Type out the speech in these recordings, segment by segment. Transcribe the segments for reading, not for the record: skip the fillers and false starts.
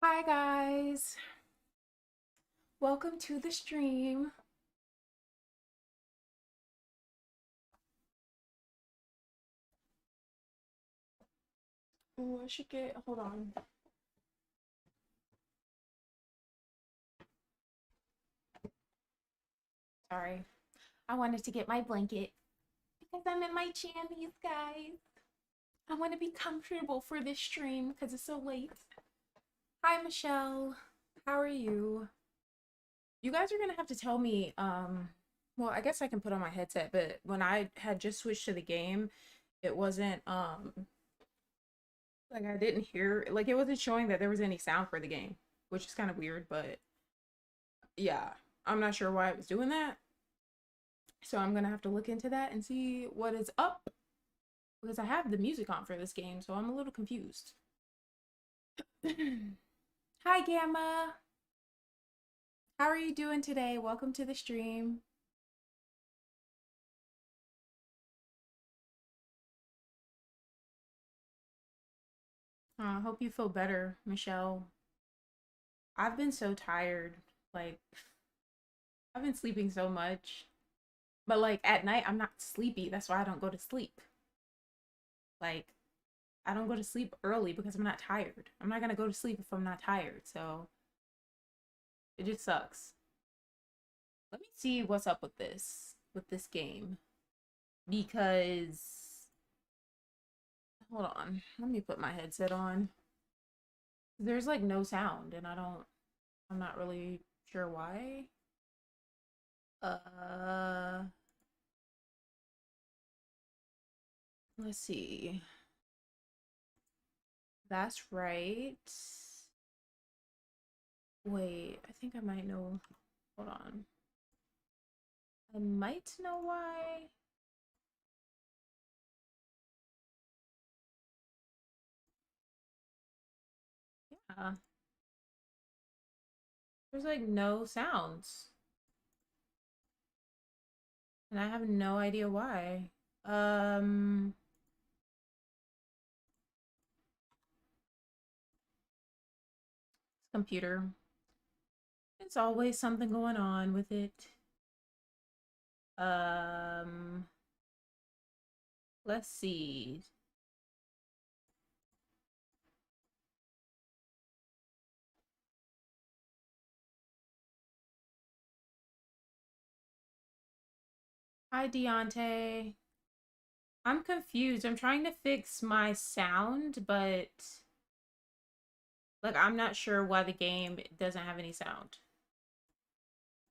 Hi guys, welcome to the stream. Oh, I should get, hold on. Sorry, I wanted to get my blanket because I'm in my jammies, guys. I want to be comfortable for this stream because it's so late. Hi Michelle, how are you? You guys are gonna have to tell me, well, I guess I can put on my headset, but when I had just switched to the game, it wasn't, like I didn't hear, like it wasn't showing that there was any sound for the game, which is kind of weird, but yeah, I'm not sure why it was doing that. So I'm gonna have to look into that and see what is up because I have the music on for this game, so I'm a little confused. Hi Gamma, how are you doing today? Welcome to the stream. I hope you feel better, Michelle. I've been so tired. Like, I've been sleeping so much. But, like, at night, I'm not sleepy. That's why I don't go to sleep. Like, I don't go to sleep early because I'm not tired. I'm not gonna go to sleep if I'm not tired. So, it just sucks. Let me see what's up with this game. Because, hold on. Let me put my headset on. There's, like, no sound, and I'm not really sure why. Let's see. That's right. Wait, I think I might know. Hold on. I might know why. Yeah. There's like no sounds. And I have no idea why. Computer. It's always something going on with it. Let's see. Hi, Deontay. I'm confused. I'm trying to fix my sound, but like I'm not sure why the game doesn't have any sound.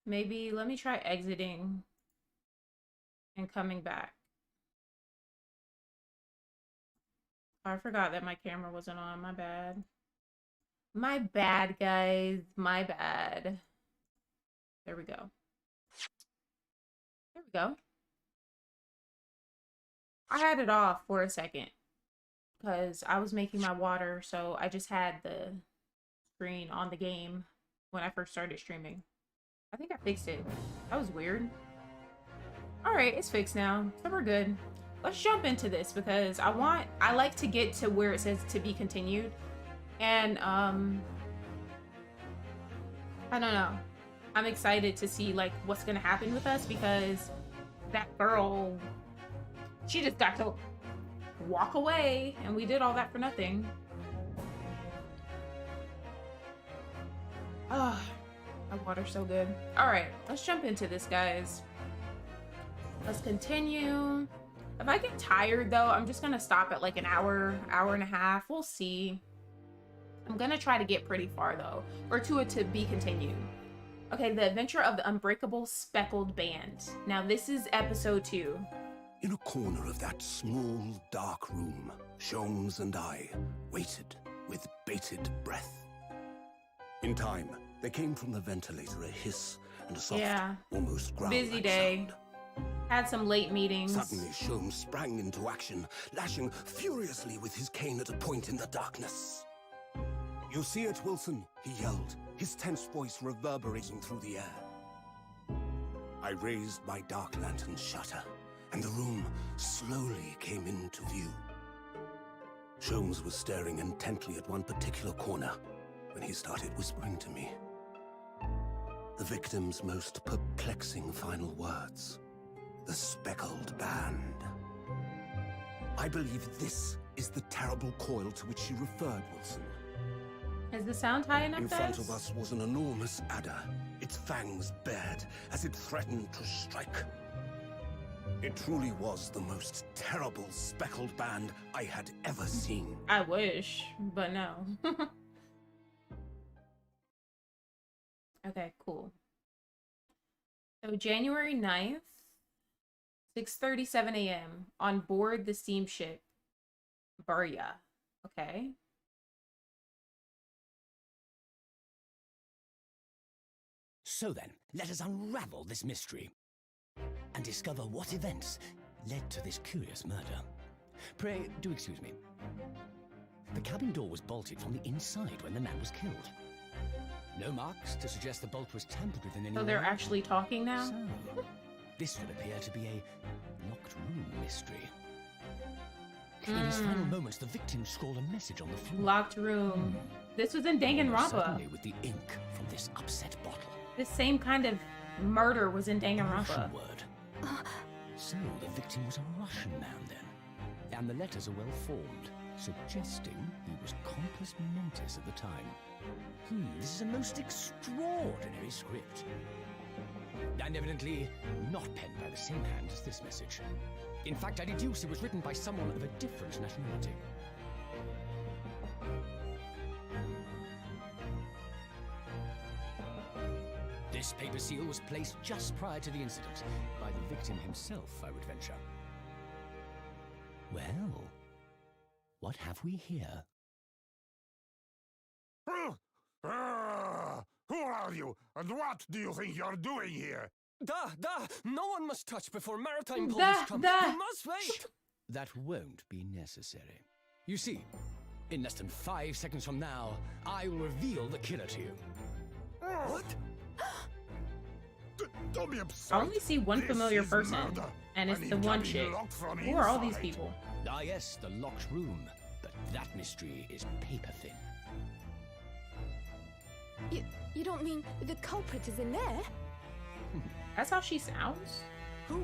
Maybe let me try exiting and coming back. Oh, I forgot that my camera wasn't on. My bad. My bad, guys. My bad. There we go. There we go. I had it off for a second because I was making my water, so I just had the screen on the game when I first started streaming. I think I fixed it. That was weird. Alright, it's fixed now. So we're good. Let's jump into this because I like to get to where it says to be continued. And I don't know. I'm excited to see like what's gonna happen with us because that girl, she just got to walk away and we did all that for nothing. Oh, my water's so good. All right, let's jump into this, guys. Let's continue. If I get tired though, I'm just gonna stop at like an hour and a half. We'll see. I'm gonna try to get pretty far though, or to it to be continued. Okay, the adventure of the unbreakable Speckled Band. Now this is episode 2. In a corner of that small, dark room, Sholmes and I waited with bated breath. In time, there came from the ventilator a hiss and a soft, almost growl-like busy day. sound. Had some late meetings. Suddenly, Sholmes sprang into action, lashing furiously with his cane at a point in the darkness. "You see it, Wilson?" he yelled, his tense voice reverberating through the air. I raised my dark lantern's shutter, and the room slowly came into view. Sholmes was staring intently at one particular corner, when he started whispering to me. The victim's most perplexing final words. The Speckled Band. I believe this is the terrible coil to which she referred, Wilson. Is the sound high enough? In front of us was an enormous adder, its fangs bared as it threatened to strike. It truly was the most terrible speckled band I had ever seen. I wish, but no. Okay, cool. So January 9th, 6:37 a.m. on board the steamship Burya. Okay. So then, let us unravel this mystery and discover what events led to this curious murder. Pray, do excuse me. The cabin door was bolted from the inside when the man was killed. No marks to suggest the bolt was tampered with in any way. So they're actually talking now? So, this would appear to be a locked room mystery. In his final moments, the victim scrawled a message on the floor. Locked room. This was in Danganronpa. Suddenly, with the ink from this upset bottle. This same kind of murder was in A Danganronpa. Russian word. So the victim was a Russian man then. And the letters are well formed, suggesting he was compos mentis at the time. This is a most extraordinary script. And evidently not penned by the same hand as this message. In fact, I deduce it was written by someone of a different nationality. This paper seal was placed just prior to the incident, by the victim himself, I would venture. Well, what have we here? Who are you, and what do you think you're doing here? No one must touch before maritime police come. You must wait. That won't be necessary. You see, in less than 5 seconds from now, I will reveal the killer to you. What? Don't be upset. I only see one This familiar is person, murder, and it's and the it one can be chick. locked from Who are all these inside. people? Ah yes, the locked room. But that mystery is paper thin. You don't mean the culprit is in there? That's how she sounds? Who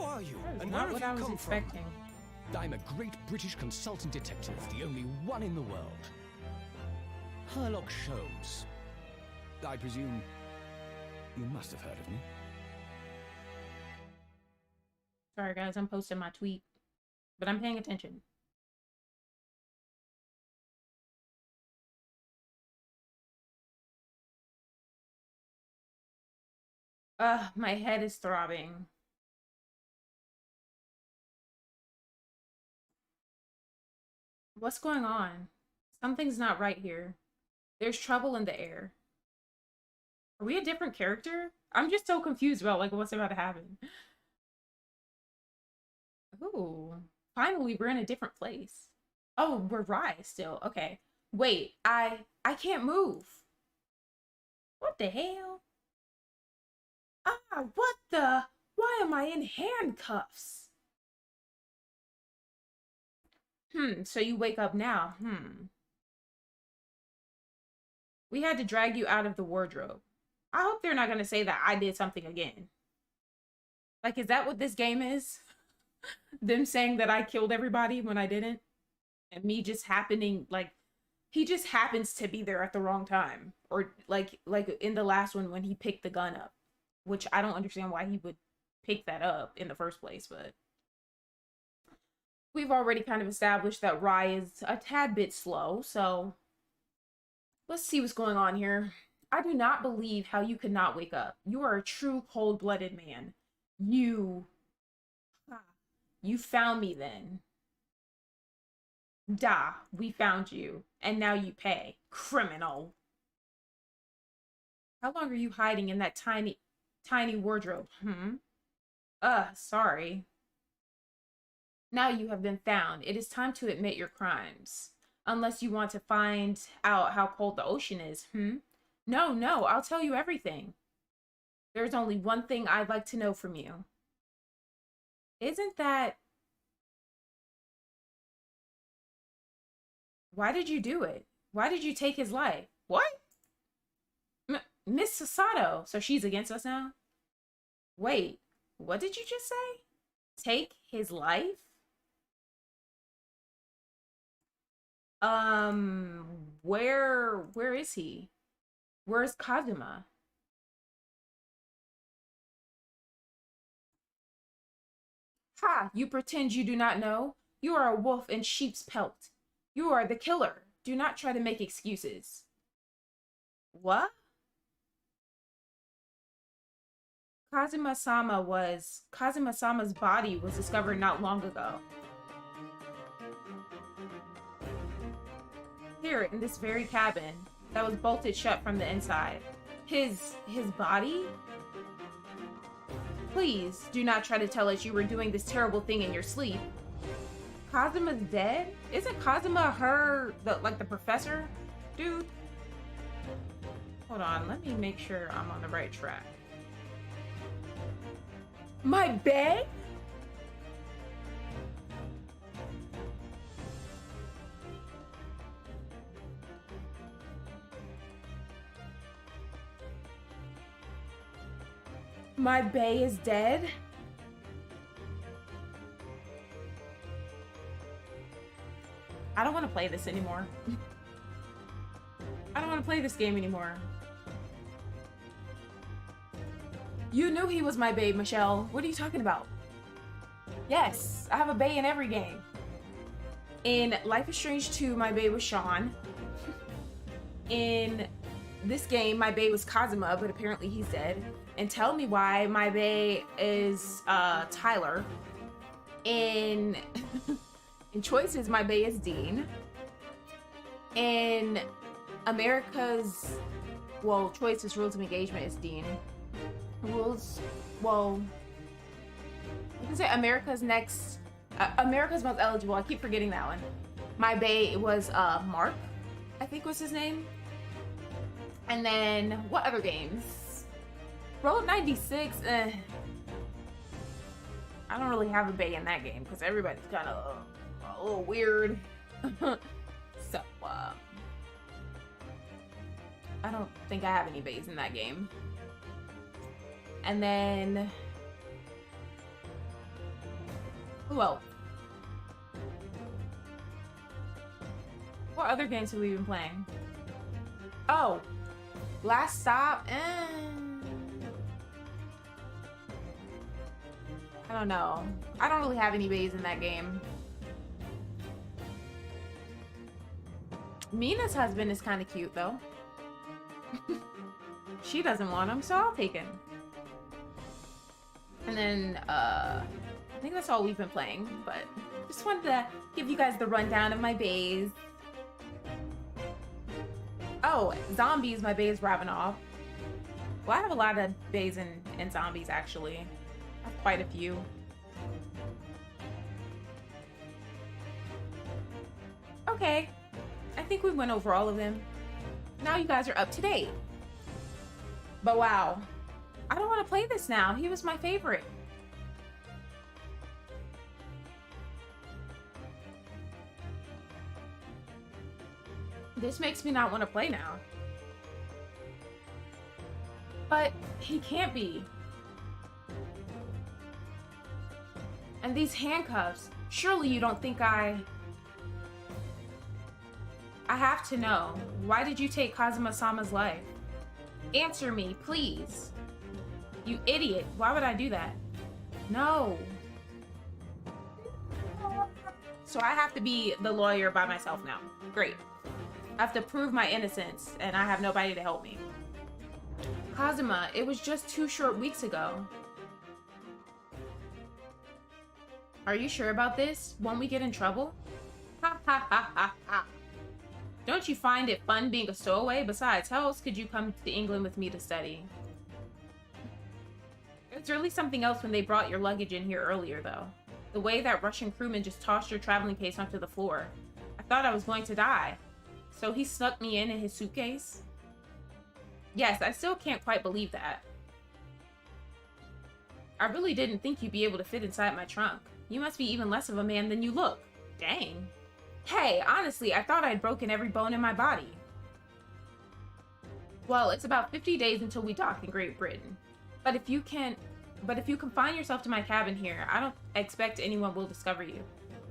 are you? That is And not where what have I you was come expecting. I'm a great British consultant detective, the only one in the world. Sherlock Holmes. I presume you must have heard of me. Sorry guys, I'm posting my tweet, but I'm paying attention. My head is throbbing. What's going on? Something's not right here. There's trouble in the air. Are we a different character? I'm just so confused about like what's about to happen. Ooh, finally we're in a different place. Oh, we're Rye still. Okay. Wait, I can't move. What the hell? Ah, what the? Why am I in handcuffs? So you wake up now. We had to drag you out of the wardrobe. I hope they're not going to say that I did something again. Like, is that what this game is? Them saying that I killed everybody when I didn't? And me just happening, like, he just happens to be there at the wrong time. Or, like in the last one when he picked the gun up. Which I don't understand why he would pick that up in the first place, but... We've already kind of established that Rye is a tad bit slow, so... Let's see what's going on here. I do not believe how you could not wake up. You are a true cold-blooded man. You found me then. We found you. And now you pay. Criminal. How long are you hiding in that tiny wardrobe? Sorry. Now you have been found. It is time to admit your crimes. Unless you want to find out how cold the ocean is, No, I'll tell you everything. There's only one thing I'd like to know from you. Isn't that... Why did you do it? Why did you take his life? What? Miss Cesado. So she's against us now? Wait, what did you just say? Take his life? Where is he? Where's Kazuma? Ha! You pretend you do not know? You are a wolf in sheep's pelt. You are the killer. Do not try to make excuses. What? Kazuma-sama's body was discovered not long ago. Here, in this very cabin, that was bolted shut from the inside. His body? Please, do not try to tell us you were doing this terrible thing in your sleep. Kazuma's dead? Isn't Kazuma the professor dude? Hold on, let me make sure I'm on the right track. My bae? My bae is dead? I don't want to play this anymore. I don't want to play this game anymore. You knew he was my babe, Michelle. What are you talking about? Yes, I have a bae in every game. In Life is Strange 2, my bae was Sean. In this game, my bae was Kazuma, but apparently he's dead. And Tell Me Why, my bae is Tyler. In Choices, my bae is Dean. In Choices, Rules of Engagement is Dean. You can say America's Most Eligible. I keep forgetting that one. My bae was Mark, I think was his name. And then what other games? Road 96. I don't really have a bae in that game because everybody's kind of a little weird. So I don't think I have any baes in that game. And then who else? What other games have we been playing? Oh, Last Stop. I don't know. I don't really have any baes in that game. Mina's husband is kind of cute though. She doesn't want him, so I'll take him. And then, I think that's all we've been playing, but just wanted to give you guys the rundown of my baes. Oh, Zombies, my bae is Ravenov. Well, I have a lot of baes in Zombies, actually. I have quite a few. Okay, I think we went over all of them. Now you guys are up to date. But wow. I don't want to play this now. He was my favorite. This makes me not want to play now. But he can't be. And these handcuffs. Surely you don't think I have to know. Why did you take Kazuma-sama's life? Answer me, please. You idiot. Why would I do that? No. So I have to be the lawyer by myself now. Great. I have to prove my innocence, and I have nobody to help me. Kazuma, it was just 2 short weeks ago. Are you sure about this? Won't we get in trouble? Ha ha ha ha ha. Don't you find it fun being a stowaway? Besides, how else could you come to England with me to study? It's really something else when they brought your luggage in here earlier, though. The way that Russian crewman just tossed your traveling case onto the floor. I thought I was going to die. So he snuck me in his suitcase? Yes, I still can't quite believe that. I really didn't think you'd be able to fit inside my trunk. You must be even less of a man than you look. Dang. Hey, honestly, I thought I'd broken every bone in my body. Well, it's about 50 days until we dock in Great Britain. But if you confine yourself to my cabin here, I don't expect anyone will discover you.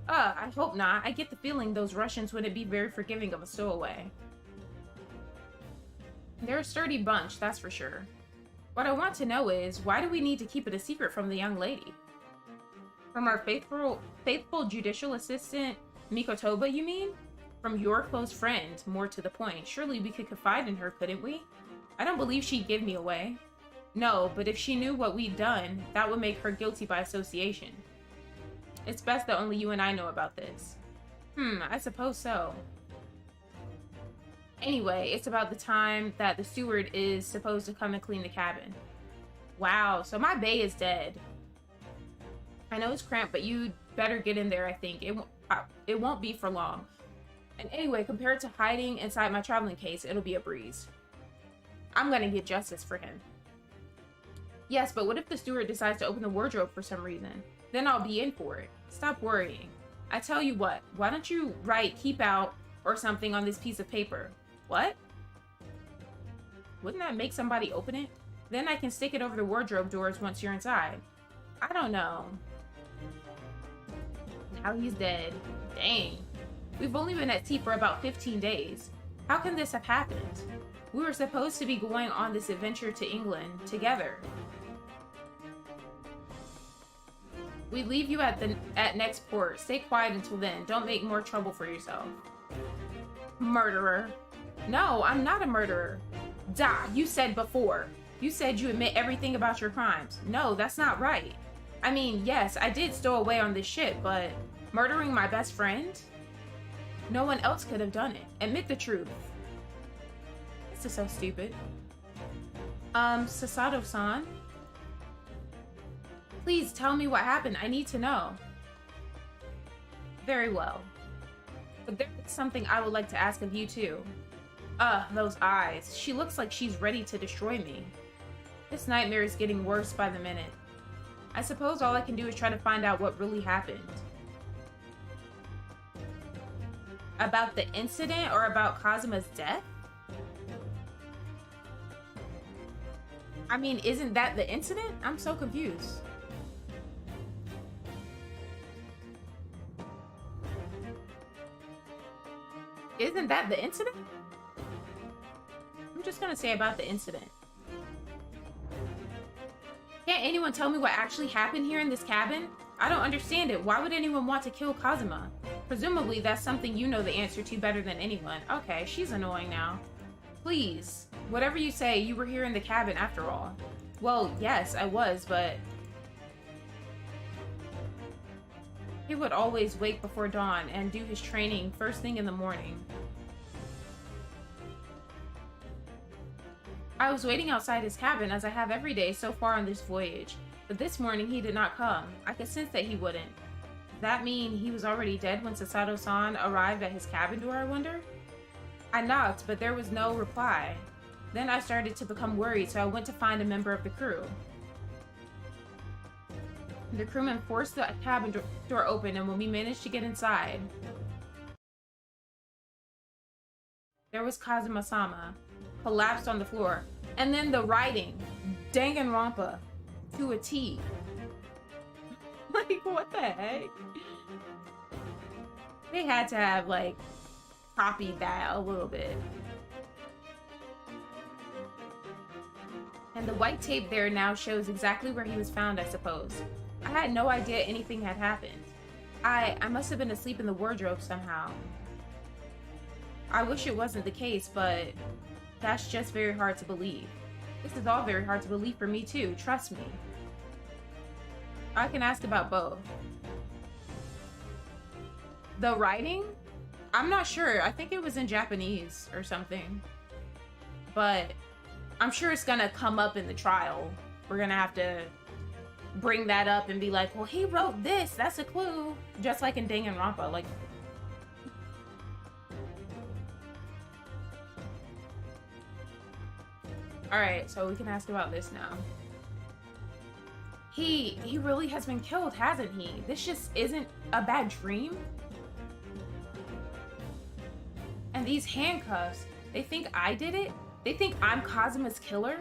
I hope not. I get the feeling those Russians wouldn't be very forgiving of a stowaway. They're a sturdy bunch, that's for sure. What I want to know is, why do we need to keep it a secret from the young lady? From our faithful judicial assistant, Mikotoba, you mean? From your close friend, more to the point. Surely we could confide in her, couldn't we? I don't believe she'd give me away. No, but if she knew what we'd done, that would make her guilty by association. It's best that only you and I know about this. I suppose so. Anyway, it's about the time that the steward is supposed to come and clean the cabin. Wow, so my bae is dead. I know it's cramped, but you'd better get in there, I think. It won't be for long. And anyway, compared to hiding inside my traveling case, it'll be a breeze. I'm gonna get justice for him. Yes, but what if the steward decides to open the wardrobe for some reason? Then I'll be in for it. Stop worrying. I tell you what, why don't you write keep out or something on this piece of paper? What? Wouldn't that make somebody open it? Then I can stick it over the wardrobe doors once you're inside. I don't know. Now he's dead. Dang. We've only been at sea for about 15 days. How can this have happened? We were supposed to be going on this adventure to England together. We leave you at next port. Stay quiet until then. Don't make more trouble for yourself. Murderer. No, I'm not a murderer. Da, you said before. You said you admit everything about your crimes. No, that's not right. I mean, yes, I did stow away on this ship, but murdering my best friend? No one else could have done it. Admit the truth. This is so stupid. Cesado-san? Please tell me what happened. I need to know. Very well. But there is something I would like to ask of you too. Those eyes. She looks like she's ready to destroy me. This nightmare is getting worse by the minute. I suppose all I can do is try to find out what really happened. About the incident or about Kazuma's death? I mean, isn't that the incident? I'm so confused. Isn't that the incident? I'm just gonna say about the incident. Can't anyone tell me what actually happened here in this cabin? I don't understand it. Why would anyone want to kill Kazuma? Presumably that's something you know the answer to better than anyone. Okay, she's annoying now. Please, whatever you say, you were here in the cabin after all. Well, yes, I was, but he would always wake before dawn and do his training first thing in the morning. I was waiting outside his cabin as I have every day so far on this voyage, but this morning he did not come. I could sense that he wouldn't. Does that mean he was already dead when Cesado-san arrived at his cabin door, I wonder? I knocked, but there was no reply. Then I started to become worried, so I went to find a member of the crew. The crewman forced the cabin door open, and when we managed to get inside, there was Kazuma-sama, collapsed on the floor. And then the writing, Danganronpa, to a T. Like, what the heck? They had to have, like, copied that a little bit. And the white tape there now shows exactly where he was found, I suppose. I had no idea anything had happened. I must have been asleep in the wardrobe somehow. I wish it wasn't the case, but that's just very hard to believe. This is all very hard to believe for me too, trust me. I can ask about both. The writing? I'm not sure. I think it was in Japanese or something. But I'm sure it's gonna come up in the trial. We're gonna have to bring that up and be like, well, he wrote this. That's a clue. Just like in Danganronpa. Like, alright, so we can ask about this now. He really has been killed, hasn't he? This just isn't a bad dream? And these handcuffs, they think I did it? They think I'm Kazuma's killer?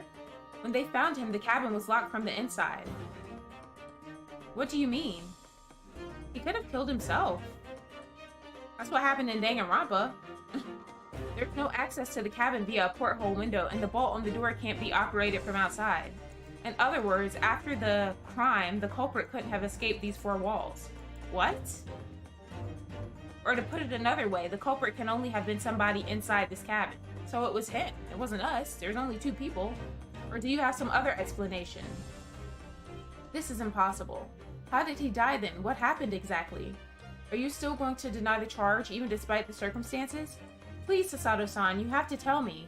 When they found him, the cabin was locked from the inside. What do you mean? He could have killed himself. That's what happened in Danganronpa. There's no access to the cabin via a porthole window, and the bolt on the door can't be operated from outside. In other words, after the crime, the culprit couldn't have escaped these four walls. What? Or to put it another way, the culprit can only have been somebody inside this cabin. So it was him. It wasn't us. There's only two people. Or do you have some other explanation? This is impossible. How did he die then? What happened exactly? Are you still going to deny the charge, even despite the circumstances? Please, Cesado-san, you have to tell me.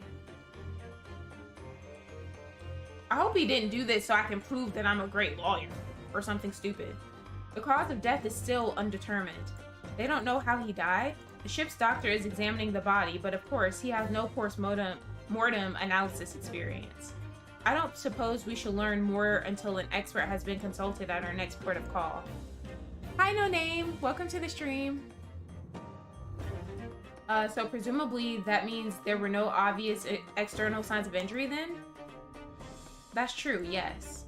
I hope he didn't do this so I can prove that I'm a great lawyer, or something stupid. The cause of death is still undetermined. They don't know how he died. The ship's doctor is examining the body, but of course, he has no post-mortem analysis experience. I don't suppose we should learn more until an expert has been consulted at our next port of call. Hi, No Name. Welcome to the stream. So presumably that means there were no obvious external signs of injury then? That's true, yes.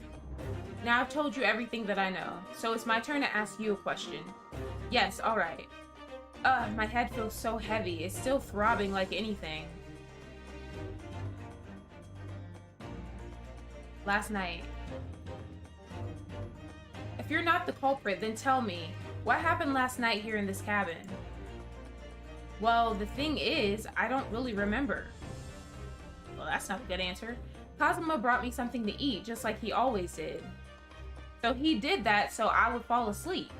Now I've told you everything that I know, so it's my turn to ask you a question. Yes, alright. My head feels so heavy. It's still throbbing like anything. Last night. If you're not the culprit, then tell me, what happened last night here in this cabin? Well, the thing is, I don't really remember. Well, that's not a good answer. Kazuma brought me something to eat, just like he always did. So he did that so I would fall asleep.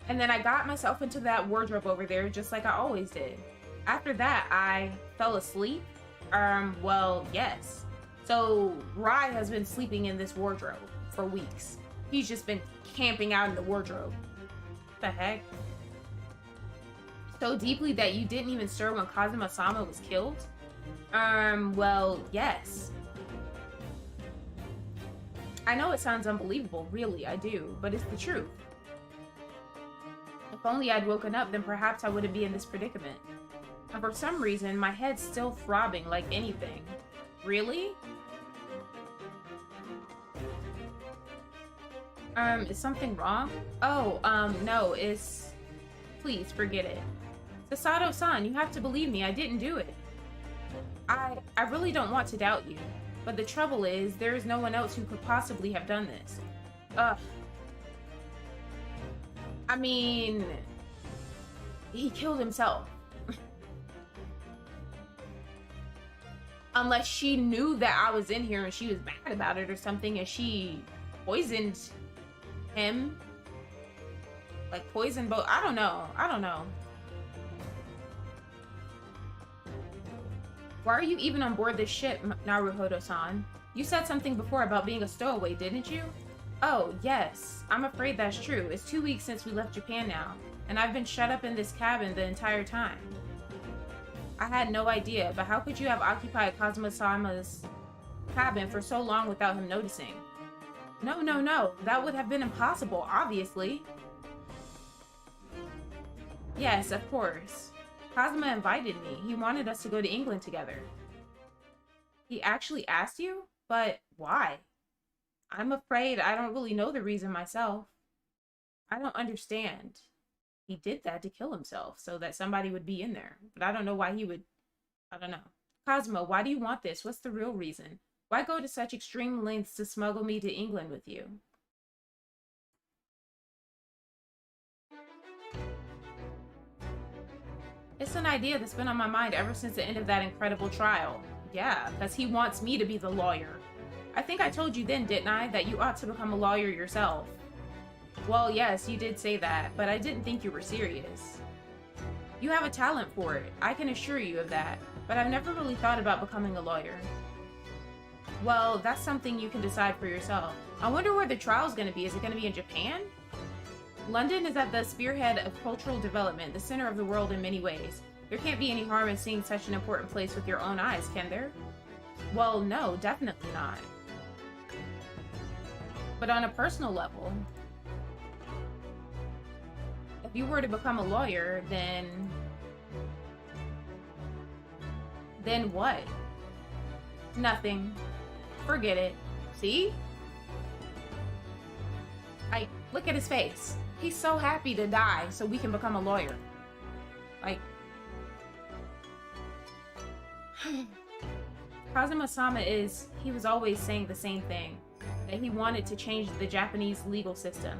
And then I got myself into that wardrobe over there, just like I always did. After that, I fell asleep? Well, yes. So Rai has been sleeping in this wardrobe for weeks. He's just been camping out in the wardrobe. What the heck? So deeply that you didn't even stir when Kazuma-sama was killed? Well, yes. I know it sounds unbelievable, really, I do, but it's the truth. If only I'd woken up, then perhaps I wouldn't be in this predicament. And for some reason, my head's still throbbing like anything. Really? Is something wrong? Oh, no, it's... Please, forget it. Cesado-san, you have to believe me, I didn't do it. I really don't want to doubt you. But the trouble is, there is no one else who could possibly have done this. I mean... He killed himself. Unless she knew that I was in here and she was mad about it or something and she poisoned him. Like poison both. I don't know. Why are you even on board this ship, Naruhodo-san? You said something before about being a stowaway, didn't you? Oh, yes. I'm afraid that's true. It's 2 weeks since we left Japan now, and I've been shut up in this cabin the entire time. I had no idea, but how could you have occupied Kazuma-sama's cabin for so long without him noticing? No. That would have been impossible, obviously. Yes, of course. Kazuma invited me. He wanted us to go to England together. He actually asked you? But why? I'm afraid I don't really know the reason myself. I don't understand. He did that to kill himself so that somebody would be in there. But I don't know why he would... I don't know. Kazuma, why do you want this? What's the real reason? Why go to such extreme lengths to smuggle me to England with you? It's an idea that's been on my mind ever since the end of that incredible trial. Yeah, because he wants me to be the lawyer. I think I told you then, didn't I, that you ought to become a lawyer yourself. Well, yes, you did say that, but I didn't think you were serious. You have a talent for it, I can assure you of that, but I've never really thought about becoming a lawyer. Well, that's something you can decide for yourself. I wonder where the trial's going to be. Is it going to be in Japan? London is at the spearhead of cultural development, the center of the world in many ways. There can't be any harm in seeing such an important place with your own eyes, can there? Well, no, definitely not. But on a personal level, if you were to become a lawyer, then what? Nothing. Forget it. See? Like, look at his face. He's so happy to die so we can become a lawyer. Like... Kazuma-sama he was always saying the same thing. That he wanted to change the Japanese legal system.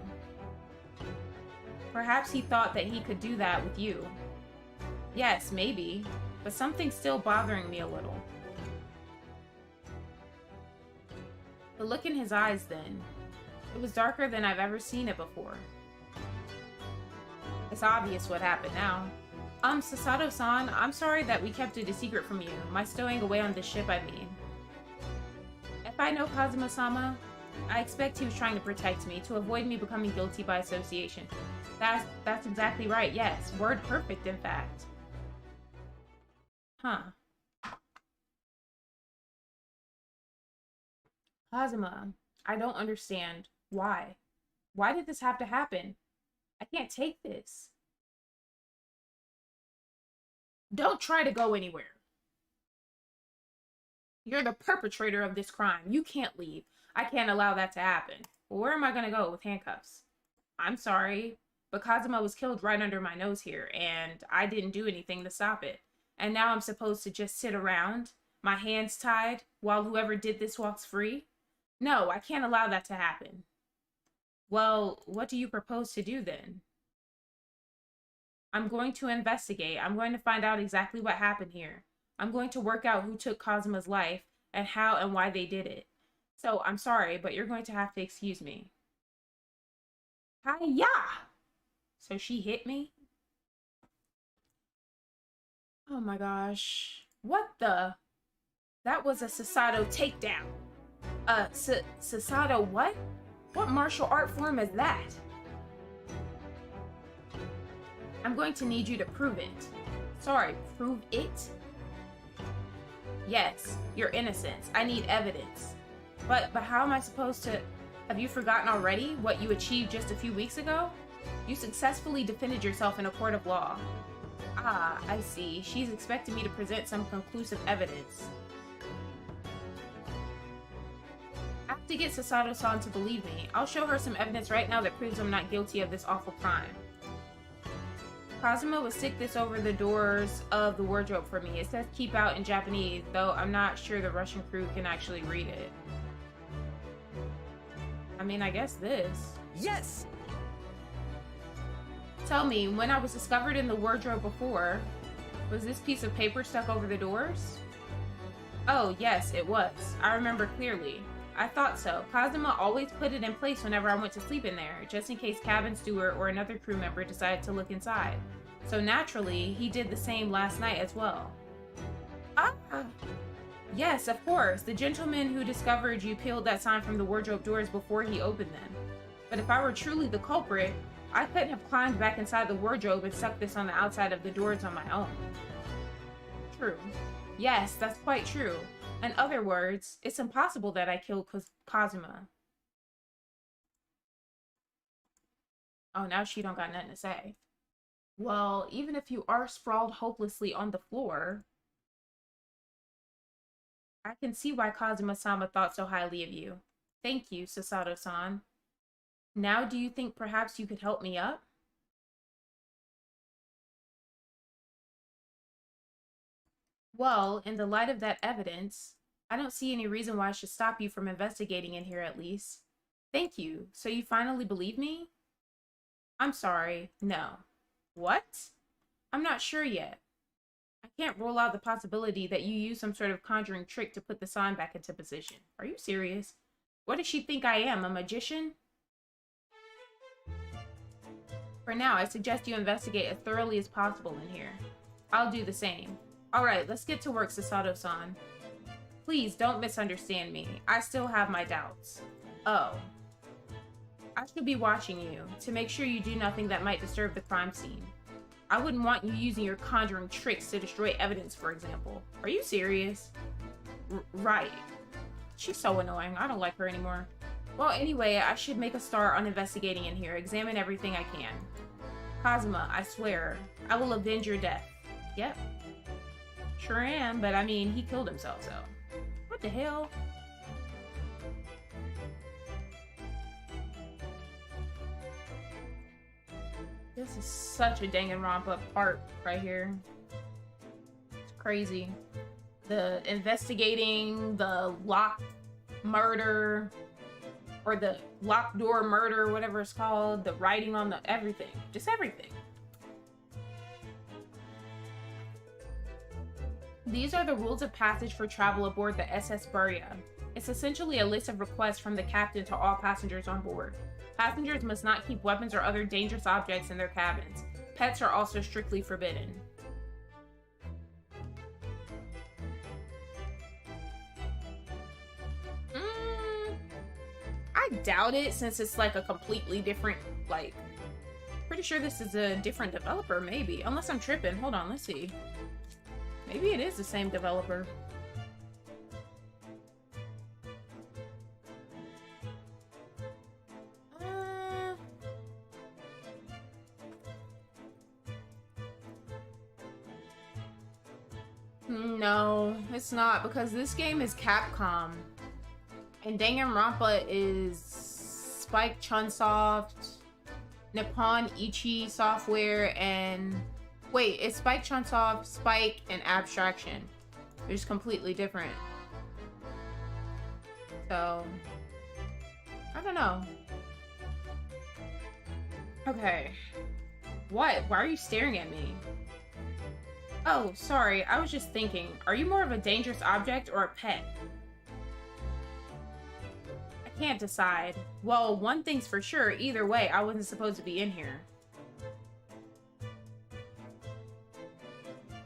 Perhaps he thought that he could do that with you. Yes, maybe. But something's still bothering me a little. The look in his eyes then. It was darker than I've ever seen it before. It's obvious what happened now. Cesado-san, I'm sorry that we kept it a secret from you. My stowing away on this ship, I mean. If I know Kazuma-sama, I expect he was trying to protect me, to avoid me becoming guilty by association. That's exactly right, yes. Word perfect, in fact. Huh. Kazuma, I don't understand. Why? Why did this have to happen? I can't take this. Don't try to go anywhere. You're the perpetrator of this crime. You can't leave. I can't allow that to happen. Well, where am I gonna go with handcuffs? I'm sorry, but Kazuma was killed right under my nose here, and I didn't do anything to stop it. And now I'm supposed to just sit around, my hands tied, while whoever did this walks free? No, I can't allow that to happen. Well, what do you propose to do then? I'm going to investigate. I'm going to find out exactly what happened here. I'm going to work out who took Kazuma's life and how and why they did it. So, I'm sorry, but you're going to have to excuse me. Hi-ya! So she hit me? Oh my gosh. What the? That was a Cesado Takedown. Cesado what? What martial art form is that? I'm going to need you to prove it. Sorry, prove it? Yes, your innocence. I need evidence. But how am I supposed to... Have you forgotten already what you achieved just a few weeks ago? You successfully defended yourself in a court of law. Ah, I see. She's expecting me to present some conclusive evidence. I have to get Cesado-san to believe me. I'll show her some evidence right now that proves I'm not guilty of this awful crime. Kazuma will stick this over the doors of the wardrobe for me. It says keep out in Japanese, though I'm not sure the Russian crew can actually read it. I mean, I guess this. Yes! Tell me, when I was discovered in the wardrobe before, was this piece of paper stuck over the doors? Oh, yes, it was. I remember clearly. I thought so. Kazuma always put it in place whenever I went to sleep in there, just in case cabin steward or another crew member decided to look inside. So naturally, he did the same last night as well. Ah! Yes, of course. The gentleman who discovered you peeled that sign from the wardrobe doors before he opened them. But if I were truly the culprit, I couldn't have climbed back inside the wardrobe and stuck this on the outside of the doors on my own. True. Yes, that's quite true. In other words, it's impossible that I killed Kazuma. Oh, now she don't got nothing to say. Well, even if you are sprawled hopelessly on the floor, I can see why Kazuma-sama thought so highly of you. Thank you, Cesado-san. Now do you think perhaps you could help me up? Well, in the light of that evidence, I don't see any reason why I should stop you from investigating in here at least. Thank you. So you finally believe me? I'm sorry. No. What? I'm not sure yet. I can't rule out the possibility that you use some sort of conjuring trick to put the sign back into position. Are you serious? What does she think I am, a magician? For now, I suggest you investigate as thoroughly as possible in here. I'll do the same. Alright, let's get to work, Cesado-san. Please, don't misunderstand me. I still have my doubts. Oh. I should be watching you, to make sure you do nothing that might disturb the crime scene. I wouldn't want you using your conjuring tricks to destroy evidence, for example. Are you serious? Right. She's so annoying. I don't like her anymore. Well, anyway, I should make a start on investigating in here. Examine everything I can. Kazuma, I swear, I will avenge your death. Yep. Sure am, but I mean, he killed himself, so. What the hell? This is such a Danganronpa part right here. It's crazy. The investigating, the locked murder, or the locked door murder, whatever it's called, the writing on the everything. Just everything. These are the rules of passage for travel aboard the SS Buria. It's essentially a list of requests from the captain to all passengers on board. Passengers must not keep weapons or other dangerous objects in their cabins. Pets are also strictly forbidden. I doubt it, since it's like a completely different, like, pretty sure this is a different developer, maybe. Unless I'm tripping. Hold on, let's see. Maybe it is the same developer. No, it's not, because this game is Capcom. And Danganronpa is Spike Chunsoft, Nippon Ichi Software, and... Wait, it's Spike Chunsoft, Spike, and Abstraction. They're just completely different. So... I don't know. Okay. What? Why are you staring at me? Oh, sorry, I was just thinking. Are you more of a dangerous object or a pet? I can't decide. Well, one thing's for sure. Either way, I wasn't supposed to be in here.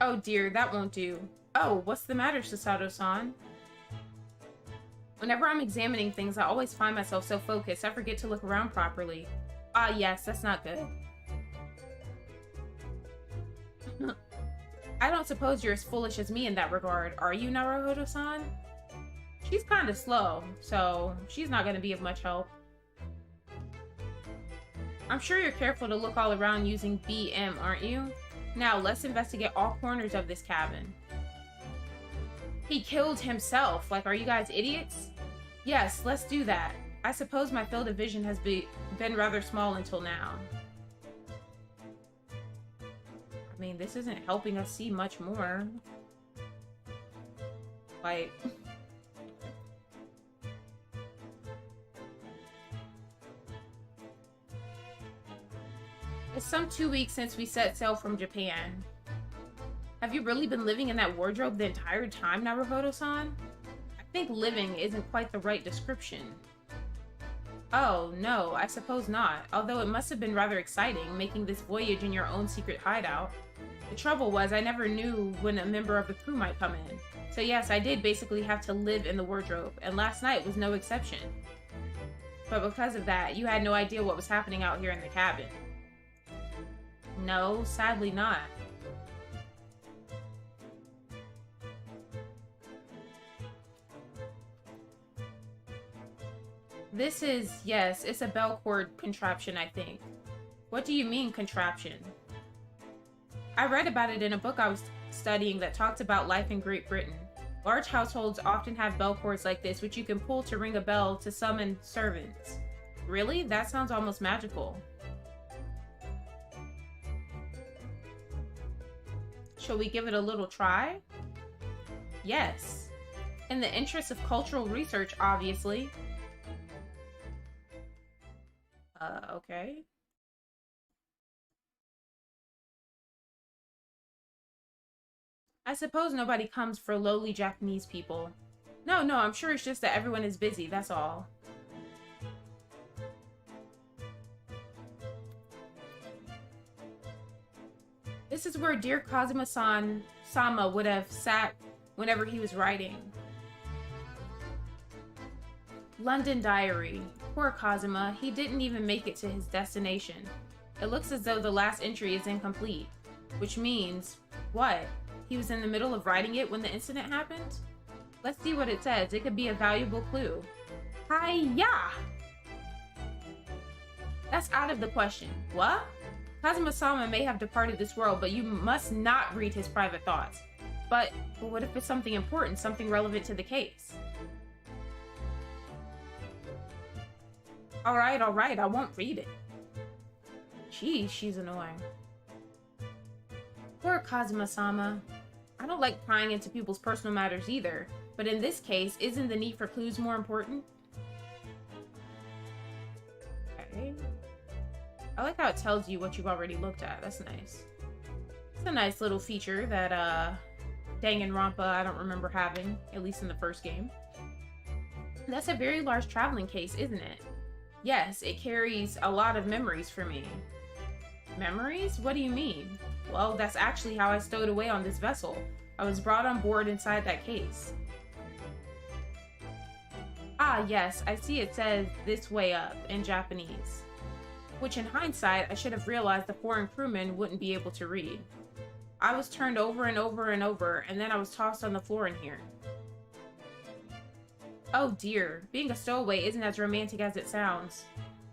Oh dear, that won't do. Oh, what's the matter, Cesado-san? Whenever I'm examining things, I always find myself so focused, I forget to look around properly. Ah, yes, that's not good. I don't suppose you're as foolish as me in that regard, are you, Naruhodo-san? She's kind of slow, so she's not going to be of much help. I'm sure you're careful to look all around using BM, aren't you? Now, let's investigate all corners of this cabin. He killed himself. Like, are you guys idiots? Yes, let's do that. I suppose my field of vision has been rather small until now. I mean, this isn't helping us see much more. Like... It's some 2 weeks since we set sail from Japan. Have you really been living in that wardrobe the entire time, Naruhodo-san? I think living isn't quite the right description. Oh, no, I suppose not. Although it must have been rather exciting, making this voyage in your own secret hideout. The trouble was, I never knew when a member of the crew might come in. So yes, I did basically have to live in the wardrobe, and last night was no exception. But because of that, you had no idea what was happening out here in the cabin. No, sadly not. This is, yes, it's a bell cord contraption, I think. What do you mean, contraption? I read about it in a book I was studying that talked about life in Great Britain. Large households often have bell cords like this, which you can pull to ring a bell to summon servants. Really? That sounds almost magical. Shall we give it a little try? Yes. In the interest of cultural research, obviously. Okay. I suppose nobody comes for lowly Japanese people. No, I'm sure it's just that everyone is busy, that's all. This is where dear Kazuma-sama would have sat whenever he was writing. London Diary. Poor Kazuma, he didn't even make it to his destination. It looks as though the last entry is incomplete. Which means, what? He was in the middle of writing it when the incident happened? Let's see what it says. It could be a valuable clue. Hi-ya! That's out of the question. What? Kazuma-sama may have departed this world, but you must not read his private thoughts. But what if it's something important, something relevant to the case? Alright, I won't read it. Jeez, she's annoying. Poor Kazuma-sama. I don't like prying into people's personal matters either, but in this case, isn't the need for clues more important? Okay. I like how it tells you what you've already looked at. That's nice. It's a nice little feature that, Danganronpa I don't remember having, at least in the first game. That's a very large traveling case, isn't it? Yes, it carries a lot of memories for me. Memories? What do you mean? Well, that's actually how I stowed away on this vessel. I was brought on board inside that case. Ah, yes, I see it says "this way up" in Japanese. Which in hindsight, I should have realized the foreign crewmen wouldn't be able to read. I was turned over and over and over, and then I was tossed on the floor in here. Oh dear, being a stowaway isn't as romantic as it sounds.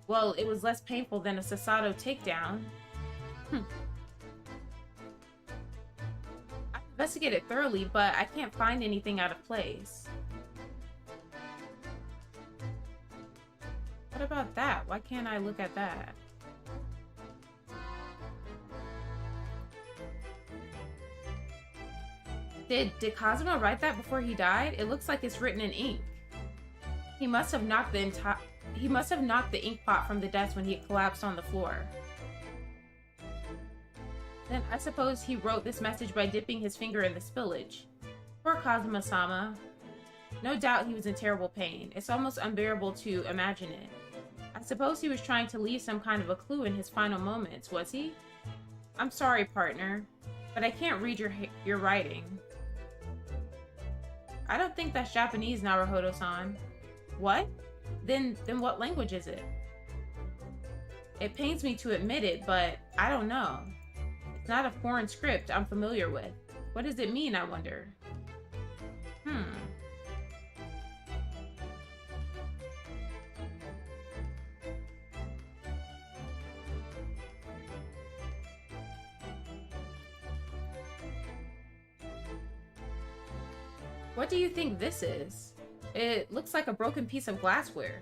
Well, it was less painful than a Cesado Takedown. I investigated thoroughly, but I can't find anything out of place. What about that? Why can't I look at that? Did Kazuma write that before he died? It looks like it's written in ink. He must have knocked the ink pot from the desk when he collapsed on the floor. Then I suppose he wrote this message by dipping his finger in the spillage. Poor Kazuma-sama. No doubt he was in terrible pain. It's almost unbearable to imagine it. I suppose he was trying to leave some kind of a clue in his final moments, was he? I'm sorry, partner, but I can't read your writing. I don't think that's Japanese, Naruhodo-san. What? Then what language is it? It pains me to admit it, but I don't know. It's not a foreign script I'm familiar with. What does it mean, I wonder? What do you think this is? It looks like a broken piece of glassware.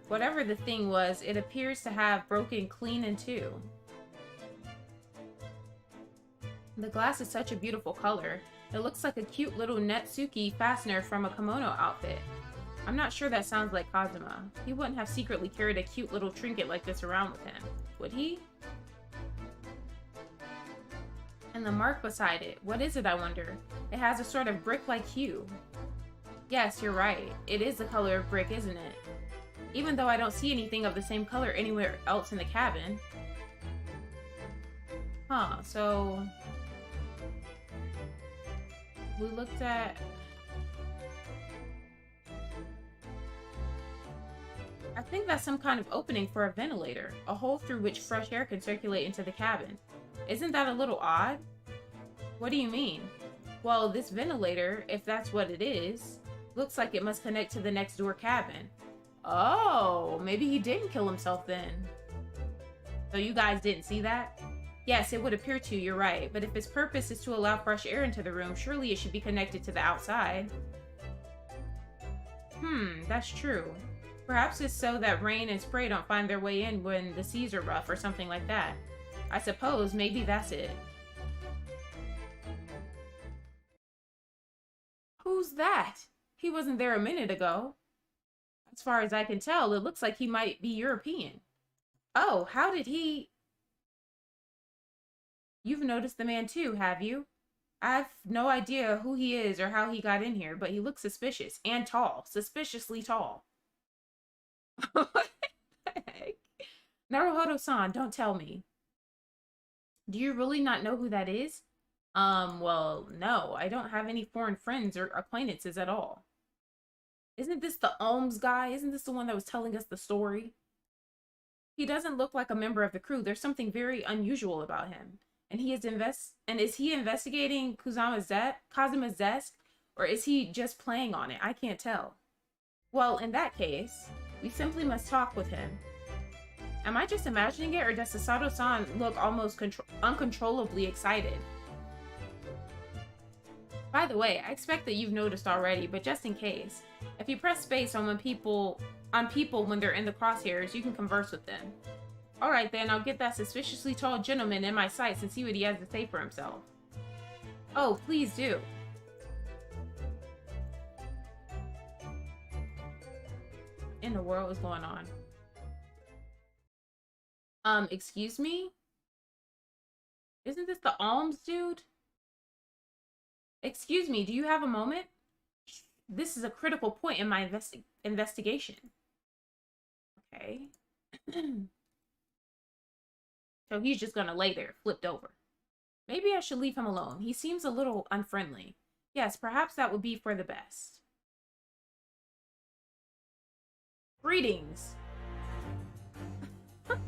Whatever the thing was, it appears to have broken clean in two. The glass is such a beautiful color. It looks like a cute little Netsuki fastener from a kimono outfit. I'm not sure that sounds like Kazuma. He wouldn't have secretly carried a cute little trinket like this around with him, would he? And the mark beside it, what is it, I wonder? It has a sort of brick-like hue. Yes, you're right. It is the color of brick, isn't it? Even though I don't see anything of the same color anywhere else in the cabin. Huh, so... we looked at... I think that's some kind of opening for a ventilator, a hole through which fresh air can circulate into the cabin. Isn't that a little odd? What do you mean? Well, this ventilator, if that's what it is, looks like it must connect to the next door cabin. Oh, maybe he didn't kill himself then. So you guys didn't see that? Yes, it would appear to, you're right. But if its purpose is to allow fresh air into the room, surely it should be connected to the outside. That's true. Perhaps it's so that rain and spray don't find their way in when the seas are rough or something like that. I suppose maybe that's it. Who's that? He wasn't there a minute ago. As far as I can tell, it looks like he might be European. Oh, how did he... You've noticed the man too, have you? I've no idea who he is or how he got in here, but he looks suspicious and tall. Suspiciously tall. What the heck? Naruhodo-san, don't tell me. Do you really not know who that is? Well, no. I don't have any foreign friends or acquaintances at all. Isn't this the Ohms guy? Isn't this the one that was telling us the story? He doesn't look like a member of the crew. There's something very unusual about him. And is he investigating Kazuma's desk? Or is he just playing on it? I can't tell. Well, in that case, we simply must talk with him. Am I just imagining it, or does Cesado-san look almost uncontrollably excited? By the way, I expect that you've noticed already, but just in case, if you press space on when people on people when they're in the crosshairs. You can converse with them. Alright then, I'll get that suspiciously tall gentleman in my sights and see what he has to say for himself. Oh, please do. In the world is going on? Excuse me? Isn't this the alms dude? Excuse me, do you have a moment? This is a critical point in my investigation. Okay. So he's just gonna lay there, flipped over. Maybe I should leave him alone. He seems a little unfriendly. Yes, perhaps that would be for the best. Greetings. Oh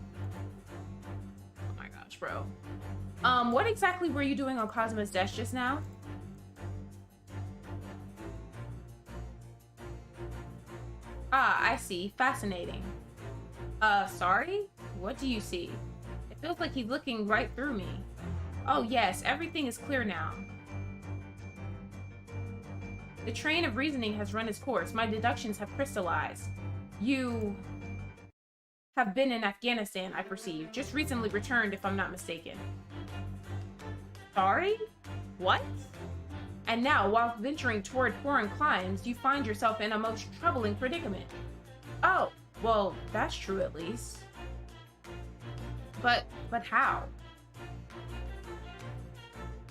my gosh, bro. What exactly were you doing on Cosmo's desk just now? Ah, I see. Fascinating. Sorry? What do you see? It feels like he's looking right through me. Oh yes, everything is clear now. The train of reasoning has run its course. My deductions have crystallized. You have been in Afghanistan, I perceive. Just recently returned, if I'm not mistaken. Sorry? What? And now, while venturing toward foreign climes, you find yourself in a most troubling predicament. Oh, well, that's true at least. But how?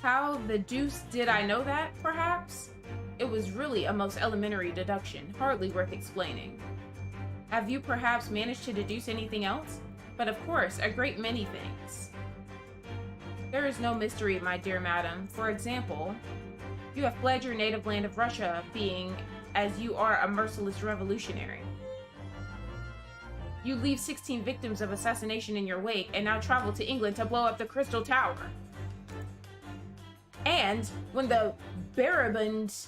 How the deuce did I know that, perhaps? It was really a most elementary deduction, hardly worth explaining. Have you perhaps managed to deduce anything else? But of course, a great many things. There is no mystery, my dear madam. For example, you have fled your native land of Russia, being, as you are, a merciless revolutionary. You leave 16 victims of assassination in your wake, and now travel to England to blow up the Crystal Tower. And when the baraband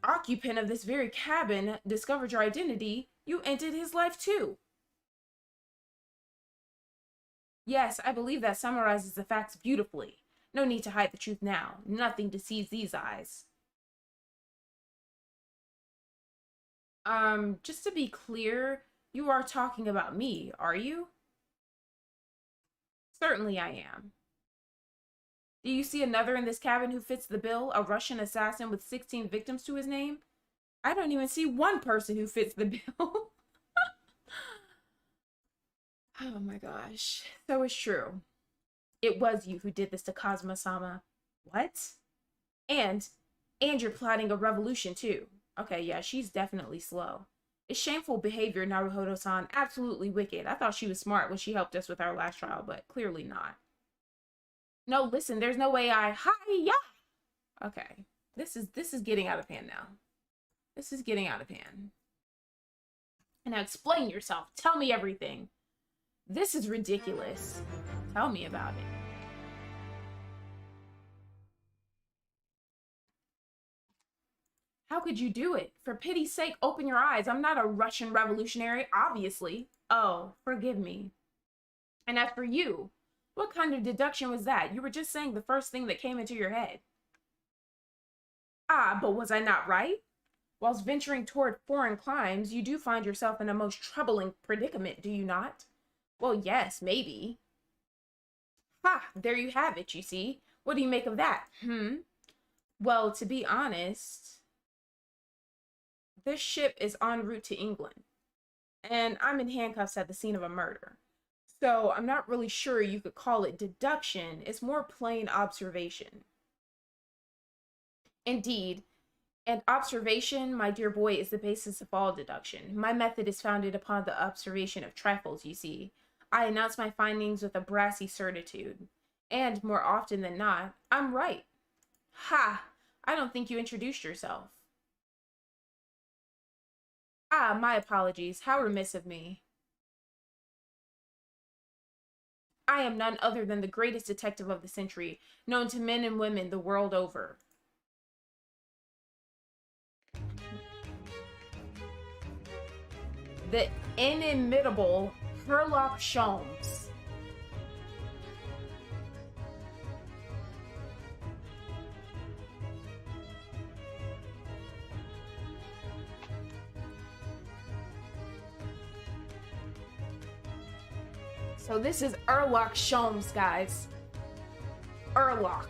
occupant of this very cabin discovered your identity, you ended his life too. Yes, I believe that summarizes the facts beautifully. No need to hide the truth now. Nothing deceives these eyes. Just to be clear, you are talking about me, are you? Certainly I am. Do you see another in this cabin who fits the bill? A Russian assassin with 16 victims to his name? I don't even see one person who fits the bill. Oh my gosh. So it's true. It was you who did this to Kazuma-sama. What? And you're plotting a revolution too. Okay, yeah, she's definitely slow. It's shameful behavior, Naruhodo-san. Absolutely wicked. I thought she was smart when she helped us with our last trial, but clearly not. No, listen, there's no way Hi-ya! Okay. This is getting out of hand now. This is getting out of hand. And now explain yourself. Tell me everything. This is ridiculous. Tell me about it. How could you do it? For pity's sake, open your eyes. I'm not a Russian revolutionary, obviously. Oh, forgive me. And as for you, what kind of deduction was that? You were just saying the first thing that came into your head. Ah, but was I not right? Whilst venturing toward foreign climes, you do find yourself in a most troubling predicament, do you not? Well, yes, maybe. Ha, there you have it, you see. What do you make of that? Well, to be honest, this ship is en route to England, and I'm in handcuffs at the scene of a murder. So I'm not really sure you could call it deduction. It's more plain observation. Indeed, and observation, my dear boy, is the basis of all deduction. My method is founded upon the observation of trifles, you see. I announce my findings with a brassy certitude. And, more often than not, I'm right. Ha! I don't think you introduced yourself. Ah, my apologies. How remiss of me. I am none other than the greatest detective of the century, known to men and women the world over. The inimitable Sherlock Sholmes. So this is Urlock Sholmes, guys. Urlock.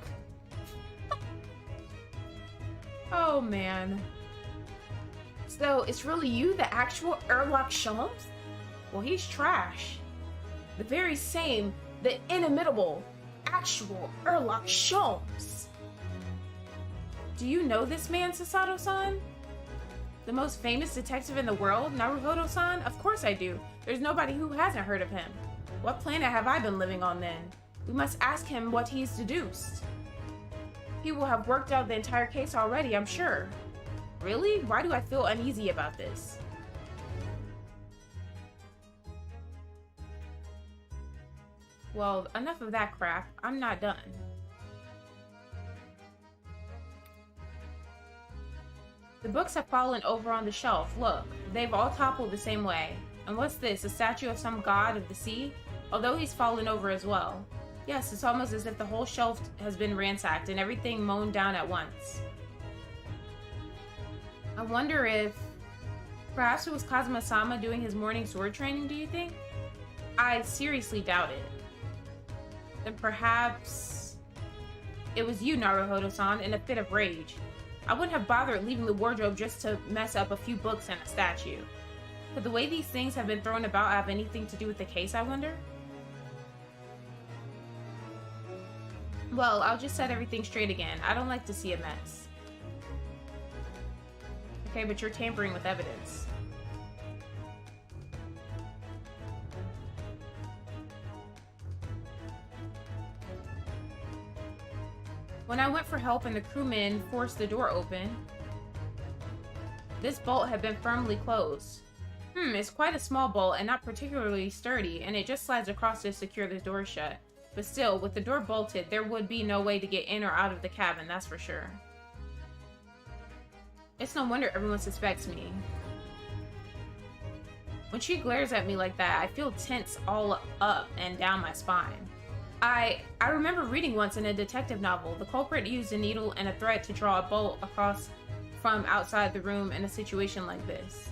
Oh, man. So, it's really you, the actual Urlock Sholmes? Well, he's trash. The very same, the inimitable, actual Urlock Sholmes. Do you know this man, Cesado-san? The most famous detective in the world, Naruhodo-san? Of course I do. There's nobody who hasn't heard of him. What planet have I been living on then? We must ask him what he's deduced. He will have worked out the entire case already, I'm sure. Really? Why do I feel uneasy about this? Well, enough of that crap. I'm not done. The books have fallen over on the shelf. Look, they've all toppled the same way. And what's this, a statue of some god of the sea? Although he's fallen over as well. Yes, it's almost as if the whole shelf has been ransacked and everything mown down at once. I wonder if... perhaps it was Kazuma-sama doing his morning sword training, do you think? I seriously doubt it. Then perhaps... it was you, Naruhodo-san, in a fit of rage. I wouldn't have bothered leaving the wardrobe just to mess up a few books and a statue. Could the way these things have been thrown about have anything to do with the case, I wonder? Well, I'll just set everything straight again. I don't like to see a mess. Okay, but you're tampering with evidence. When I went for help and the crewmen forced the door open, this bolt had been firmly closed. It's quite a small bolt and not particularly sturdy, and it just slides across to secure the door shut. But still, with the door bolted, there would be no way to get in or out of the cabin, that's for sure. It's no wonder everyone suspects me. When she glares at me like that, I feel tense all up and down my spine. I remember reading once in a detective novel, the culprit used a needle and a thread to draw a bolt across from outside the room in a situation like this.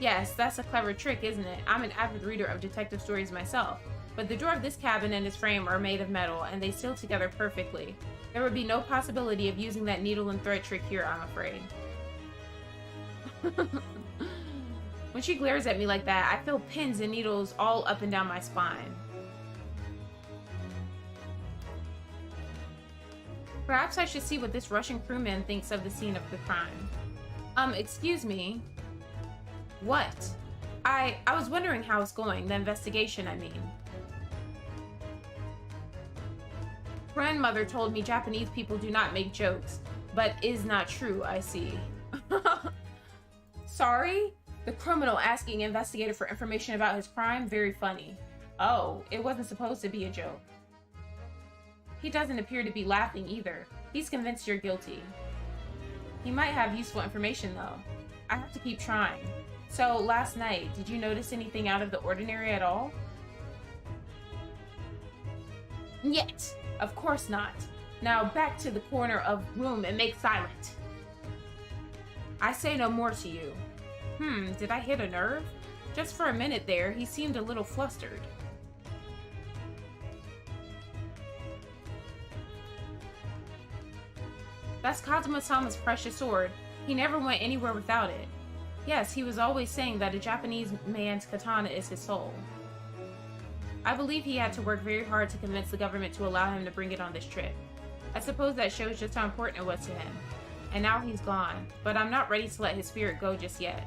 Yes, that's a clever trick, isn't it? I'm an avid reader of detective stories myself, but the door of this cabin and its frame are made of metal, and they seal together perfectly. There would be no possibility of using that needle and thread trick here, I'm afraid. When she glares at me like that, I feel pins and needles all up and down my spine. Perhaps I should see what this Russian crewman thinks of the scene of the crime. Excuse me. What? I was wondering how it's going, the investigation, I mean. Grandmother told me Japanese people do not make jokes, but is not true, I see. Sorry? The criminal asking investigator for information about his crime? Very funny. Oh, it wasn't supposed to be a joke. He doesn't appear to be laughing either. He's convinced you're guilty. He might have useful information though. I have to keep trying. So, last night, did you notice anything out of the ordinary at all? Yet. Of course not. Now back to the corner of room and make silent. I say no more to you. Did I hit a nerve? Just for a minute there, he seemed a little flustered. That's Kazuma-sama's precious sword. He never went anywhere without it. Yes, he was always saying that a Japanese man's katana is his soul. I believe he had to work very hard to convince the government to allow him to bring it on this trip. I suppose that shows just how important it was to him. And now he's gone, but I'm not ready to let his spirit go just yet.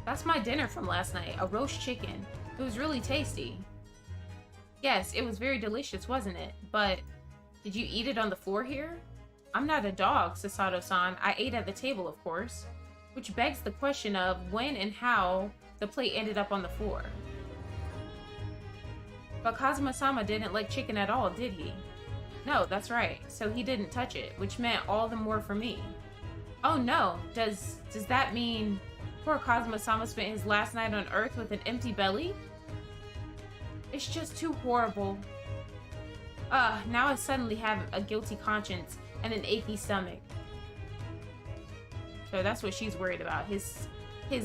That's my dinner from last night, a roast chicken. It was really tasty. Yes, it was very delicious, wasn't it? But, did you eat it on the floor here? I'm not a dog, Cesado-san. I ate at the table, of course. Which begs the question of when and how the plate ended up on the floor. But Kazuma-sama didn't like chicken at all, did he? No, that's right. So he didn't touch it, which meant all the more for me. Oh no, does that mean poor Kazuma-sama spent his last night on Earth with an empty belly? It's just too horrible. Now I suddenly have a guilty conscience and an achy stomach. So that's what she's worried about. His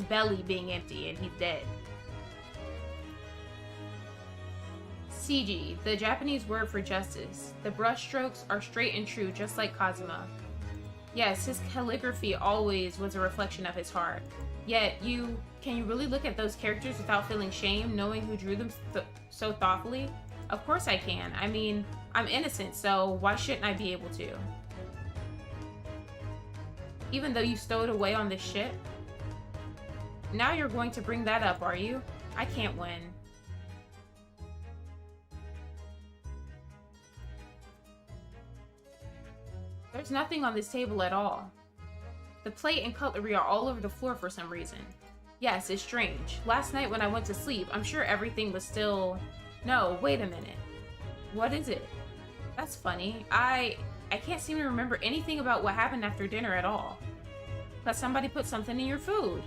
belly being empty and he's dead. Seiji, the Japanese word for justice. The brushstrokes are straight and true, just like Kazuma. Yes, his calligraphy always was a reflection of his heart. Yet, can you really look at those characters without feeling shame, knowing who drew them so thoughtfully? Of course I can. I mean, I'm innocent, so why shouldn't I be able to? Even though you stowed away on this ship? Now you're going to bring that up, are you? I can't win. There's nothing on this table at all. The plate and cutlery are all over the floor for some reason. Yes, it's strange. Last night when I went to sleep, I'm sure everything was still... No, wait a minute. What is it? That's funny. I can't seem to remember anything about what happened after dinner at all. But somebody put something in your food.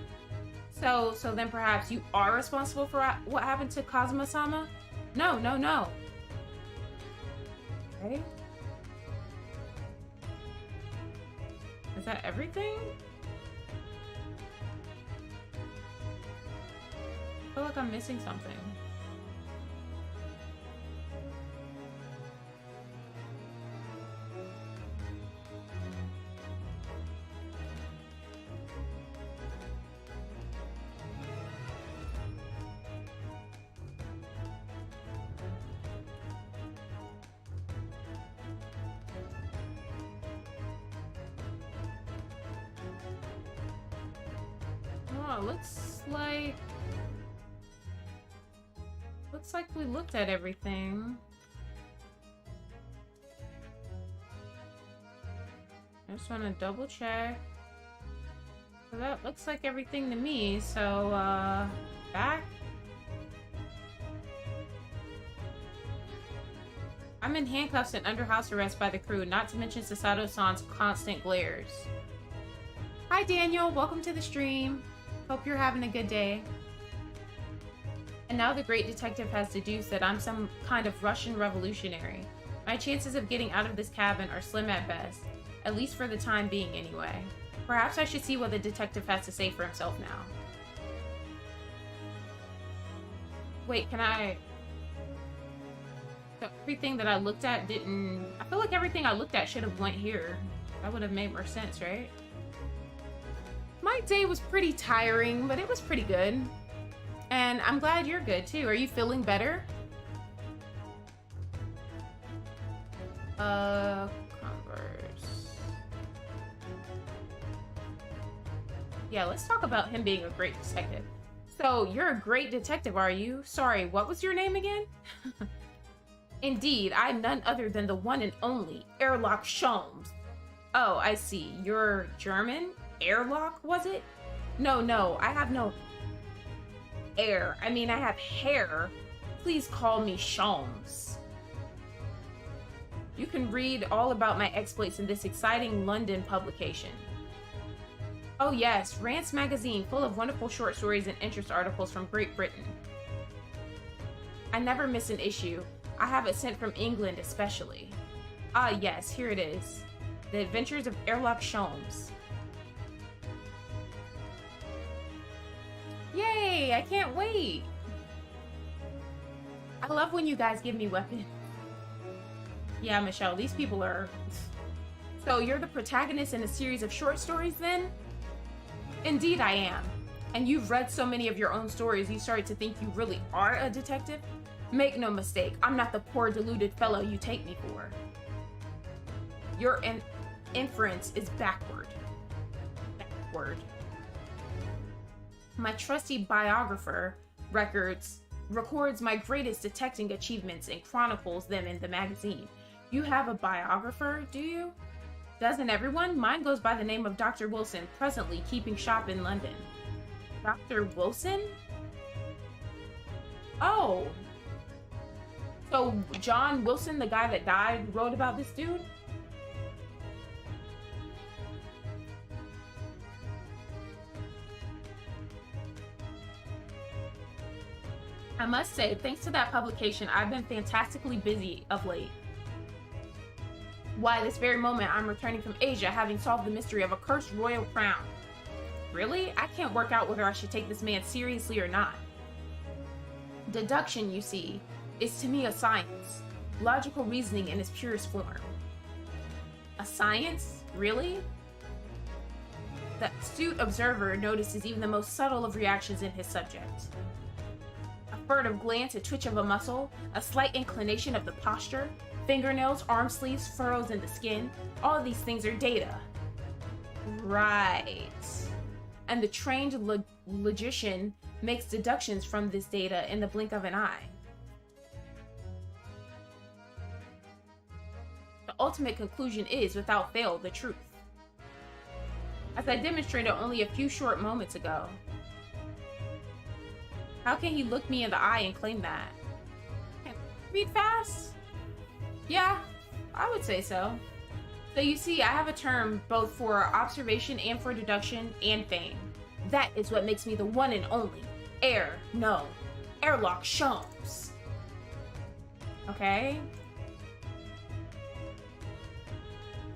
So then perhaps you are responsible for what happened to Kazuma-sama? No. Okay. Is that everything? I feel like I'm missing something. Oh, looks like we looked at everything. I just want to double check. So that looks like everything to me, so back. I'm in handcuffs and under house arrest by the crew, not to mention Cesado-san's constant glares. Hi Daniel, welcome to the stream. Hope you're having a good day. And now the great detective has deduced that I'm some kind of Russian revolutionary. My chances of getting out of this cabin are slim at best, at least for the time being anyway. Perhaps I should see what the detective has to say for himself now. Wait, can I... So everything that I looked at didn't... I feel like everything I looked at should have went here. That would have made more sense, right? My day was pretty tiring, but it was pretty good. And I'm glad you're good too. Are you feeling better? Converse. Yeah, let's talk about him being a great detective. So, you're a great detective, are you? Sorry, what was your name again? Indeed, I'm none other than the one and only Airlock Sholmes. Oh, I see. You're German? Airlock, was it? No, I have no air. I mean, I have hair. Please call me Sholmes. You can read all about my exploits in this exciting London publication. Oh yes, Rant's magazine, full of wonderful short stories and interest articles from Great Britain. I never miss an issue. I have it sent from England especially. Ah yes, here it is. The Adventures of Airlock Sholmes. Yay! I can't wait! I love when you guys give me weapons. Yeah, Michelle, these people are... So you're the protagonist in a series of short stories then? Indeed I am. And you've read so many of your own stories you started to think you really are a detective? Make no mistake, I'm not the poor deluded fellow you take me for. Your inference is backward. Backward. My trusty biographer records my greatest detecting achievements and chronicles them in the magazine. You have a biographer, do you? Doesn't everyone? Mine goes by the name of Dr. Wilson, presently keeping shop in London. Dr. Wilson? Oh. So John Wilson, the guy that died, wrote about this dude? I must say, thanks to that publication, I've been fantastically busy of late. Why, this very moment, I'm returning from Asia, having solved the mystery of a cursed royal crown. Really? I can't work out whether I should take this man seriously or not. Deduction, you see, is to me a science. Logical reasoning in its purest form. A science? Really? The astute observer notices even the most subtle of reactions in his subject. A furtive glance, a twitch of a muscle, a slight inclination of the posture, fingernails, arm sleeves, furrows in the skin, all of these things are data. Right. And the trained logician makes deductions from this data in the blink of an eye. The ultimate conclusion is, without fail, the truth. As I demonstrated only a few short moments ago. How can he look me in the eye and claim that? Read fast? Yeah, I would say so. So you see, I have a term both for observation and for deduction and fame. That is what makes me the one and only Airlock Sholmes. Okay?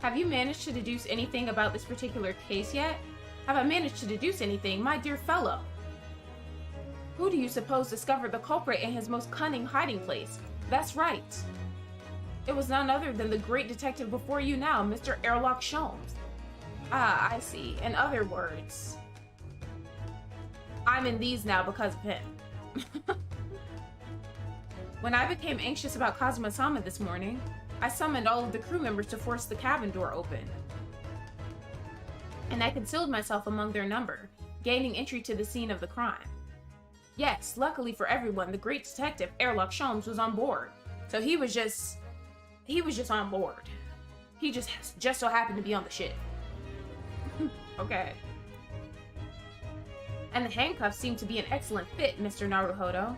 Have you managed to deduce anything about this particular case yet? Have I managed to deduce anything, my dear fellow? Who do you suppose discovered the culprit in his most cunning hiding place? That's right. It was none other than the great detective before you now, Mr. Airlock Sholmes. Ah, I see. In other words, I'm in these now because of him. When I became anxious about Kazuma-sama this morning, I summoned all of the crew members to force the cabin door open. And I concealed myself among their number, gaining entry to the scene of the crime. Yes, luckily for everyone, the great detective Airlock Sholmes was on board. So he was just on board. He just so happened to be on the ship. Okay. And the handcuffs seem to be an excellent fit, Mr. Naruhodo.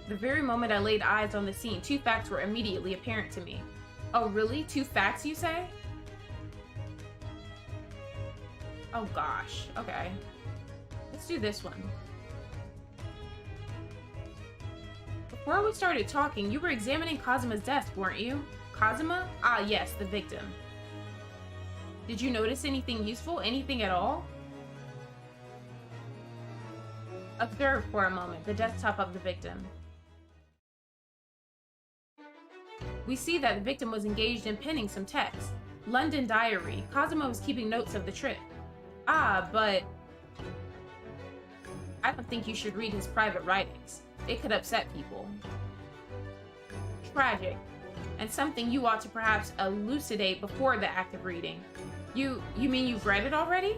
The very moment I laid eyes on the scene, two facts were immediately apparent to me. Oh, really? Two facts, you say? Oh, gosh. Okay. Let's do this one. Before we started talking, you were examining Kazuma's desk, weren't you? Kazuma? Ah, yes, the victim. Did you notice anything useful? Anything at all? Observe for a moment the desktop of the victim. We see that the victim was engaged in penning some text. London diary. Kazuma was keeping notes of the trip. Ah, but I don't think you should read his private writings. It could upset people. Tragic. And something you ought to perhaps elucidate before the act of reading. You mean you've read it already?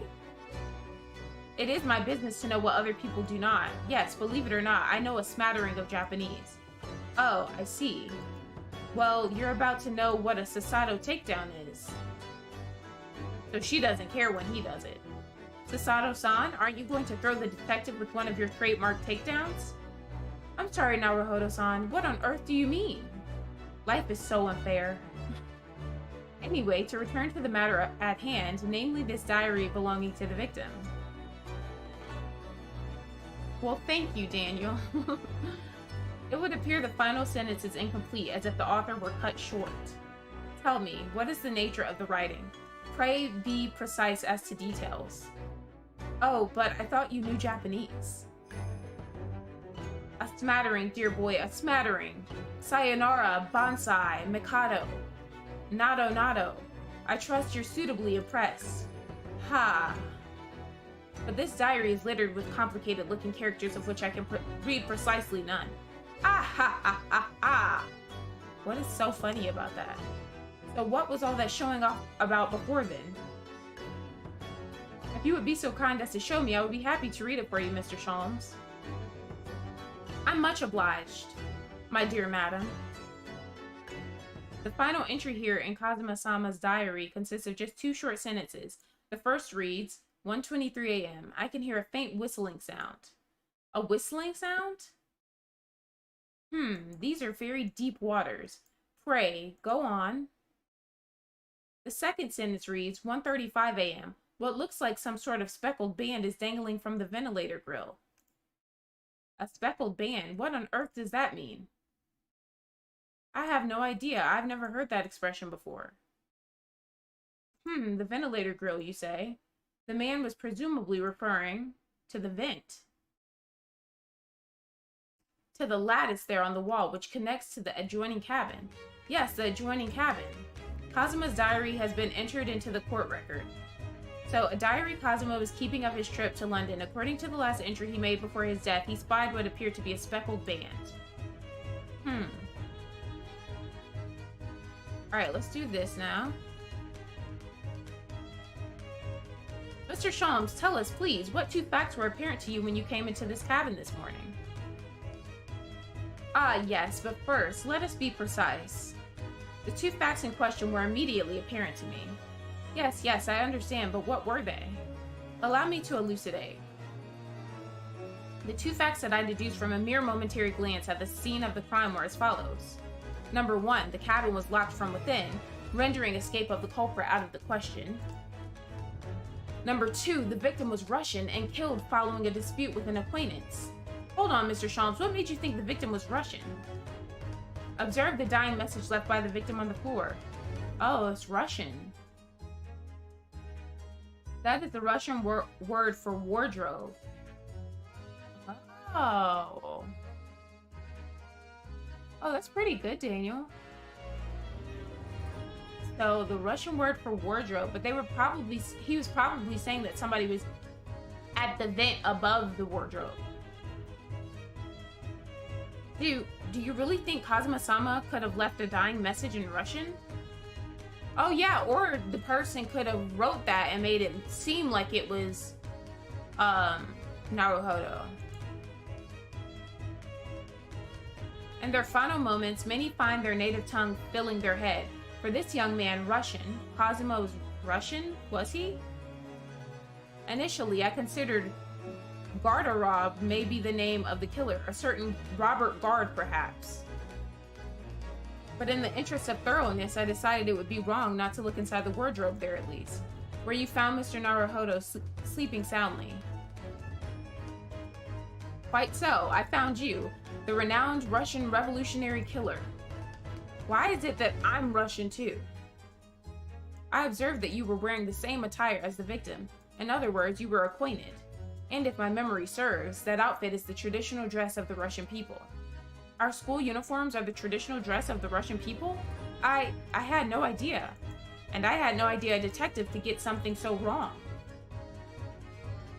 It is my business to know what other people do not. Yes, believe it or not, I know a smattering of Japanese. Oh, I see. Well, you're about to know what a Cesado Takedown is. So she doesn't care when he does it. Cesado-san, aren't you going to throw the detective with one of your trademark takedowns? I'm sorry, Naruhodo-san. What on earth do you mean? Life is so unfair. Anyway, to return to the matter at hand, namely this diary belonging to the victim. Well, thank you, Daniel. It would appear the final sentence is incomplete, as if the author were cut short. Tell me, what is the nature of the writing? Pray be precise as to details. Oh, but I thought you knew Japanese. A smattering, dear boy, a smattering. Sayonara, bonsai, mikado. Nado, nado. I trust you're suitably impressed. Ha. But this diary is littered with complicated-looking characters of which I can read precisely none. Ah ha ha ha ha! What is so funny about that? So what was all that showing off about before then? If you would be so kind as to show me, I would be happy to read it for you, Mr. Sholmes. I'm much obliged, my dear madam. The final entry here in Kazuma-sama's diary consists of just two short sentences. The first reads, 1:23 a.m. I can hear a faint whistling sound. A whistling sound? These are very deep waters. Pray, go on. The second sentence reads, 1:35 a.m. What looks like some sort of speckled band is dangling from the ventilator grill. A speckled band? What on earth does that mean? I have no idea. I've never heard that expression before. The ventilator grill, you say? The man was presumably referring to the vent. To the lattice there on the wall, which connects to the adjoining cabin. Yes, the adjoining cabin. Kazuma's diary has been entered into the court record. So, a diary Kazuma was keeping of his trip to London. According to the last entry he made before his death, he spied what appeared to be a speckled band. Alright, let's do this now. Mr. Sholmes, tell us, please, what 2 facts were apparent to you when you came into this cabin this morning? Ah, yes, but first, let us be precise. The 2 facts in question were immediately apparent to me. Yes, I understand, but what were they? Allow me to elucidate. The 2 facts that I deduced from a mere momentary glance at the scene of the crime were as follows. Number 1, the cabin was locked from within, rendering escape of the culprit out of the question. Number 2, the victim was Russian and killed following a dispute with an acquaintance. Hold on, Mr. Sholmes, what made you think the victim was Russian? Observe the dying message left by the victim on the floor. Oh, it's Russian. That is the Russian word for wardrobe. Oh. Oh, that's pretty good, Daniel. So, the Russian word for wardrobe, but he was probably saying that somebody was at the vent above the wardrobe. Do you really think Kazuma-sama could have left a dying message in Russian? Oh yeah, or the person could have wrote that and made it seem like it was, Naruhodo. In their final moments, many find their native tongue filling their head. For this young man, Russian, Kazuma was Russian, was he? Initially, I considered Gardarob may be the name of the killer, a certain Robert Gard, perhaps. But in the interest of thoroughness, I decided it would be wrong not to look inside the wardrobe there at least, where you found Mr. Naruhodo sleeping soundly. Quite so, I found you, the renowned Russian revolutionary killer. Why is it that I'm Russian too? I observed that you were wearing the same attire as the victim. In other words, you were acquainted. And if my memory serves, that outfit is the traditional dress of the Russian people. Our school uniforms are the traditional dress of the Russian people? I had no idea. And I had no idea a detective could get something so wrong.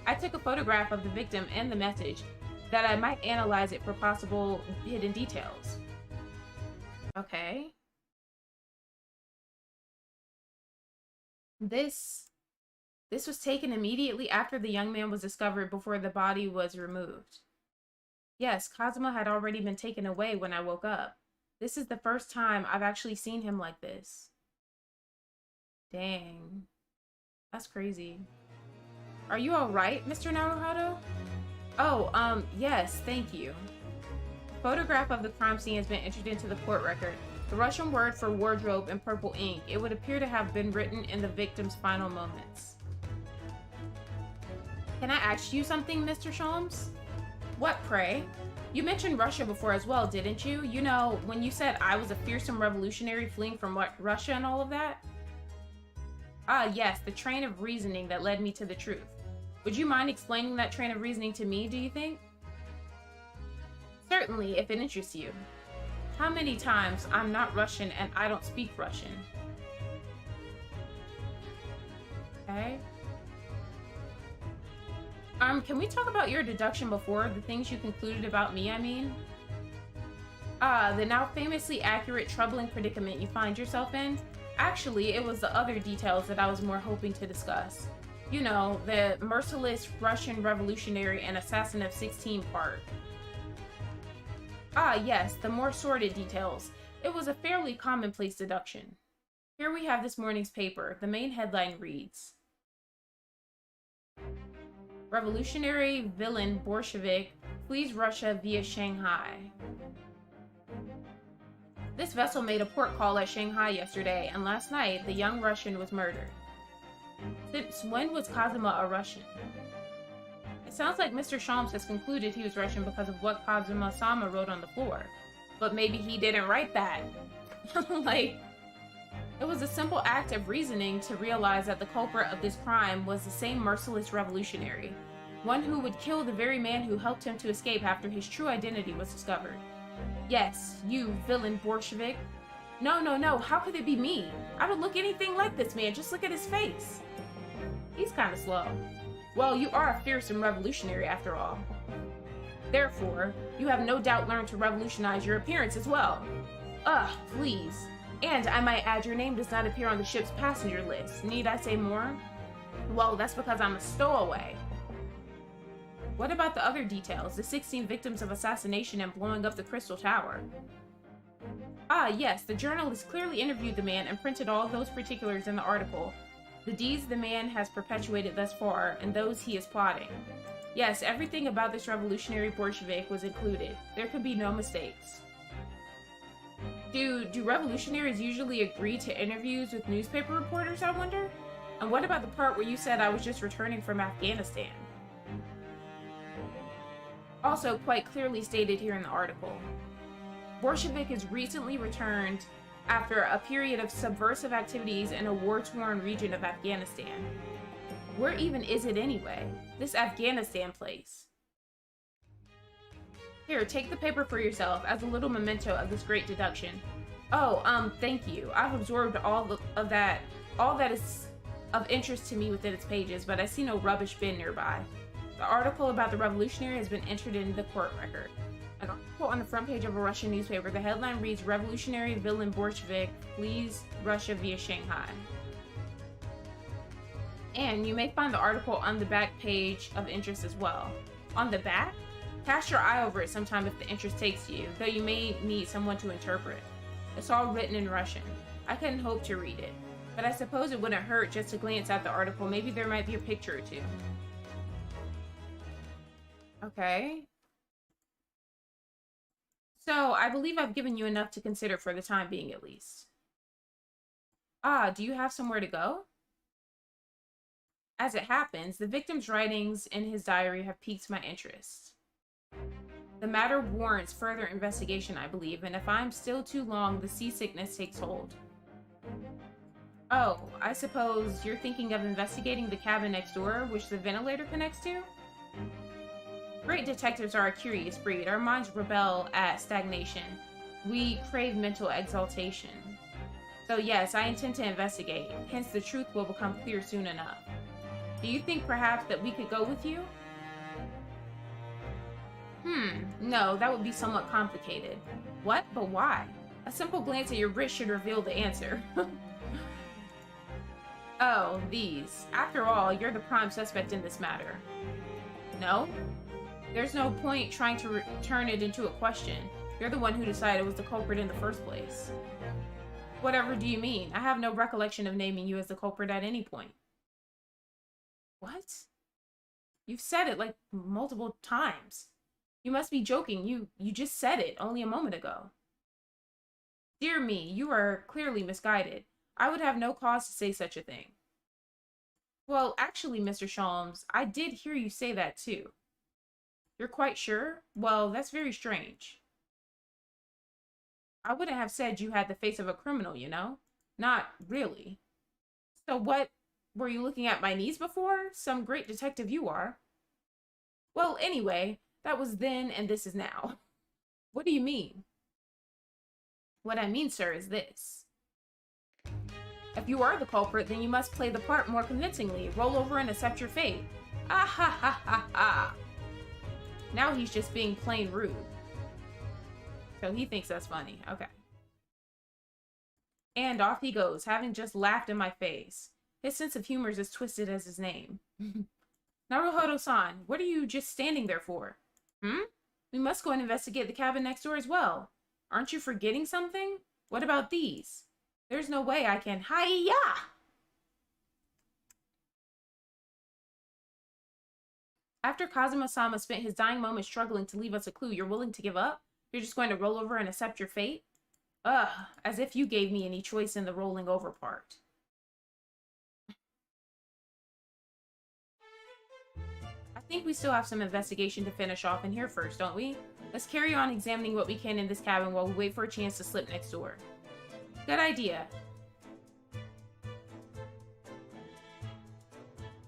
I took a photograph of the victim and the message, that I might analyze it for possible hidden details. Okay. This was taken immediately after the young man was discovered before the body was removed. Yes, Kazuma had already been taken away when I woke up. This is the first time I've actually seen him like this. Dang. That's crazy. Are you alright, Mr. Naruhodo? Oh, yes, thank you. A photograph of the crime scene has been entered into the court record. The Russian word for wardrobe in purple ink. It would appear to have been written in the victim's final moments. Can I ask you something, Mr. Sholmes? What, pray? You mentioned Russia before as well, didn't you? You know, when you said I was a fearsome revolutionary fleeing from Russia and all of that? Ah, yes, the train of reasoning that led me to the truth. Would you mind explaining that train of reasoning to me, do you think? Certainly, if it interests you. How many times I'm not Russian and I don't speak Russian? Okay. Can we talk about your deduction before? The things you concluded about me, I mean? The now famously accurate, troubling predicament you find yourself in? Actually, it was the other details that I was more hoping to discuss. You know, the merciless Russian revolutionary and assassin of 16 part. Ah, yes, the more sordid details. It was a fairly commonplace deduction. Here we have this morning's paper. The main headline reads, Revolutionary villain Bolshevik flees Russia via Shanghai. This vessel made a port call at Shanghai yesterday, and last night, the young Russian was murdered. Since when was Kazuma a Russian? It sounds like Mr. Sholmes has concluded he was Russian because of what Kazuma-sama wrote on the floor. But maybe he didn't write that. Like, It was a simple act of reasoning to realize that the culprit of this crime was the same merciless revolutionary, one who would kill the very man who helped him to escape after his true identity was discovered. Yes, you villain Bolshevik. No, no, no, how could it be me? I don't look anything like this man, just look at his face. He's kind of slow. Well, you are a fearsome revolutionary after all. Therefore, you have no doubt learned to revolutionize your appearance as well. Ugh, please. And I might add, your name does not appear on the ship's passenger list. Need I say more? Well, that's because I'm a stowaway. What about the other details? The 16 victims of assassination and blowing up the Crystal Tower. Ah, yes, the journalist clearly interviewed the man and printed all those particulars in the article. The deeds the man has perpetuated thus far, and those he is plotting. Yes, everything about this revolutionary Bolshevik was included. There could be no mistakes. Do revolutionaries usually agree to interviews with newspaper reporters, I wonder? And what about the part where you said I was just returning from Afghanistan? Also quite clearly stated here in the article. Bolshevik has recently returned after a period of subversive activities in a war-torn region of Afghanistan. Where even is it anyway? This Afghanistan place. Here, take the paper for yourself as a little memento of this great deduction. Oh, thank you. I've absorbed all that is of interest to me within its pages, but I see no rubbish bin nearby. The article about the revolutionary has been entered into the court record. An article on the front page of a Russian newspaper. The headline reads, Revolutionary Villain Bolshevik flees Russia via Shanghai. And you may find the article on the back page of interest as well. On the back? Cast your eye over it sometime if the interest takes you, though you may need someone to interpret. It's all written in Russian. I couldn't hope to read it, but I suppose it wouldn't hurt just to glance at the article. Maybe there might be a picture or two. Okay. So, I believe I've given you enough to consider for the time being, at least. Ah, do you have somewhere to go? As it happens, the victim's writings in his diary have piqued my interest. The matter warrants further investigation, I believe, and if I'm still too long, the seasickness takes hold. Oh, I suppose you're thinking of investigating the cabin next door, which the ventilator connects to? Great detectives are a curious breed. Our minds rebel at stagnation. We crave mental exaltation. So yes, I intend to investigate. Hence, the truth will become clear soon enough. Do you think perhaps that we could go with you? No, that would be somewhat complicated. What? But why? A simple glance at your wrist should reveal the answer. Oh, these. After all, you're the prime suspect in this matter. No? There's no point trying to turn it into a question. You're the one who decided it was the culprit in the first place. Whatever do you mean? I have no recollection of naming you as the culprit at any point. What? You've said it like multiple times. You must be joking. You just said it only a moment ago. Dear me, you are clearly misguided. I would have no cause to say such a thing. Well, actually, Mr. Sholmes, I did hear you say that too. You're quite sure? Well, that's very strange. I wouldn't have said you had the face of a criminal, you know? Not really. So what, were you looking at my knees before? Some great detective you are. Well, anyway, that was then and this is now. What do you mean? What I mean, sir, is this. If you are the culprit, then you must play the part more convincingly. Roll over and accept your fate. Ah ha ha ha ha. Now he's just being plain rude. So he thinks that's funny. Okay. And off he goes, having just laughed in my face. His sense of humor is as twisted as his name. Naruhodo-san, what are you just standing there for? We must go and investigate the cabin next door as well. Aren't you forgetting something? What about these? There's no way I can... Hi-ya! After Kazuma-sama spent his dying moments struggling to leave us a clue, you're willing to give up? You're just going to roll over and accept your fate? Ugh, as if you gave me any choice in the rolling over part. I think we still have some investigation to finish off in here first, don't we? Let's carry on examining what we can in this cabin while we wait for a chance to slip next door. Good idea.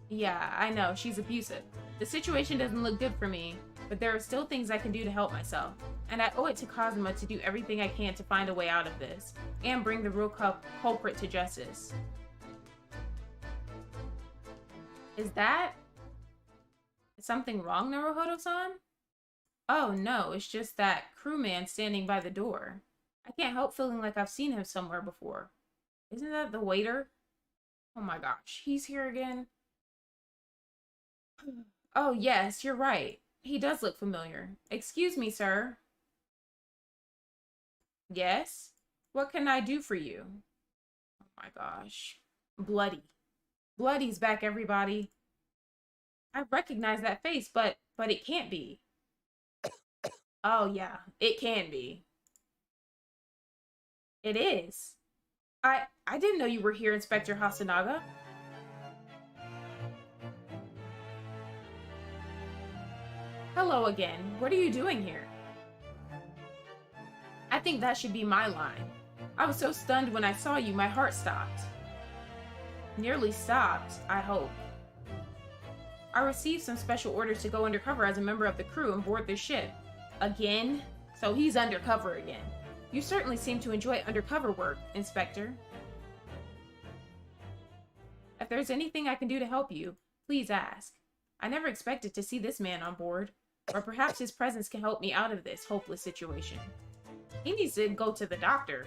Yeah, I know, she's abusive. The situation doesn't look good for me, but there are still things I can do to help myself. And I owe it to Cosima to do everything I can to find a way out of this, and bring the real culprit to justice. Is something wrong, Naruhodo-san? Oh no, it's just that crewman standing by the door. I can't help feeling like I've seen him somewhere before. Isn't that the waiter? Oh my gosh, he's here again? Oh yes, you're right. He does look familiar. Excuse me, sir. Yes? What can I do for you? Oh my gosh. Bloody. Bloody's back, everybody. I recognize that face, but it can't be. Oh yeah, it can be. It is. I didn't know you were here, Inspector Hasanaga. Hello again. What are you doing here? I think that should be my line. I was so stunned when I saw you, my heart stopped. Nearly stopped, I hope. I received some special orders to go undercover as a member of the crew and board the ship. Again? So he's undercover again. You certainly seem to enjoy undercover work, Inspector. If there's anything I can do to help you, please ask. I never expected to see this man on board. Or perhaps his presence can help me out of this hopeless situation. He needs to go to the doctor.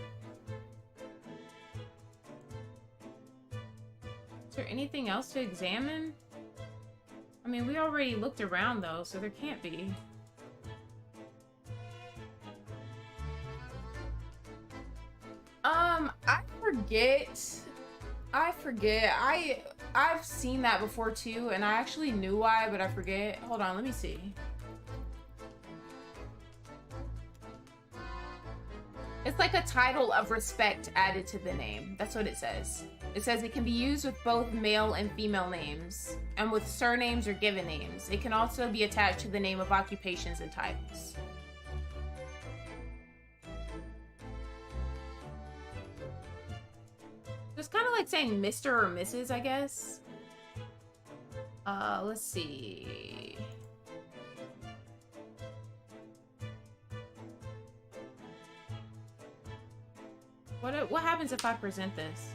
Is there anything else to examine? I mean, we already looked around though, so there can't be. I forget. I've seen that before too, and I actually knew why, but I forget. Hold on, let me see. It's like a title of respect added to the name. That's what it says. It says it can be used with both male and female names, and with surnames or given names. It can also be attached to the name of occupations and titles. It's kind of like saying Mr. or Mrs., I guess. Let's see. What happens if I present this?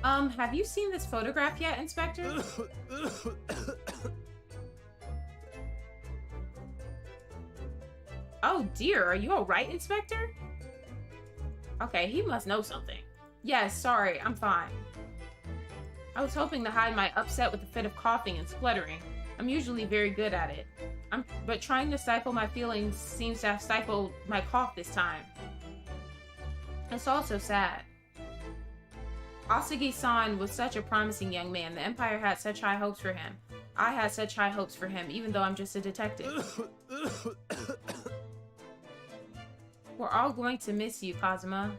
Have you seen this photograph yet, Inspector? Oh dear, are you alright, Inspector? Okay, he must know something. Yes, sorry, I'm fine. I was hoping to hide my upset with a fit of coughing and spluttering. I'm usually very good at it. But trying to stifle my feelings seems to have stifled my cough this time. It's all so sad. Asagi-san was such a promising young man. The Empire had such high hopes for him. I had such high hopes for him, even though I'm just a detective. We're all going to miss you, Kazuma.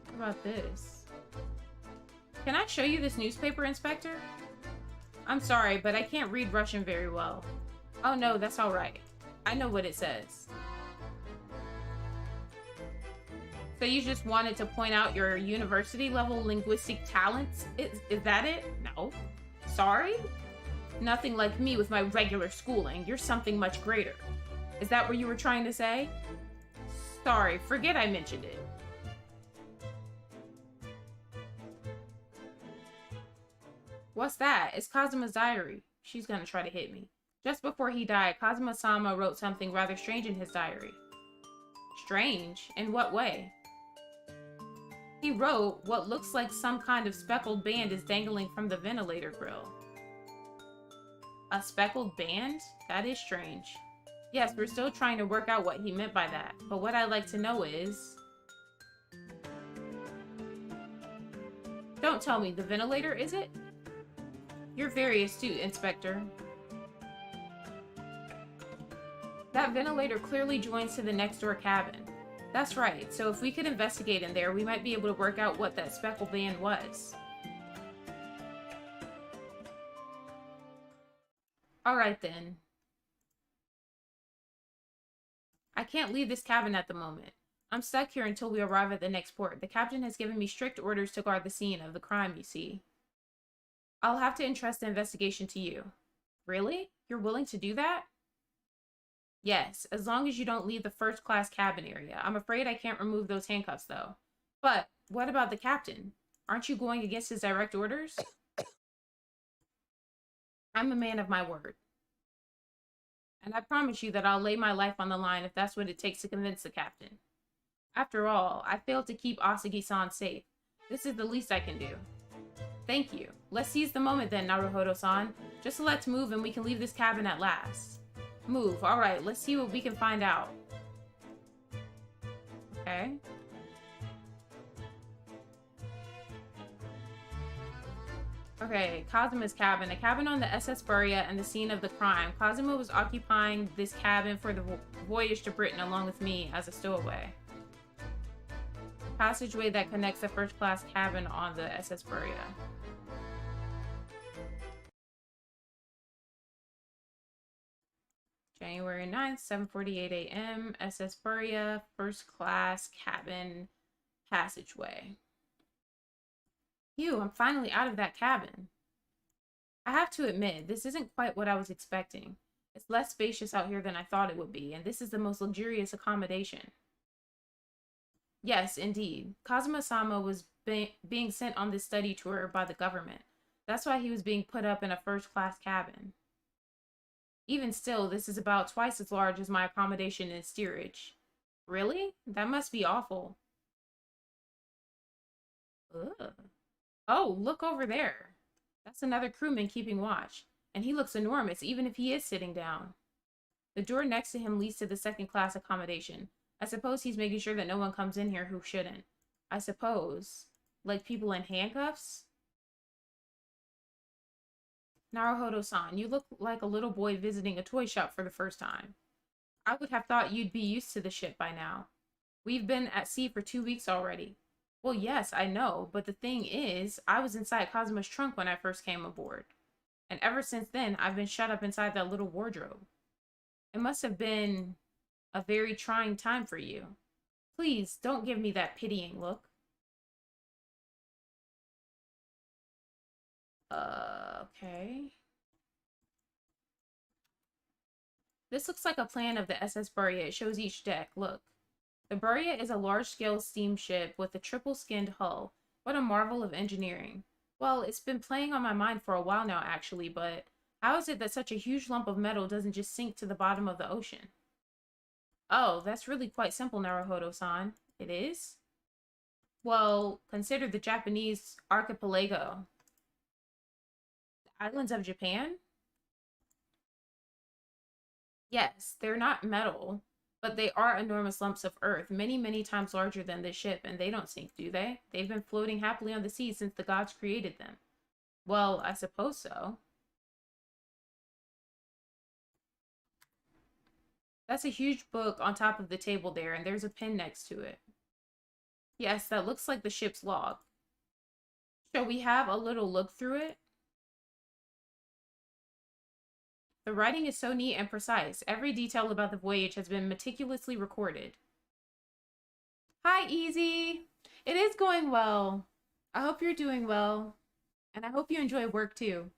What about this? Can I show you this newspaper, Inspector? I'm sorry, but I can't read Russian very well. Oh no, that's alright. I know what it says. So you just wanted to point out your university-level linguistic talents? Is that it? No. Sorry? Nothing like me with my regular schooling. You're something much greater. Is that what you were trying to say? Sorry, forget I mentioned it. What's that? It's Kazuma's diary. She's gonna try to hit me. Just before he died, Kazuma-sama wrote something rather strange in his diary. Strange? In what way? He wrote, what looks like some kind of speckled band is dangling from the ventilator grill. A speckled band? That is strange. Yes, we're still trying to work out what he meant by that, but what I'd like to know is... Don't tell me, the ventilator, is it? You're very astute, Inspector. That ventilator clearly joins to the next door cabin. That's right, so if we could investigate in there, we might be able to work out what that speckled band was. Alright then. I can't leave this cabin at the moment. I'm stuck here until we arrive at the next port. The captain has given me strict orders to guard the scene of the crime, you see. I'll have to entrust the investigation to you. Really? You're willing to do that? Yes, as long as you don't leave the first-class cabin area. I'm afraid I can't remove those handcuffs, though. But what about the captain? Aren't you going against his direct orders? I'm a man of my word. And I promise you that I'll lay my life on the line if that's what it takes to convince the captain. After all, I failed to keep Asagi-san safe. This is the least I can do. Thank you. Let's seize the moment then, Naruhodo-san. Just let's move and we can leave this cabin at last. Move. Alright, let's see what we can find out. Okay. Okay, Kazuma's cabin. A cabin on the SS Buria and the scene of the crime. Kazuma was occupying this cabin for the voyage to Britain along with me as a stowaway. Passageway that connects the first-class cabin on the SS Buria. January 9th, 7:48 a.m. SS Buria, first-class cabin passageway. Phew, I'm finally out of that cabin. I have to admit, this isn't quite what I was expecting. It's less spacious out here than I thought it would be, and this is the most luxurious accommodation. Yes, indeed. Kazuma-sama was being sent on this study tour by the government. That's why he was being put up in a first-class cabin. Even still, this is about twice as large as my accommodation in steerage. Really? That must be awful. Ugh. Oh, look over there. That's another crewman keeping watch. And he looks enormous, even if he is sitting down. The door next to him leads to the second-class accommodation. I suppose he's making sure that no one comes in here who shouldn't. I suppose. Like people in handcuffs? Naruhodo-san, you look like a little boy visiting a toy shop for the first time. I would have thought you'd be used to the ship by now. We've been at sea for 2 weeks already. Well, yes, I know, but the thing is, I was inside Kazuma's trunk when I first came aboard. And ever since then, I've been shut up inside that little wardrobe. It must have been a very trying time for you. Please, don't give me that pitying look. Okay. This looks like a plan of the SS Buria. It shows each deck. Look. The Buria is a large-scale steamship with a triple-skinned hull. What a marvel of engineering. Well, it's been playing on my mind for a while now, actually, but how is it that such a huge lump of metal doesn't just sink to the bottom of the ocean? Oh, that's really quite simple, Naruhodo-san. It is? Well, consider the Japanese archipelago. The islands of Japan? Yes, they're not metal, but they are enormous lumps of earth, many, many times larger than this ship, and they don't sink, do they? They've been floating happily on the sea since the gods created them. Well, I suppose so. That's a huge book on top of the table there, and there's a pen next to it. Yes, that looks like the ship's log. Shall we have a little look through it? The writing is so neat and precise. Every detail about the voyage has been meticulously recorded. Hi, Easy! It is going well. I hope you're doing well. And I hope you enjoy work, too.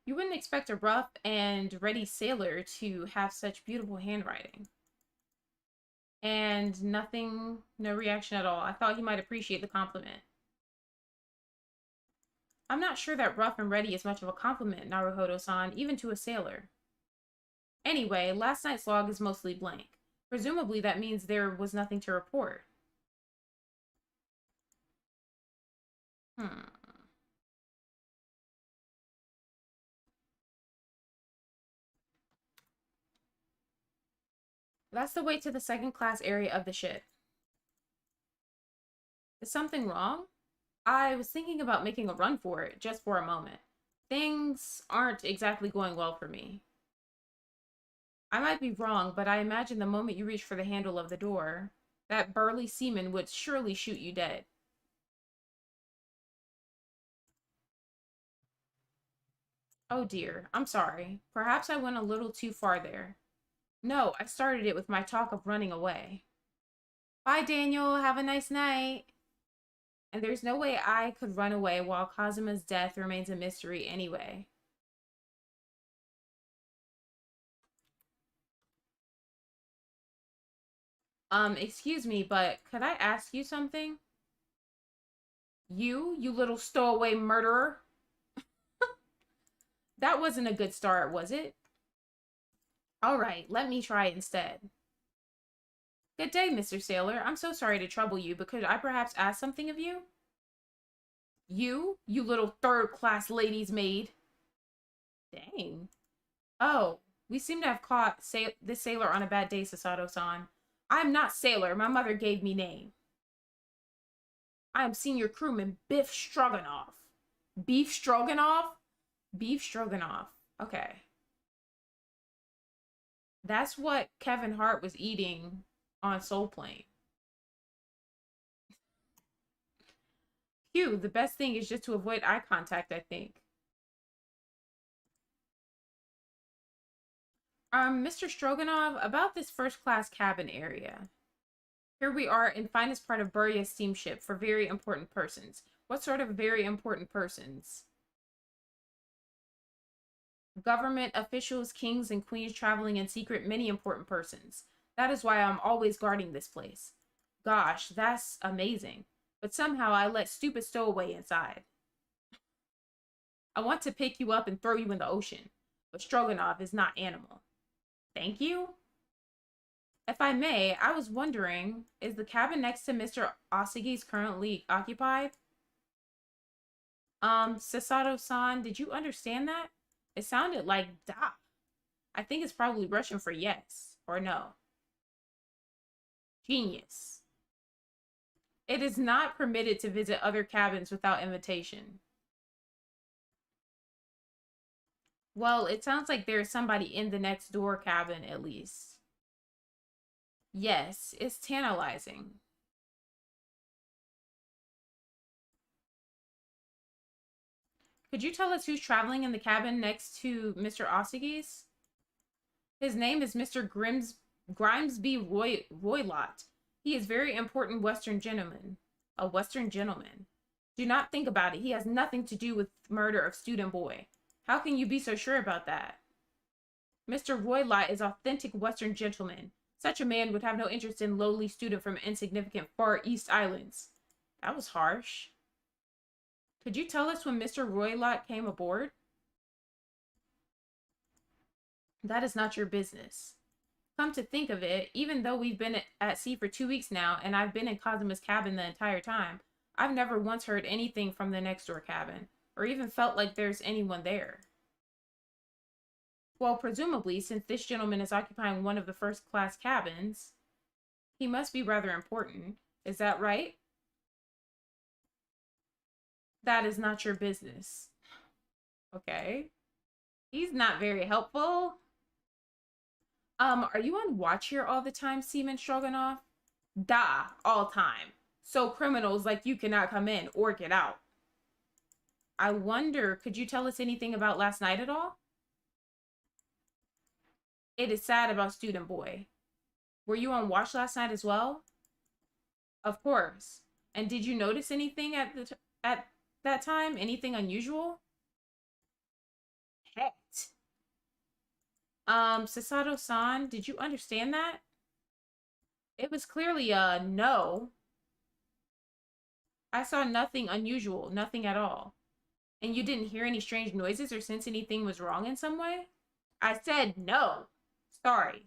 You wouldn't expect a rough and ready sailor to have such beautiful handwriting. And nothing, no reaction at all. I thought he might appreciate the compliment. I'm not sure that rough and ready is much of a compliment, Naruhodo-san, even to a sailor. Anyway, last night's log is mostly blank. Presumably that means there was nothing to report. That's the way to the second-class area of the ship. Is something wrong? I was thinking about making a run for it, just for a moment. Things aren't exactly going well for me. I might be wrong, but I imagine the moment you reach for the handle of the door, that burly seaman would surely shoot you dead. Oh dear, I'm sorry. Perhaps I went a little too far there. No, I started it with my talk of running away. Bye, Daniel. Have a nice night. And there's no way I could run away while Kazuma's death remains a mystery anyway. Excuse me, but could I ask you something? You little stowaway murderer. That wasn't a good start, was it? All right, let me try it instead. Good day, Mr. Sailor. I'm so sorry to trouble you, but could I perhaps ask something of you? You little third-class lady's maid. Dang. Oh, we seem to have caught this sailor on a bad day, Cesado-san. I'm not Sailor. My mother gave me name. I am senior crewman Biff Stroganoff. Beef Stroganoff? Beef Stroganoff. Okay. That's what Kevin Hart was eating on Soul Plane. Phew, the best thing is just to avoid eye contact, I think. Mr. Stroganoff, about this first-class cabin area. Here we are in finest part of Burya steamship for very important persons. What sort of very important persons? Government officials, kings, and queens traveling in secret, many important persons. That is why I'm always guarding this place. Gosh, that's amazing. But somehow I let stupid stowaway inside. I want to pick you up and throw you in the ocean, but Stroganoff is not animal. Thank you? If I may, I was wondering, is the cabin next to Mr. Osagi's currently occupied? Cesado-san, did you understand that? It sounded like da. I think it's probably Russian for yes or no. Genius. It is not permitted to visit other cabins without invitation. Well, it sounds like there's somebody in the next door cabin at least. Yes, it's tantalizing. Could you tell us who's traveling in the cabin next to Mr. Osagi's? His name is Mr. Grimesby Roylott. He is very important Western gentleman. A Western gentleman. Do not think about it. He has nothing to do with murder of student boy. How can you be so sure about that? Mr. Roylott is authentic Western gentleman. Such a man would have no interest in lowly student from insignificant Far East Islands. That was harsh. Could you tell us when Mr. Roylott came aboard? That is not your business. Come to think of it, even though we've been at sea for 2 weeks now, and I've been in Kazuma's cabin the entire time, I've never once heard anything from the next door cabin, or even felt like there's anyone there. Well, presumably, since this gentleman is occupying one of the first-class cabins, he must be rather important. Is that right? That is not your business. Okay. He's not very helpful. Are you on watch here all the time, Seaman Stroganoff? Da, all time. So criminals like you cannot come in or get out. I wonder, could you tell us anything about last night at all? It is sad about student boy. Were you on watch last night as well? Of course. And did you notice anything at that time? Anything unusual? Heck. Cesado-san, did you understand that? It was clearly a no. I saw nothing unusual, nothing at all. And you didn't hear any strange noises or sense anything was wrong in some way? I said no. Sorry.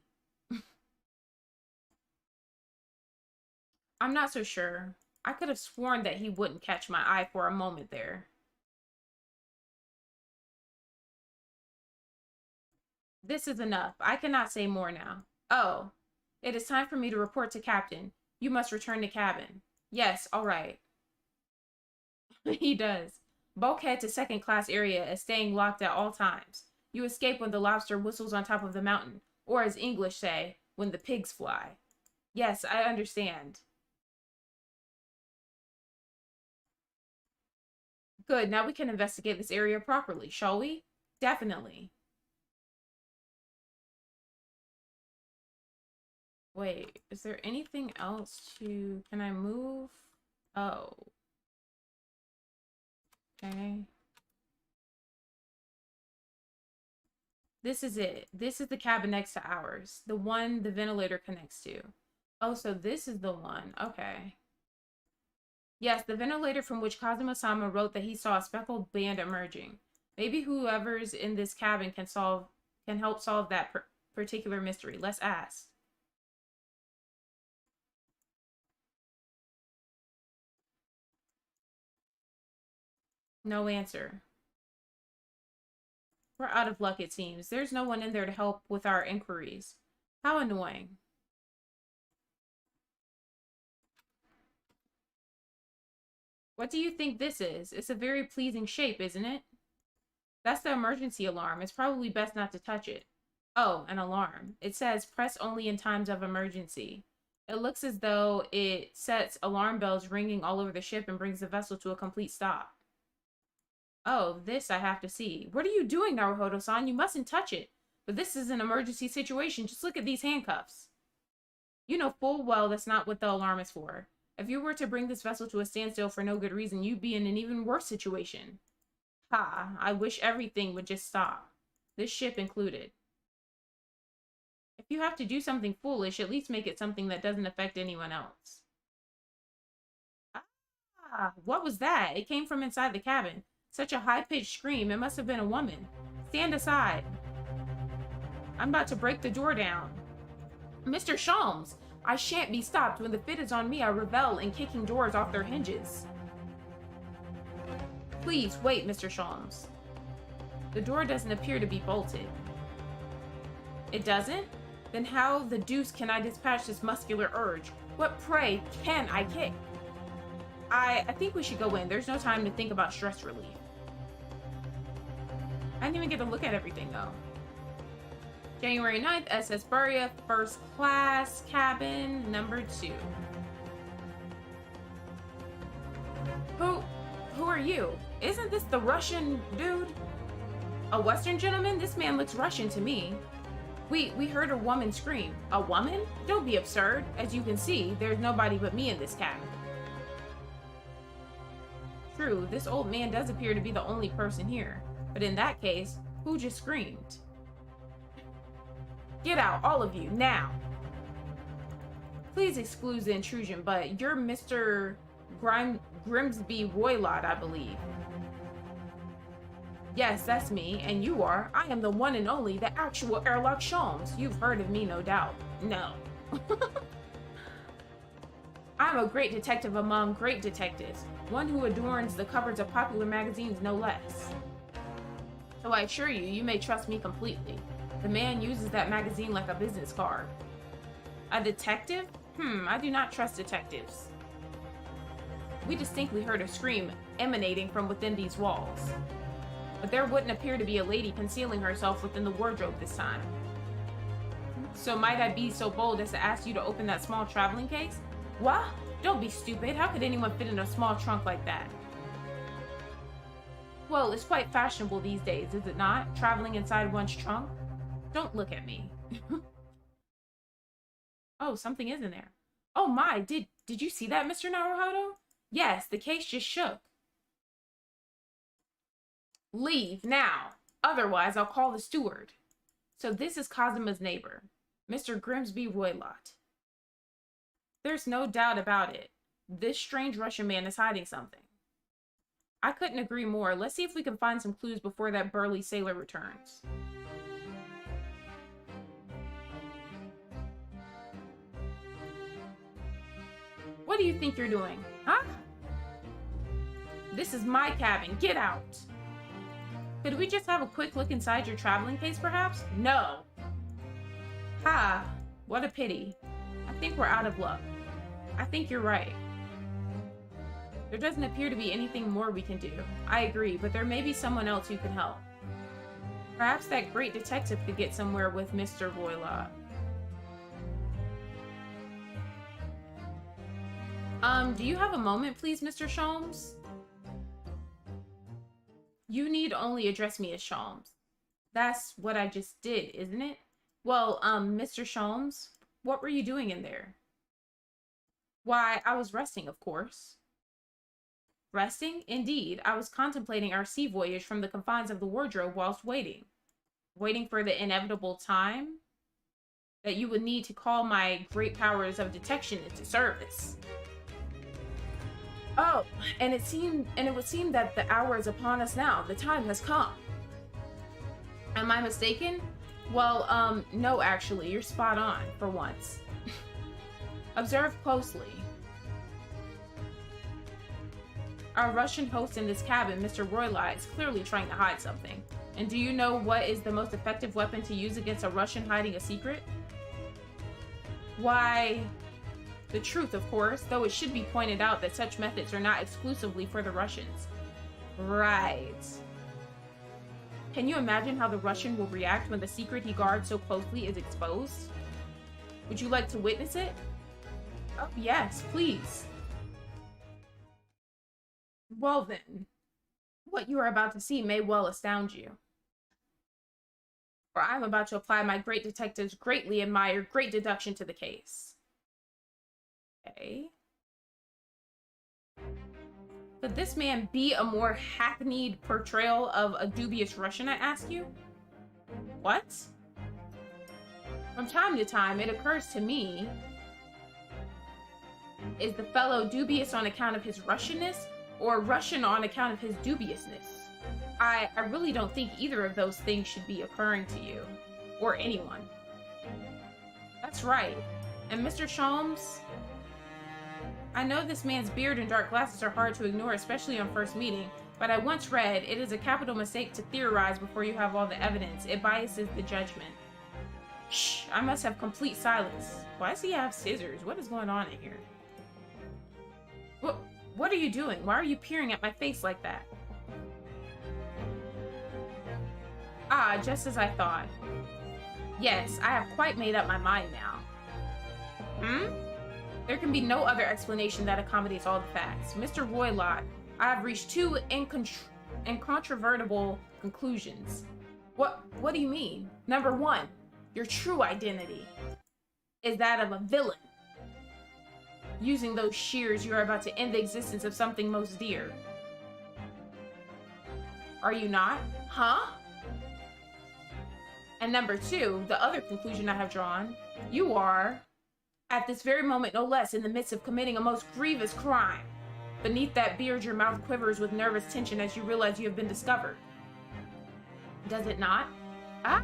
I'm not so sure. I could have sworn that he wouldn't catch my eye for a moment there. This is enough. I cannot say more now. Oh, it is time for me to report to Captain. You must return to cabin. Yes, all right. He does. Bulkhead to second-class area is staying locked at all times. You escape when the lobster whistles on top of the mountain, or as English say, when the pigs fly. Yes, I understand. Good, now we can investigate this area properly, shall we? Definitely. Wait, is there anything else to... Can I move? Oh. Okay. This is it. This is the cabin next to ours. The one the ventilator connects to. Oh, so this is the one. Okay. Yes, the ventilator from which Kazuma-sama wrote that he saw a speckled band emerging. Maybe whoever's in this cabin can help solve that particular mystery. Let's ask. No answer. We're out of luck, it seems. There's no one in there to help with our inquiries. How annoying. What do you think this is? It's a very pleasing shape, isn't it? That's the emergency alarm. It's probably best not to touch it. Oh, an alarm. It says press only in times of emergency. It looks as though it sets alarm bells ringing all over the ship and brings the vessel to a complete stop. Oh, this I have to see. What are you doing, Naruhodo-san? You mustn't touch it. But this is an emergency situation. Just look at these handcuffs. You know full well that's not what the alarm is for. If you were to bring this vessel to a standstill for no good reason, you'd be in an even worse situation. Ha, I wish everything would just stop. This ship included. If you have to do something foolish, at least make it something that doesn't affect anyone else. Ah, what was that? It came from inside the cabin. Such a high-pitched scream. It must have been a woman. Stand aside. I'm about to break the door down. Mr. Sholmes, I shan't be stopped. When the fit is on me, I revel in kicking doors off their hinges. Please, wait, Mr. Sholmes. The door doesn't appear to be bolted. It doesn't? Then how the deuce can I dispatch this muscular urge? What, pray, can I kick? I think we should go in. There's no time to think about stress relief. I didn't even get to look at everything, though. January 9th, SS Buria, first class, cabin, number 2. Who are you? Isn't this the Russian dude? A Western gentleman? This man looks Russian to me. We heard a woman scream. A woman? Don't be absurd. As you can see, there's nobody but me in this cabin. True, this old man does appear to be the only person here. But in that case, who just screamed? Get out, all of you, now! Please excuse the intrusion, but you're Mr. Grimsby Roylott, I believe. Yes, that's me, and you are. I am the one and only, the actual Airlock Sholmes. You've heard of me, no doubt. No. I'm a great detective among great detectives, one who adorns the covers of popular magazines, no less. So I assure you, you may trust me completely. The man uses that magazine like a business card. A detective? I do not trust detectives. We distinctly heard a scream emanating from within these walls. But there wouldn't appear to be a lady concealing herself within the wardrobe this time. So might I be so bold as to ask you to open that small traveling case? What? Don't be stupid. How could anyone fit in a small trunk like that? Well, it's quite fashionable these days, is it not? Traveling inside one's trunk? Don't look at me. Oh, something is in there. Oh my, did you see that, Mr. Naruhodo? Yes, the case just shook. Leave now. Otherwise, I'll call the steward. So this is Kazuma's neighbor, Mr. Grimsby Roylott. There's no doubt about it. This strange Russian man is hiding something. I couldn't agree more. Let's see if we can find some clues before that burly sailor returns. What do you think you're doing? Huh? This is my cabin. Get out. Could we just have a quick look inside your traveling case, perhaps? No. Ha! What a pity. I think we're out of luck. I think you're right. There doesn't appear to be anything more we can do. I agree, but there may be someone else who can help. Perhaps that great detective could get somewhere with Mr. Roylott. Do you have a moment, please, Mr. Sholmes? You need only address me as Sholmes. That's what I just did, isn't it? Well, Mr. Sholmes, what were you doing in there? Why, I was resting, of course. Resting? Indeed, I was contemplating our sea voyage from the confines of the wardrobe whilst waiting. Waiting for the inevitable time that you would need to call my great powers of detection into service. Oh, and it would seem that the hour is upon us now. The time has come. Am I mistaken? Well, no, actually, you're spot on, for once. Observe closely. Our Russian host in this cabin, Mr. Roylott, is clearly trying to hide something. And do you know what is the most effective weapon to use against a Russian hiding a secret? Why, the truth, of course, though it should be pointed out that such methods are not exclusively for the Russians. Right. Can you imagine how the Russian will react when the secret he guards so closely is exposed? Would you like to witness it? Oh, yes, please. Well then, what you are about to see may well astound you. For I am about to apply my great detective's greatly admired great deduction to the case. Okay. Could this man be a more hackneyed portrayal of a dubious Russian, I ask you? What? From time to time, it occurs to me, is the fellow dubious on account of his Russianness, or Russian on account of his dubiousness? I really don't think either of those things should be occurring to you, or anyone. That's right. And Mr. Sholmes, I know this man's beard and dark glasses are hard to ignore, especially on first meeting, but I once read, it is a capital mistake to theorize before you have all the evidence. It biases the judgment. Shh, I must have complete silence. Why does he have scissors? What is going on in here? What are you doing? Why are you peering at my face like that? Ah, just as I thought. Yes, I have quite made up my mind now. There can be no other explanation that accommodates all the facts. Mr. Roylott, I have reached two incontrovertible conclusions. What do you mean? Number one, your true identity is that of a villain. Using those shears, you are about to end the existence of something most dear. Are you not? Huh? And number two, the other conclusion I have drawn, you are, at this very moment no less, in the midst of committing a most grievous crime. Beneath that beard, your mouth quivers with nervous tension as you realize you have been discovered. Does it not? Ah!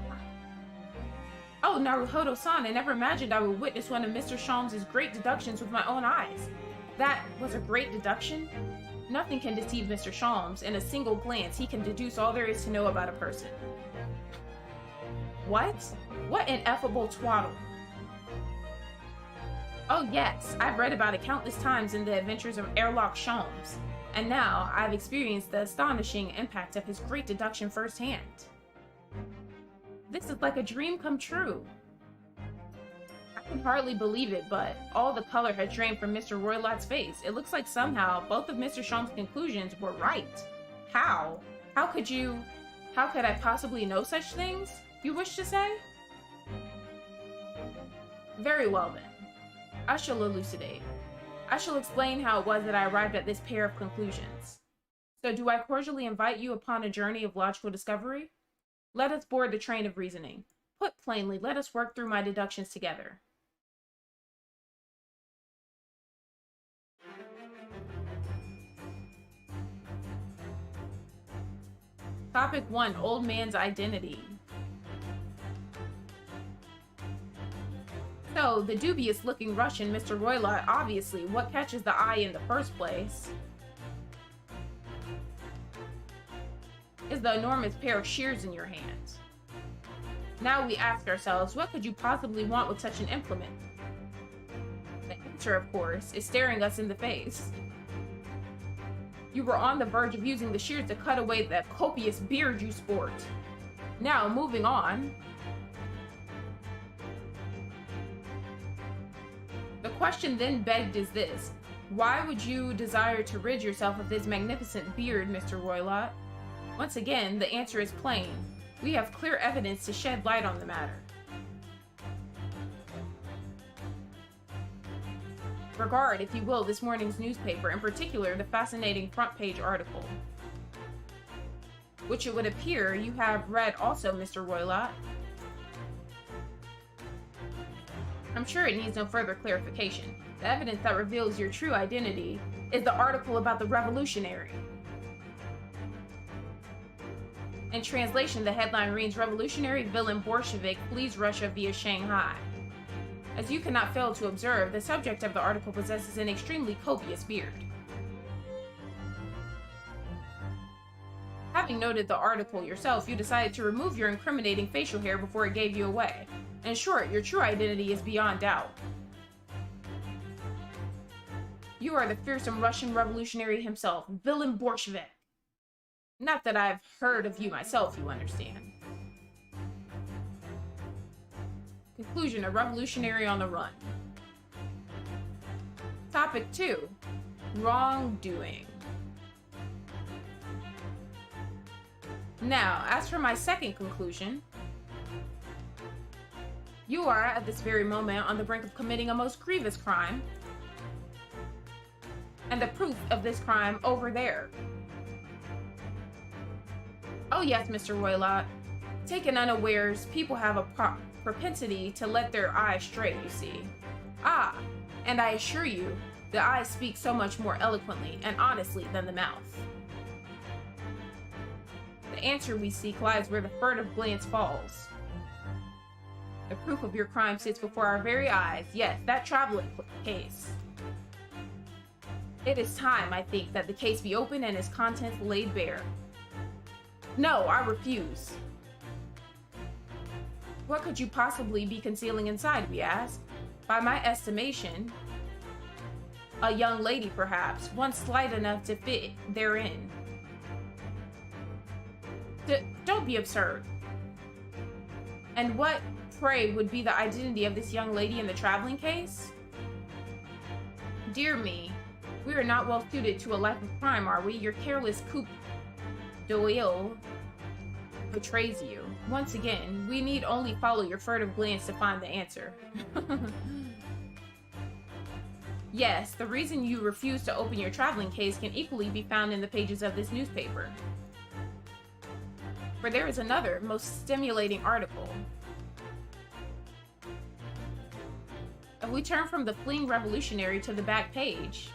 Oh, Naruhodo-san, I never imagined I would witness one of Mr. Sholmes' great deductions with my own eyes. That was a great deduction? Nothing can deceive Mr. Sholmes. In a single glance, he can deduce all there is to know about a person. What? What ineffable twaddle. Oh yes, I've read about it countless times in the adventures of Airlock Sholmes, and now I've experienced the astonishing impact of his great deduction firsthand. This is like a dream come true. I can hardly believe it, but all the color had drained from Mr. Roylott's face. It looks like somehow both of Mr. Sholmes' conclusions were right. How? How could I possibly know such things, you wish to say? Very well then. I shall elucidate. I shall explain how it was that I arrived at this pair of conclusions. So do I cordially invite you upon a journey of logical discovery? Let us board the train of reasoning. Put plainly, let us work through my deductions together. Topic 1, Old Man's Identity. So, the dubious-looking Russian, Mr. Roylott, obviously, what catches the eye in the first place is the enormous pair of shears in your hands. Now we ask ourselves, what could you possibly want with such an implement? The answer, of course, is staring us in the face. You were on the verge of using the shears to cut away that copious beard you sport. Now, moving on. The question then begged is this: why would you desire to rid yourself of this magnificent beard, Mr. Roylott? Once again, the answer is plain. We have clear evidence to shed light on the matter. Regard, if you will, this morning's newspaper, in particular the fascinating front page article, which it would appear you have read also, Mr. Roylott. I'm sure it needs no further clarification. The evidence that reveals your true identity is the article about the revolutionary. In translation, the headline reads, Revolutionary Villain Bolshevik Flees Russia via Shanghai. As you cannot fail to observe, the subject of the article possesses an extremely copious beard. Having noted the article yourself, you decided to remove your incriminating facial hair before it gave you away. In short, your true identity is beyond doubt. You are the fearsome Russian revolutionary himself, Villain Bolshevik. Not that I've heard of you myself, you understand. Conclusion, a revolutionary on the run. Topic 2, wrongdoing. Now, as for my second conclusion, you are, at this very moment, on the brink of committing a most grievous crime, and the proof of this crime over there. Oh yes, Mr. Roylott. Taken unawares, people have a propensity to let their eyes stray, you see. Ah, and I assure you, the eyes speak so much more eloquently and honestly than the mouth. The answer we seek lies where the furtive glance falls. The proof of your crime sits before our very eyes. Yes, that traveling case. It is time, I think, that the case be opened and its contents laid bare. No, I refuse. What could you possibly be concealing inside, we ask? By my estimation, a young lady, perhaps, one slight enough to fit therein. Don't be absurd. And what, pray, would be the identity of this young lady in the traveling case? Dear me, we are not well suited to a life of crime, are we? Your careless coup d'oeil betrays you. Once again, we need only follow your furtive glance to find the answer. Yes, the reason you refuse to open your traveling case can equally be found in the pages of this newspaper. For there is another, most stimulating article. If we turn from the fleeing revolutionary to the back page,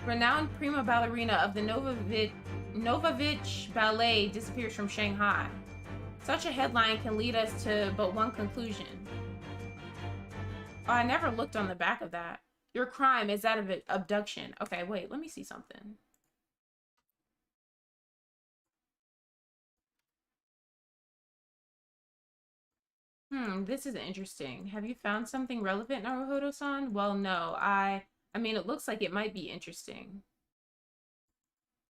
renowned prima ballerina of the Novovich Ballet disappears from Shanghai. Such a headline can lead us to but one conclusion. Oh, I never looked on the back of that. Your crime is that of abduction. Okay, wait, let me see something. This is interesting. Have you found something relevant, Naruhodo-san? Well, no, I mean, it looks like it might be interesting.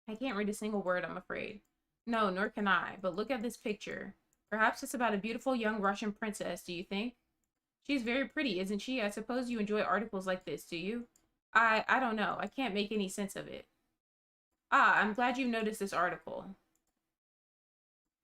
I can't read a single word, I'm afraid. No, nor can I, but look at this picture. Perhaps it's about a beautiful young Russian princess, do you think? She's very pretty, isn't she? I suppose you enjoy articles like this, do you? I don't know. I can't make any sense of it. Ah, I'm glad you noticed this article.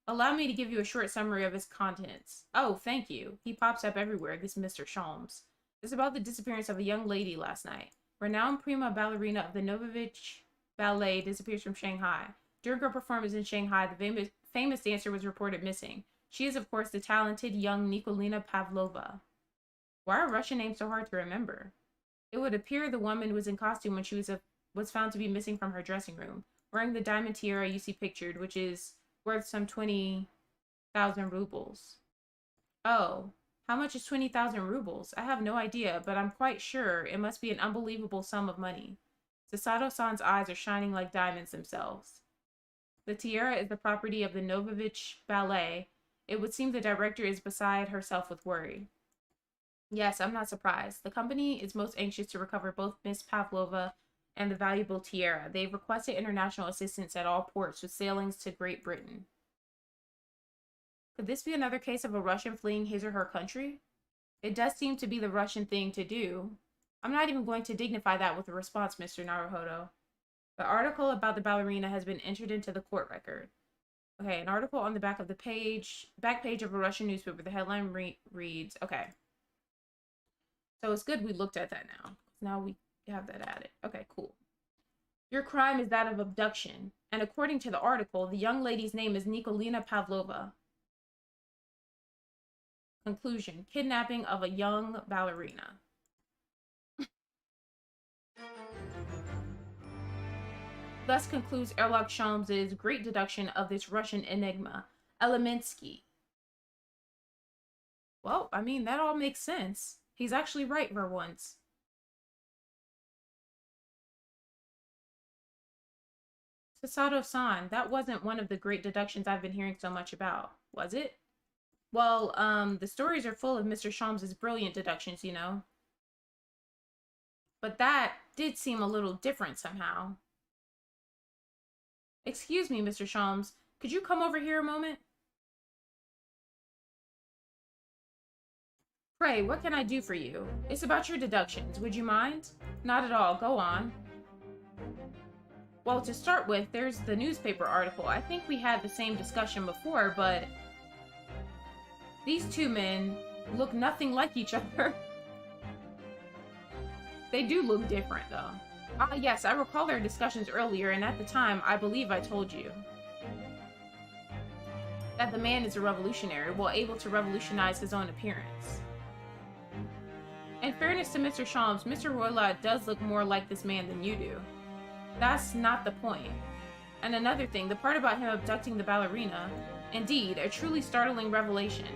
Allow me to give you a short summary of its contents. Oh, thank you. He pops up everywhere, this Mr. Sholmes. It's about the disappearance of a young lady last night. Renowned prima ballerina of the Novovich Ballet disappears from Shanghai. During her performance in Shanghai, the famous dancer was reported missing. She is, of course, the talented young Nikolina Pavlova. Why are Russian names so hard to remember? It would appear the woman was in costume when she was found to be missing from her dressing room, wearing the diamond tiara you see pictured, which is worth some 20,000 rubles. Oh, how much is 20,000 rubles? I have no idea, but I'm quite sure it must be an unbelievable sum of money. Cesado-san's eyes are shining like diamonds themselves. The tiara is the property of the Novovich Ballet. It would seem the director is beside herself with worry. Yes, I'm not surprised. The company is most anxious to recover both Miss Pavlova and the valuable tiara. They've requested international assistance at all ports with sailings to Great Britain. Could this be another case of a Russian fleeing his or her country? It does seem to be the Russian thing to do. I'm not even going to dignify that with a response, Mr. Naruhodo. The article about the ballerina has been entered into the court record. Okay, an article on the back of the back page of a Russian newspaper. The headline reads, okay. So it's good we looked at that now. Now we have that added. Okay, cool. Your crime is that of abduction. And according to the article, the young lady's name is Nikolina Pavlova. Conclusion. Kidnapping of a young ballerina. Thus concludes Sherlock Holmes's great deduction of this Russian enigma, Elemensky. Well, I mean, that all makes sense. He's actually right for once. Cesado-san, that wasn't one of the great deductions I've been hearing so much about, was it? Well, the stories are full of Mr. Sholmes's brilliant deductions, you know. But that did seem a little different somehow. Excuse me, Mr. Sholmes. Could you come over here a moment? Pray, what can I do for you? It's about your deductions. Would you mind? Not at all. Go on. Well, to start with, there's the newspaper article. I think we had the same discussion before, but these two men look nothing like each other. They do look different, though. Ah, yes, I recall our discussions earlier, and at the time, I believe I told you that the man is a revolutionary, well able to revolutionize his own appearance. In fairness to Mr. Sholmes, Mr. Roylott does look more like this man than you do. That's not the point. And another thing, the part about him abducting the ballerina, indeed, a truly startling revelation.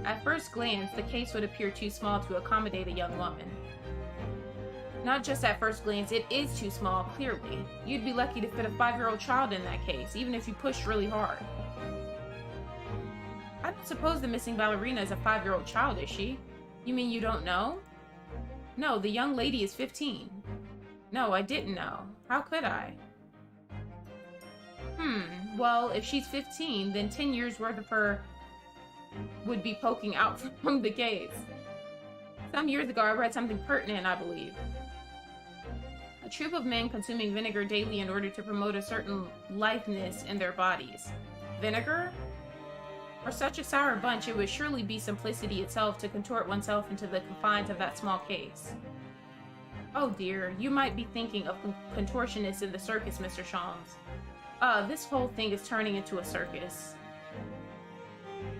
At first glance, the case would appear too small to accommodate a young woman. Not just at first glance, it is too small, clearly. You'd be lucky to fit a 5-year-old child in that case, even if you pushed really hard. I don't suppose the missing ballerina is a 5-year-old child, is she? You mean you don't know? No, the young lady is 15. No, I didn't know. How could I? Well, if she's 15, then 10 years worth of her would be poking out from the case. Some years ago, I read something pertinent, I believe. A troop of men consuming vinegar daily in order to promote a certain litheness in their bodies. Vinegar? For such a sour bunch, it would surely be simplicity itself to contort oneself into the confines of that small case. Oh dear, you might be thinking of contortionists in the circus, Mr. Sholmes. This whole thing is turning into a circus.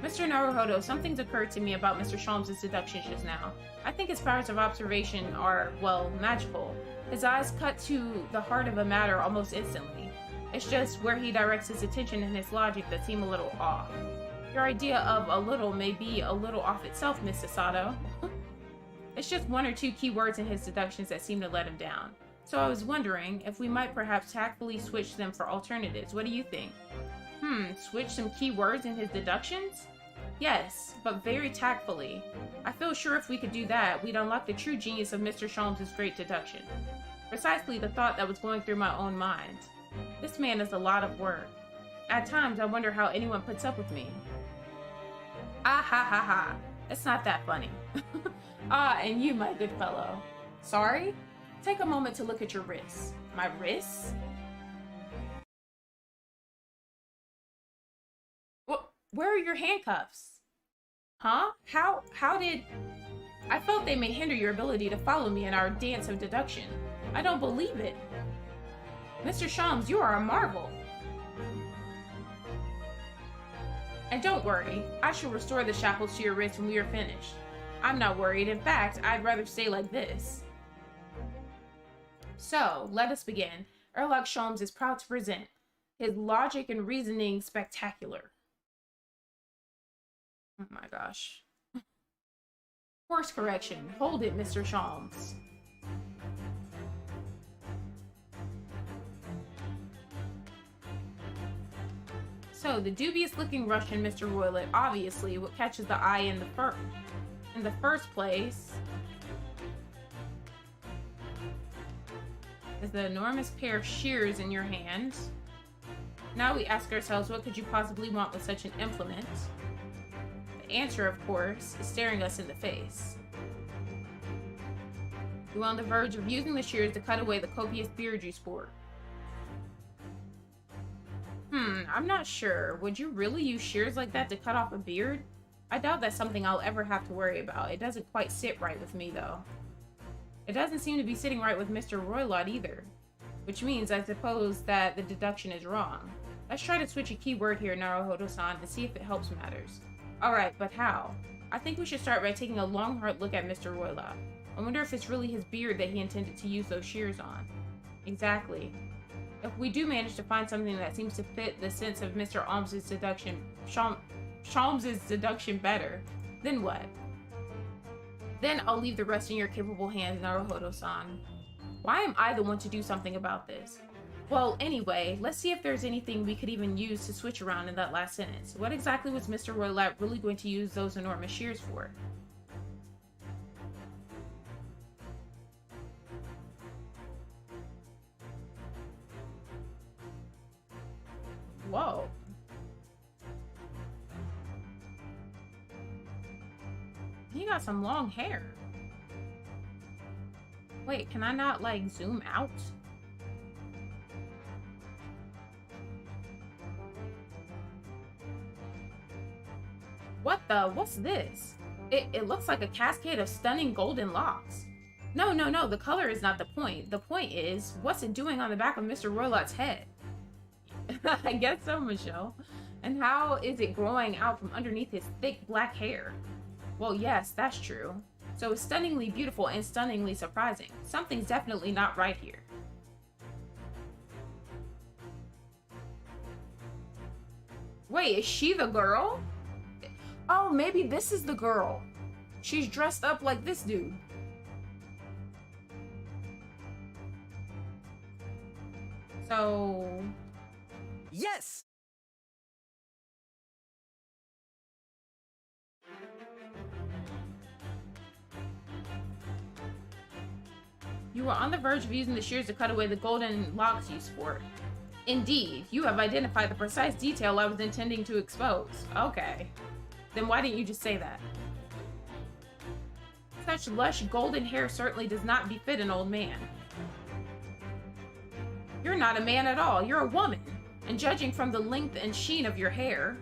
Mr. Naruhodo, something's occurred to me about Mr. Sholmes' deductions just now. I think his powers of observation are, well, magical. His eyes cut to the heart of a matter almost instantly. It's just where he directs his attention and his logic that seem a little off. Your idea of a little may be a little off itself, Miss Cesado. It's just one or two key words in his deductions that seem to let him down. So I was wondering if we might perhaps tactfully switch them for alternatives. What do you think? Switch some key words in his deductions? Yes, but very tactfully. I feel sure if we could do that, we'd unlock the true genius of Mr. Sholmes' great deduction. Precisely the thought that was going through my own mind. This man is a lot of work. At times, I wonder how anyone puts up with me. Ah ha ha ha. It's not that funny. Ah, and you, my good fellow. Sorry? Take a moment to look at your wrists. My wrists? Where are your handcuffs? Huh? How did... I felt they may hinder your ability to follow me in our dance of deduction. I don't believe it. Mr. Sholmes, you are a marvel. And don't worry, I shall restore the shackles to your wrists when we are finished. I'm not worried. In fact, I'd rather stay like this. So, let us begin. Sherlock Sholmes is proud to present his logic and reasoning spectacular. Oh my gosh. Course correction. Hold it, Mr. Sholmes. So, the dubious-looking Russian Mr. Roylott, obviously, what catches the eye in the first place is the enormous pair of shears in your hand. Now we ask ourselves, what could you possibly want with such an implement? The answer, of course, is staring us in the face. You are on the verge of using the shears to cut away the copious beard you sport. I'm not sure. Would you really use shears like that to cut off a beard? I doubt that's something I'll ever have to worry about. It doesn't quite sit right with me, though. It doesn't seem to be sitting right with Mr. Roylott either. Which means, I suppose, that the deduction is wrong. Let's try to switch a keyword here, Naruhodo-san, to see if it helps matters. Alright, but how? I think we should start by taking a long, hard look at Mr. Roylott. I wonder if it's really his beard that he intended to use those shears on. Exactly. If we do manage to find something that seems to fit the sense of Mr. Sholmes's deduction better, then what? Then I'll leave the rest in your capable hands, Naruhodo-san. Why am I the one to do something about this? Well, anyway, let's see if there's anything we could even use to switch around in that last sentence. What exactly was Mr. Roylott really going to use those enormous shears for? Whoa. He got some long hair. Wait, can I not, like, zoom out? What's this? It looks like a cascade of stunning golden locks. No, the color is not the point. The point is, what's it doing on the back of Mr. Roylott's head? I guess so, Michelle. And how is it growing out from underneath his thick black hair? Well, yes, that's true. So it's stunningly beautiful and stunningly surprising. Something's definitely not right here. Wait, is she the girl? Oh, maybe this is the girl. She's dressed up like this dude. So... Yes! You are on the verge of using the shears to cut away the golden locks you sport. Indeed, you have identified the precise detail I was intending to expose. Okay. Then why didn't you just say that? Such lush golden hair certainly does not befit an old man. You're not a man at all, you're a woman. And judging from the length and sheen of your hair,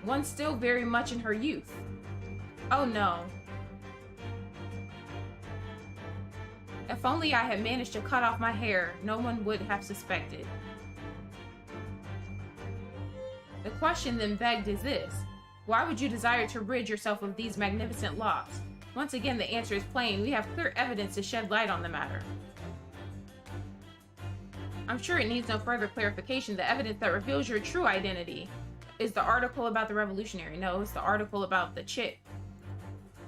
one's still very much in her youth. Oh no. If only I had managed to cut off my hair, no one would have suspected. The question then begged is this: why would you desire to rid yourself of these magnificent locks? Once again, the answer is plain. We have clear evidence to shed light on the matter. I'm sure it needs no further clarification. The evidence that reveals your true identity is the article about the revolutionary. No, it's the article about the chick.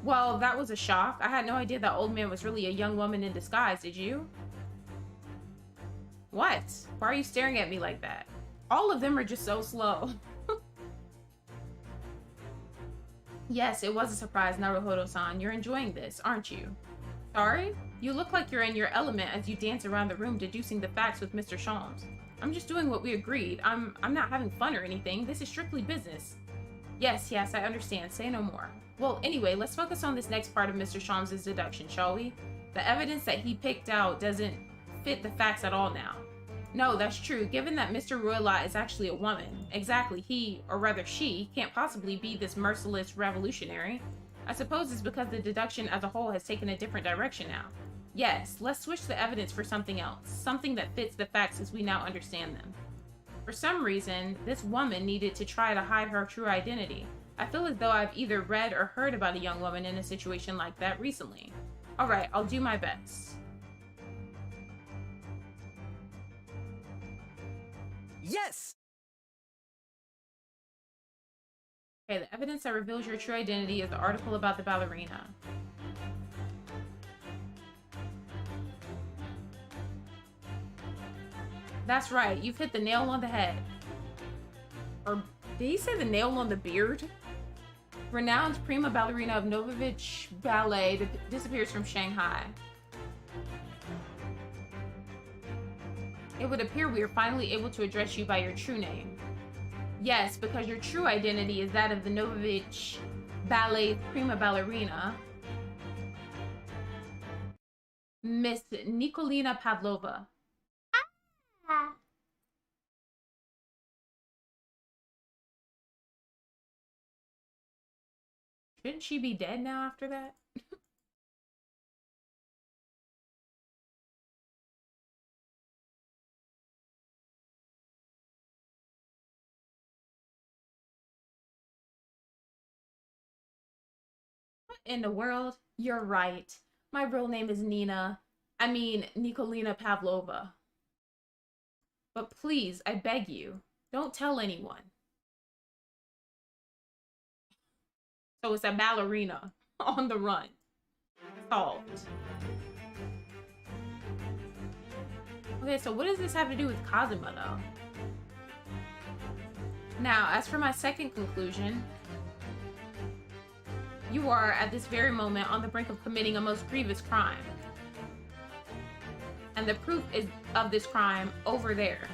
Well, that was a shock. I had no idea that old man was really a young woman in disguise, did you? What? Why are you staring at me like that? All of them are just so slow. Yes, it was a surprise, Naruhodo-san. You're enjoying this, aren't you? Sorry? You look like you're in your element as you dance around the room deducing the facts with Mr. Sholmes. I'm just doing what we agreed. I'm not having fun or anything. This is strictly business. Yes, I understand. Say no more. Well, anyway, let's focus on this next part of Mr. Sholmes' deduction, shall we? The evidence that he picked out doesn't fit the facts at all now. No, that's true. Given that Mr. Roylott is actually a woman, exactly, he, or rather she, can't possibly be this merciless revolutionary. I suppose it's because the deduction as a whole has taken a different direction now. Yes, let's switch the evidence for something else, something that fits the facts as we now understand them. For some reason, this woman needed to try to hide her true identity. I feel as though I've either read or heard about a young woman in a situation like that recently. Alright, I'll do my best. Yes! Okay, the evidence that reveals your true identity is the article about the ballerina. That's right, you've hit the nail on the head. Or did he say the nail on the beard? Renowned prima ballerina of Novovich Ballet disappears from Shanghai. It would appear we are finally able to address you by your true name. Yes, because your true identity is that of the Novovich Ballet prima ballerina Miss Nikolina Pavlova. Ah. Shouldn't she be dead now after that? What in the world? You're right. My real name is Nina. I mean, Nikolina Pavlova. But please, I beg you, don't tell anyone. So it's a ballerina on the run. Solved. Okay, so what does this have to do with Kazuma, though? Now, as for my second conclusion, you are, at this very moment, on the brink of committing a most grievous crime. And the proof of this crime over there.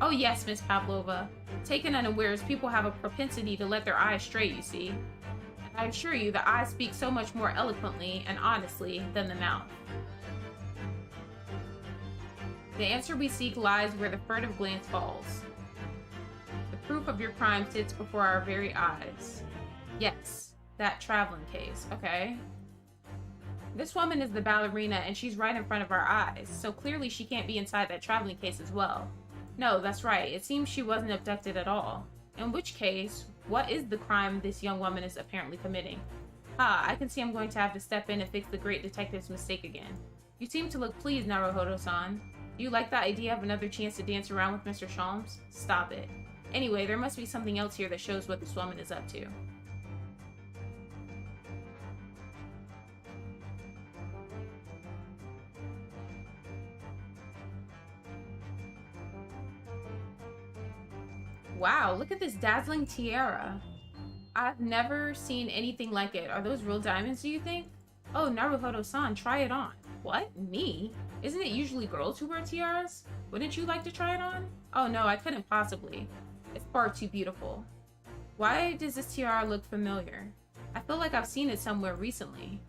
Oh yes, Miss Pavlova. Taken unawares, people have a propensity to let their eyes stray, you see. And I assure you, the eyes speak so much more eloquently and honestly than the mouth. The answer we seek lies where the furtive glance falls. The proof of your crime sits before our very eyes. Yes, that traveling case, okay? This woman is the ballerina and she's right in front of our eyes, so clearly she can't be inside that traveling case as well. No, that's right, it seems she wasn't abducted at all. In which case, what is the crime this young woman is apparently committing? Ah, I can see I'm going to have to step in and fix the great detective's mistake again. You seem to look pleased, Naruhodo-san. Do you like the idea of another chance to dance around with Mr. Sholmes? Stop it. Anyway, there must be something else here that shows what this woman is up to. Wow, look at this dazzling tiara. I've never seen anything like it. Are those real diamonds, do you think? Oh, Naruhodo-san, try it on. What? Me? Isn't it usually girls who wear tiaras? Wouldn't you like to try it on? Oh no, I couldn't possibly. It's far too beautiful. Why does this tiara look familiar? I feel like I've seen it somewhere recently.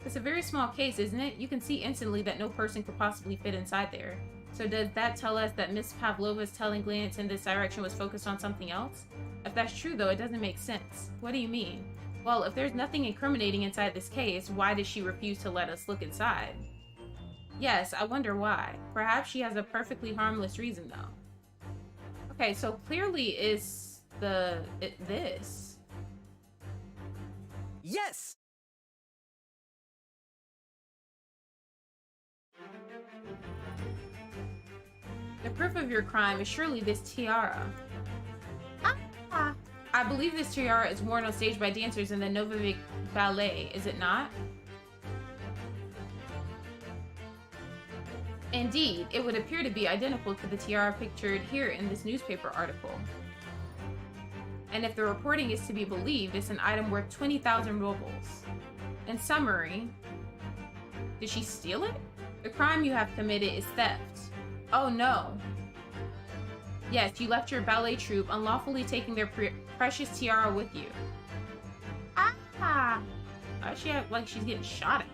It's a very small case, isn't it? You can see instantly that no person could possibly fit inside there. So does that tell us that Miss Pavlova's telling glance in this direction was focused on something else? If that's true, though, it doesn't make sense. What do you mean? Well, if there's nothing incriminating inside this case, why does she refuse to let us look inside? Yes, I wonder why. Perhaps she has a perfectly harmless reason, though. Okay, so clearly it's this. Yes! The proof of your crime is surely this tiara. I believe this tiara is worn on stage by dancers in the Novivik Ballet, is it not? Indeed, it would appear to be identical to the tiara pictured here in this newspaper article. And if the reporting is to be believed, it's an item worth 20,000 rubles. In summary, did she steal it? The crime you have committed is theft. Oh no. Yes, you left your ballet troupe, unlawfully taking their precious tiara with you. Ah! Why does she act like she's getting shot at?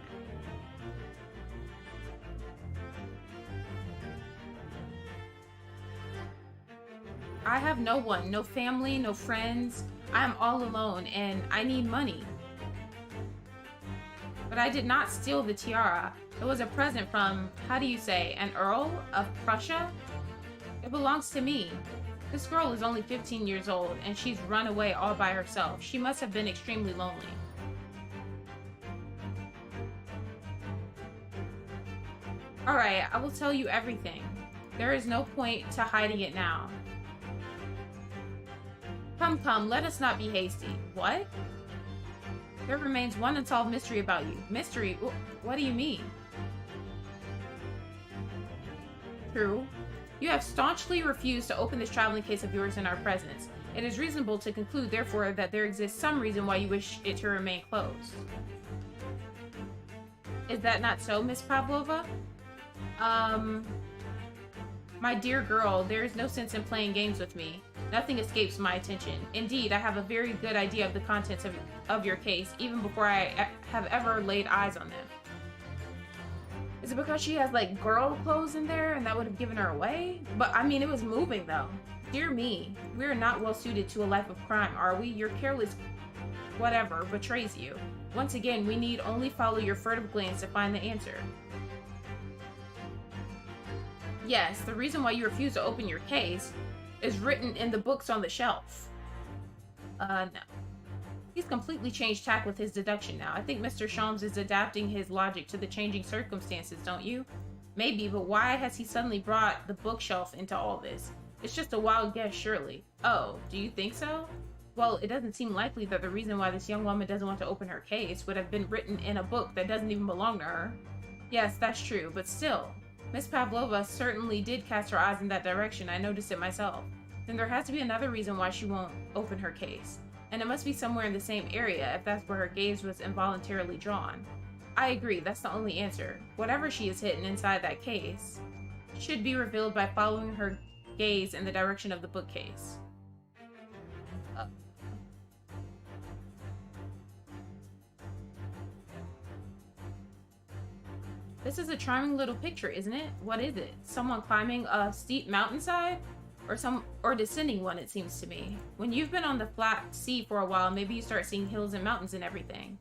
I have no one, no family, no friends. I am all alone and I need money. But I did not steal the tiara. It was a present from, how do you say, an Earl of Prussia? It belongs to me. This girl is only 15 years old and she's run away all by herself. She must have been extremely lonely. Alright, I will tell you everything. There is no point to hiding it now. Come, let us not be hasty. What? There remains one unsolved mystery about you. Mystery? What do you mean? True. You have staunchly refused to open this traveling case of yours in our presence. It is reasonable to conclude, therefore, that there exists some reason why you wish it to remain closed. Is that not so, Miss Pavlova? My dear girl, there is no sense in playing games with me. Nothing escapes my attention. Indeed, I have a very good idea of the contents of your case, even before I have ever laid eyes on them. Is it because she has, like, girl clothes in there and that would have given her away? But, I mean, it was moving, though. Dear me, we are not well suited to a life of crime, are we? Your careless whatever betrays you. Once again, we need only follow your furtive glance to find the answer. Yes, the reason why you refuse to open your case is written in the books on the shelf. No. He's completely changed tack with his deduction now. I think Mr. Sholmes is adapting his logic to the changing circumstances, don't you? Maybe, but why has he suddenly brought the bookshelf into all this? It's just a wild guess, surely. Oh, do you think so? Well, it doesn't seem likely that the reason why this young woman doesn't want to open her case would have been written in a book that doesn't even belong to her. Yes, that's true, but still. Miss Pavlova certainly did cast her eyes in that direction. I noticed it myself. Then there has to be another reason why she won't open her case. And it must be somewhere in the same area if that's where her gaze was involuntarily drawn. I agree, that's the only answer. Whatever she is hidden inside that case should be revealed by following her gaze in the direction of the bookcase. This is a charming little picture, isn't it? What is it? Someone climbing a steep mountainside? Or descending one, it seems to me. When you've been on the flat sea for a while, maybe you start seeing hills and mountains and everything.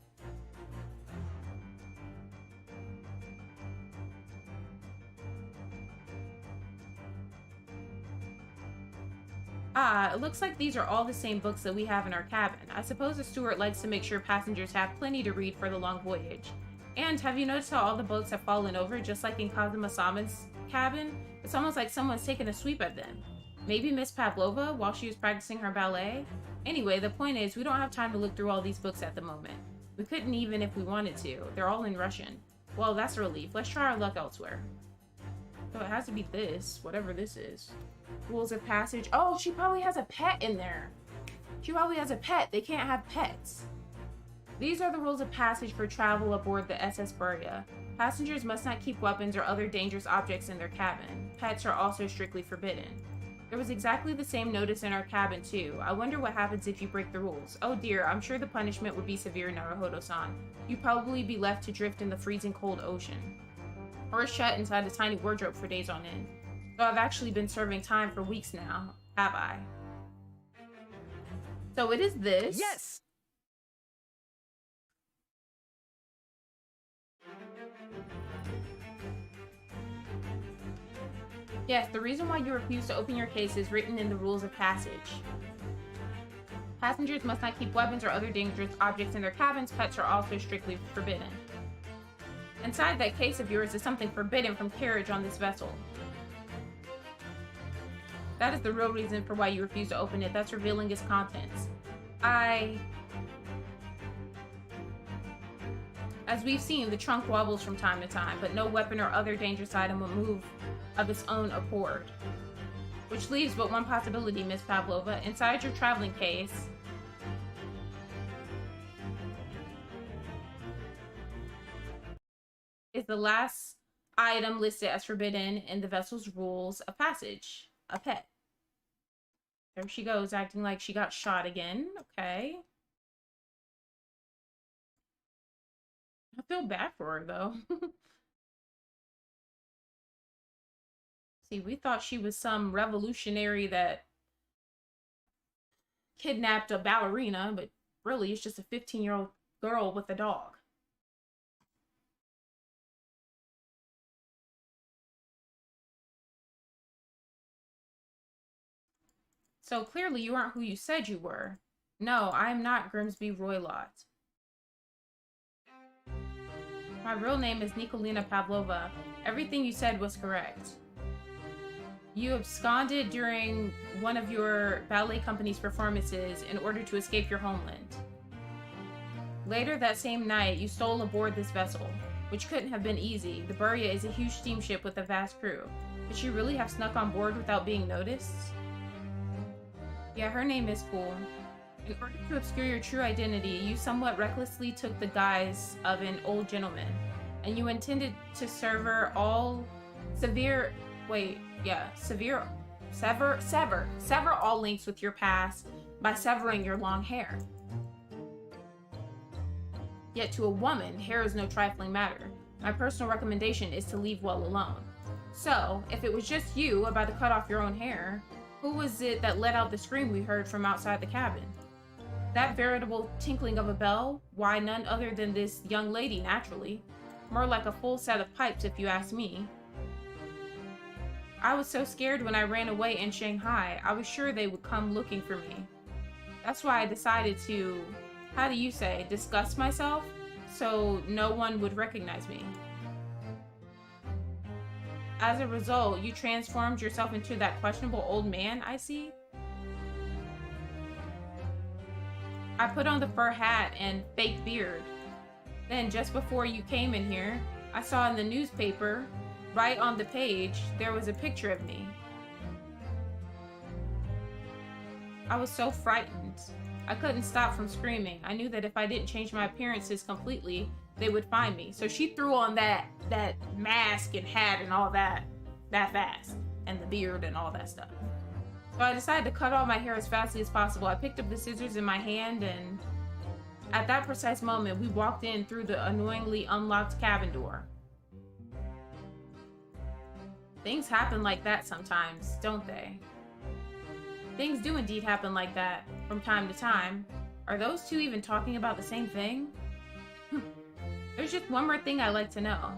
Ah, it looks like these are all the same books that we have in our cabin. I suppose the steward likes to make sure passengers have plenty to read for the long voyage. And have you noticed how all the books have fallen over, just like in Kazuma-sama's cabin? It's almost like someone's taken a sweep at them. Maybe Miss Pavlova, while she was practicing her ballet? Anyway, the point is, we don't have time to look through all these books at the moment. We couldn't even if we wanted to. They're all in Russian. Well, that's a relief. Let's try our luck elsewhere. So it has to be this, whatever this is. Rules of passage. Oh, she probably has a pet in there. She probably has a pet. They can't have pets. These are the rules of passage for travel aboard the SS Buria. Passengers must not keep weapons or other dangerous objects in their cabin. Pets are also strictly forbidden. There was exactly the same notice in our cabin, too. I wonder what happens if you break the rules. Oh dear, I'm sure the punishment would be severe, Naruhodo-san. You'd probably be left to drift in the freezing cold ocean. Or shut inside a tiny wardrobe for days on end. So I've actually been serving time for weeks now, have I? So it is this. Yes! Yes, the reason why you refuse to open your case is written in the rules of passage. Passengers must not keep weapons or other dangerous objects in their cabins. Pets are also strictly forbidden. Inside that case of yours is something forbidden from carriage on this vessel. That is the real reason for why you refuse to open it. That's revealing its contents. As we've seen, the trunk wobbles from time to time, but no weapon or other dangerous item will move of its own accord. Which leaves but one possibility, Miss Pavlova. Inside your traveling case is the last item listed as forbidden in the vessel's rules of passage. A pet. There she goes, acting like she got shot again. Okay. I feel bad for her, though. See, we thought she was some revolutionary that kidnapped a ballerina, but really it's just a 15-year-old girl with a dog. So clearly you aren't who you said you were. No, I am not Grimsby Roylott. My real name is Nikolina Pavlova. Everything you said was correct. You absconded during one of your ballet company's performances in order to escape your homeland. Later that same night, you stole aboard this vessel, which couldn't have been easy. The Buria is a huge steamship with a vast crew. Could she really have snuck on board without being noticed? Yeah, her name is cool. In order to obscure your true identity, you somewhat recklessly took the guise of an old gentleman, and you intended to sever all severe Wait, yeah, sever all links with your past by severing your long hair. Yet to a woman, hair is no trifling matter. My personal recommendation is to leave well alone. So, if it was just you about to cut off your own hair, who was it that let out the scream we heard from outside the cabin? That veritable tinkling of a bell? Why, none other than this young lady, naturally. More like a full set of pipes, if you ask me. I was so scared when I ran away in Shanghai, I was sure they would come looking for me. That's why I decided to, how do you say, disgust myself, so no one would recognize me. As a result, you transformed yourself into that questionable old man, I see? I put on the fur hat and fake beard. Then, just before you came in here, I saw in the newspaper, right on the page, there was a picture of me. I was so frightened. I couldn't stop from screaming. I knew that if I didn't change my appearances completely, they would find me. So she threw on that mask and hat and all that fast. And the beard and all that stuff. So I decided to cut all my hair as fastly as possible. I picked up the scissors in my hand, and at that precise moment, we walked in through the annoyingly unlocked cabin door. Things happen like that sometimes, don't they? Things do indeed happen like that, from time to time. Are those two even talking about the same thing? There's just one more thing I'd like to know.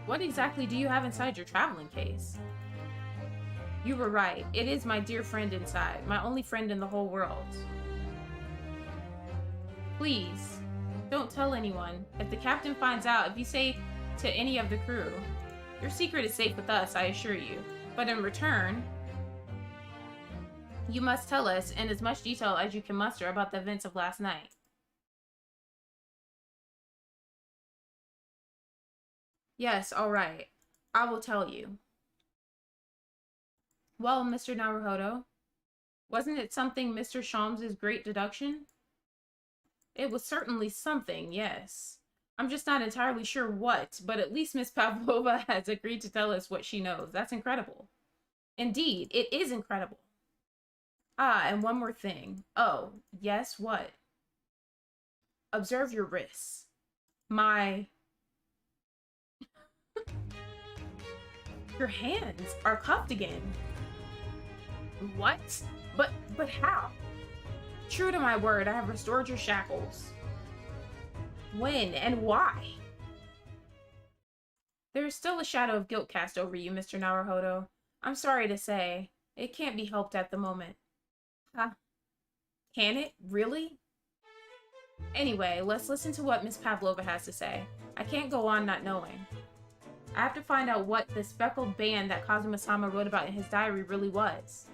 What exactly do you have inside your traveling case? You were right. It is my dear friend inside. My only friend in the whole world. Please, don't tell anyone. If the captain finds out, if you say to any of the crew, your secret is safe with us, I assure you. But in return, you must tell us in as much detail as you can muster about the events of last night. Yes, all right. I will tell you. Well, Mr. Naruhodo, wasn't it something Mr. Sholmes's great deduction? It was certainly something, yes. I'm just not entirely sure what, but at least Miss Pavlova has agreed to tell us what she knows. That's incredible. Indeed, it is incredible. Ah, and one more thing. Oh, yes, what? Observe your wrists. Your hands are cuffed again. What? But how? True to my word, I have restored your shackles. When and why? There is still a shadow of guilt cast over you, Mr. Naruhodo. I'm sorry to say, it can't be helped at the moment. Huh? Can it? Really? Anyway, let's listen to what Miss Pavlova has to say. I can't go on not knowing. I have to find out what the Speckled Band that Kazuma-sama wrote about in his diary really was.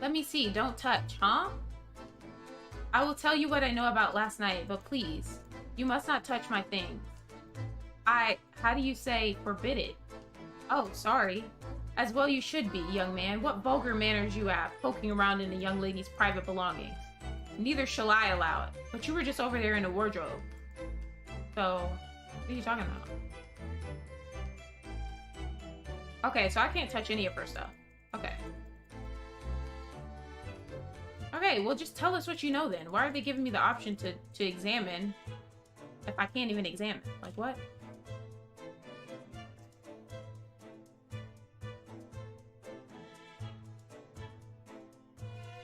Let me see, don't touch, huh? I will tell you what I know about last night, but please, you must not touch my things. How do you say, forbid it? Oh, sorry. As well you should be, young man. What vulgar manners you have, poking around in a young lady's private belongings. Neither shall I allow it. But you were just over there in the wardrobe. So, what are you talking about? Okay, so I can't touch any of her stuff. Okay. Okay, well just tell us what you know then. Why are they giving me the option to examine if I can't even examine? Like, what?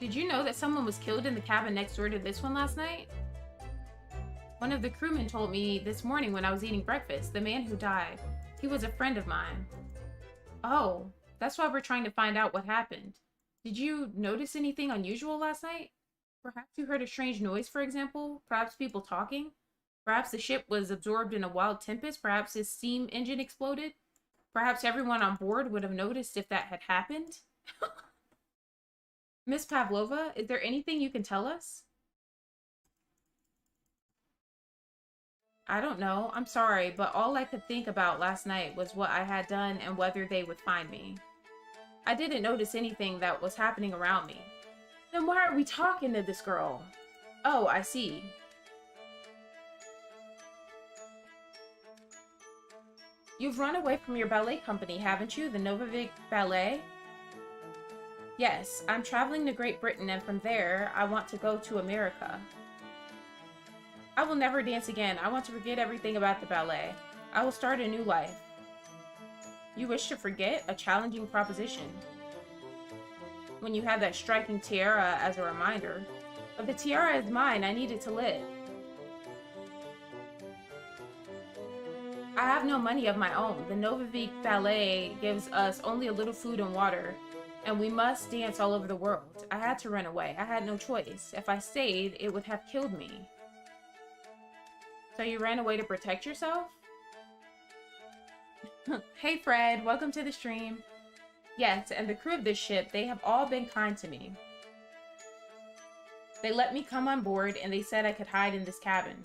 Did you know that someone was killed in the cabin next door to this one last night? One of the crewmen told me this morning when I was eating breakfast. The man who died, he was a friend of mine. Oh, that's why we're trying to find out what happened. Did you notice anything unusual last night? Perhaps you heard a strange noise, for example? Perhaps people talking? Perhaps the ship was absorbed in a wild tempest? Perhaps his steam engine exploded? Perhaps everyone on board would have noticed if that had happened? Miss Pavlova, is there anything you can tell us? I don't know. I'm sorry, but all I could think about last night was what I had done and whether they would find me. I didn't notice anything that was happening around me. Then why are we talking to this girl? Oh, I see. You've run away from your ballet company, haven't you? The Novivik Ballet? Yes, I'm traveling to Great Britain, and from there, I want to go to America. I will never dance again. I want to forget everything about the ballet. I will start a new life. You wish to forget? A challenging proposition. When you have that striking tiara as a reminder. If the tiara is mine, I need it to live. I have no money of my own. The Novivik Ballet gives us only a little food and water, and we must dance all over the world. I had to run away. I had no choice. If I stayed, it would have killed me. So you ran away to protect yourself? Hey Fred, welcome to the stream. Yes, and the crew of this ship, they have all been kind to me. They let me come on board, and they said I could hide in this cabin.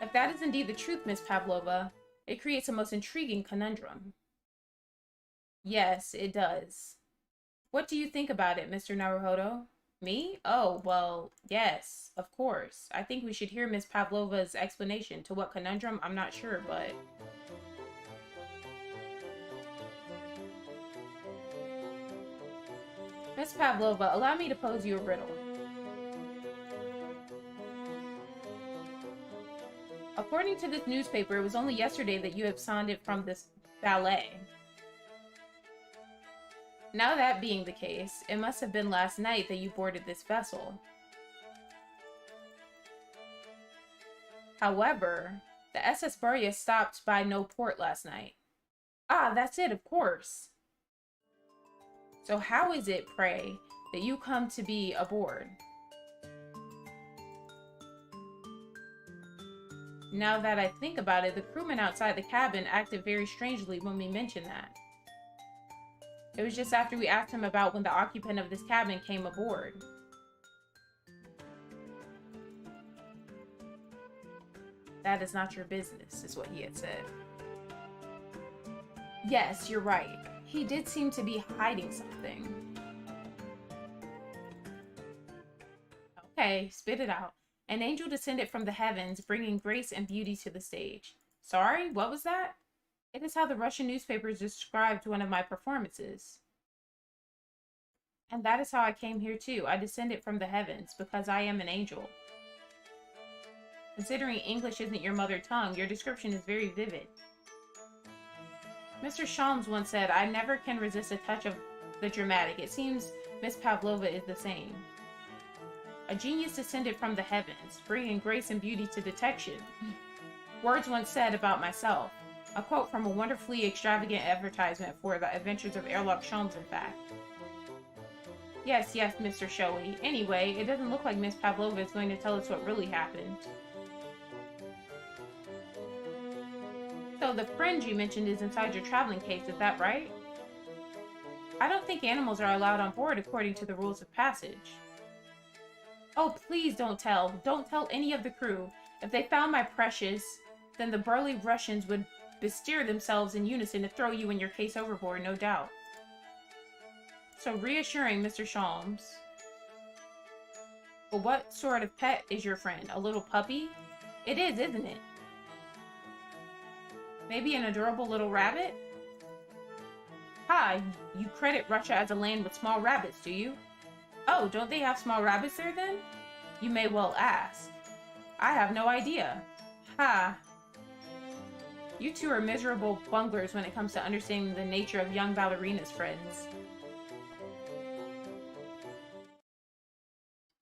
If that is indeed the truth, Miss Pavlova, it creates a most intriguing conundrum. Yes, it does. What do you think about it, Mr. Naruhodo? Me? Oh, well, yes, of course. I think we should hear Miss Pavlova's explanation. To what conundrum? I'm not sure, but... Miss Pavlova, allow me to pose you a riddle. According to this newspaper, it was only yesterday that you absconded from this ballet. Now that being the case, it must have been last night that you boarded this vessel. However, the SS Burya stopped by no port last night. Ah, that's it, of course. So how is it, pray, that you come to be aboard? Now that I think about it, the crewman outside the cabin acted very strangely when we mentioned that. It was just after we asked him about when the occupant of this cabin came aboard. That is not your business, is what he had said. Yes, you're right. He did seem to be hiding something. Okay, spit it out. An angel descended from the heavens, bringing grace and beauty to the stage. Sorry, what was that? It is how the Russian newspapers described one of my performances. And that is how I came here too. I descended from the heavens, because I am an angel. Considering English isn't your mother tongue, your description is very vivid. Mr. Shalms once said, I never can resist a touch of the dramatic. It seems Miss Pavlova is the same. A genius descended from the heavens, bringing grace and beauty to detection. Words once said about myself. A quote from a wonderfully extravagant advertisement for the adventures of Airlock Sholmes, in fact. Yes, Mr. Showy. Anyway, it doesn't look like Miss Pavlova is going to tell us what really happened. So the friend you mentioned is inside your traveling case, is that right? I don't think animals are allowed on board according to the rules of passage. Oh, please don't tell. Don't tell any of the crew. If they found my precious, then the burly Russians would bestir themselves in unison to throw you and your case overboard, no doubt. So reassuring, Mr. Shalms. But what sort of pet is your friend? A little puppy? It is, isn't it? Maybe an adorable little rabbit? Hi, you credit Russia as a land with small rabbits, do you? Oh, don't they have small rabbits there then? You may well ask. I have no idea. Ha. You two are miserable bunglers when it comes to understanding the nature of young ballerinas, friends.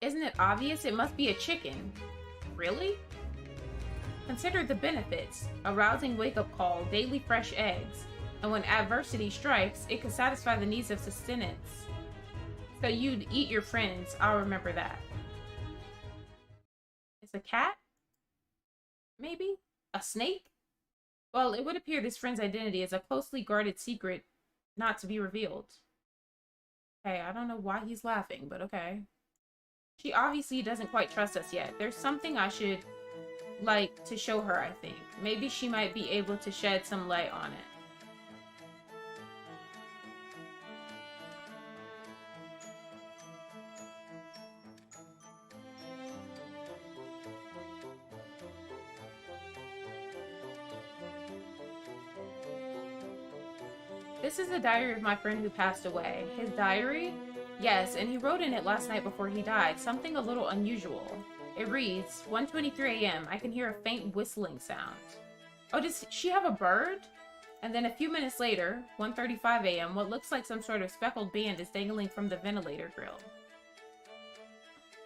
Isn't it obvious? It must be a chicken. Really? Consider the benefits. A rousing wake-up call, daily fresh eggs, and when adversity strikes, it can satisfy the needs of sustenance. So you'd eat your friends, I'll remember that. It's a cat? Maybe? A snake? Well, it would appear this friend's identity is a closely guarded secret not to be revealed. Okay, I don't know why he's laughing, but okay. She obviously doesn't quite trust us yet. There's something I should like to show her, I think. Maybe she might be able to shed some light on it. This is the diary of my friend who passed away. His diary? Yes, and he wrote in it last night before he died. Something a little unusual. It reads, 1:23 a.m. I can hear a faint whistling sound. Oh, does she have a bird? And then a few minutes later, 1:35 a.m., what looks like some sort of speckled band is dangling from the ventilator grill.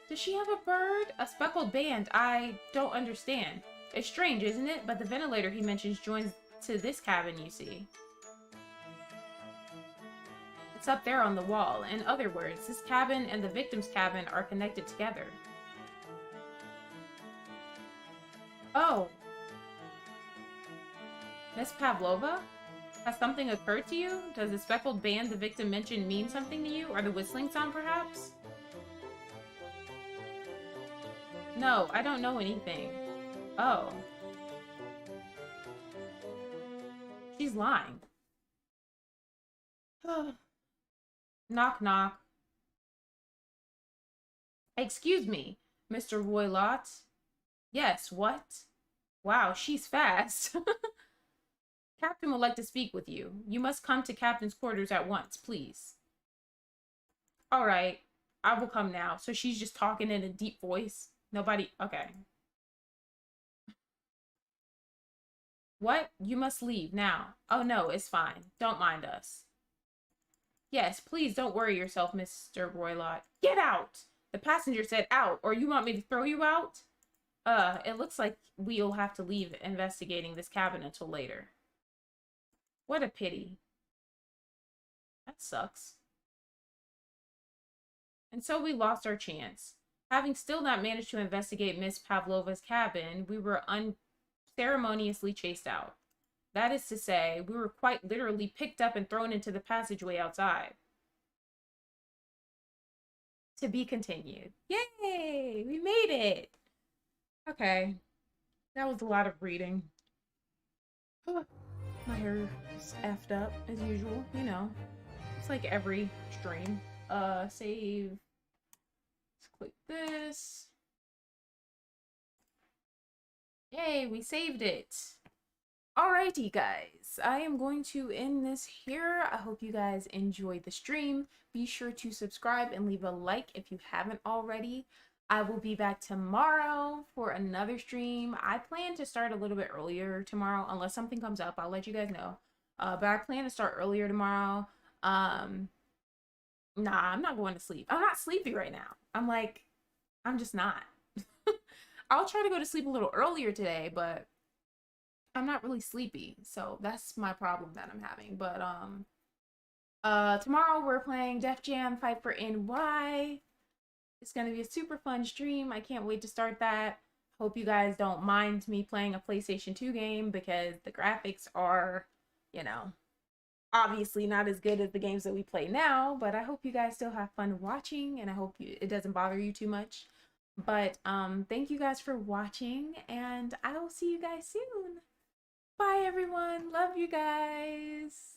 Does she have a bird? A speckled band? I don't understand. It's strange, isn't it? But the ventilator he mentions joins to this cabin, you see. It's up there on the wall. In other words, this cabin and the victim's cabin are connected together. Oh. Miss Pavlova? Has something occurred to you? Does the speckled band the victim mentioned mean something to you? Or the whistling sound, perhaps? No, I don't know anything. Oh. She's lying. Knock, knock. Excuse me, Mr. Roylott. Yes, what? Wow, she's fast. Captain would like to speak with you. You must come to Captain's quarters at once, please. All right, I will come now. So she's just talking in a deep voice. Nobody, okay. What? You must leave now. Oh no, it's fine. Don't mind us. Yes, please don't worry yourself, Mr. Roylott. Get out! The passenger said out, or you want me to throw you out? It looks like we'll have to leave investigating this cabin until later. What a pity. That sucks. And so we lost our chance. Having still not managed to investigate Miss Pavlova's cabin, we were unceremoniously chased out. That is to say, we were quite literally picked up and thrown into the passageway outside. To be continued. Yay! We made it! Okay. That was a lot of reading. My hair is effed up, as usual. You know. It's like every stream. Save. Let's click this. Yay, we saved it! Alrighty, guys. I am going to end this here. I hope you guys enjoyed the stream. Be sure to subscribe and leave a like if you haven't already. I will be back tomorrow for another stream. I plan to start a little bit earlier tomorrow, unless something comes up. I'll let you guys know. But I plan to start earlier tomorrow. Nah, I'm not going to sleep. I'm not sleepy right now. I'm just not. I'll try to go to sleep a little earlier today, but I'm not really sleepy, so that's my problem that I'm having. But tomorrow we're playing Def Jam Fight for NY. It's gonna be a super fun stream. I can't wait to start that. Hope you guys don't mind me playing a PlayStation 2 game because the graphics are, you know, obviously not as good as the games that we play now. But I hope you guys still have fun watching, and I hope it doesn't bother you too much. But thank you guys for watching, and I will see you guys soon. Bye, everyone. Love you guys.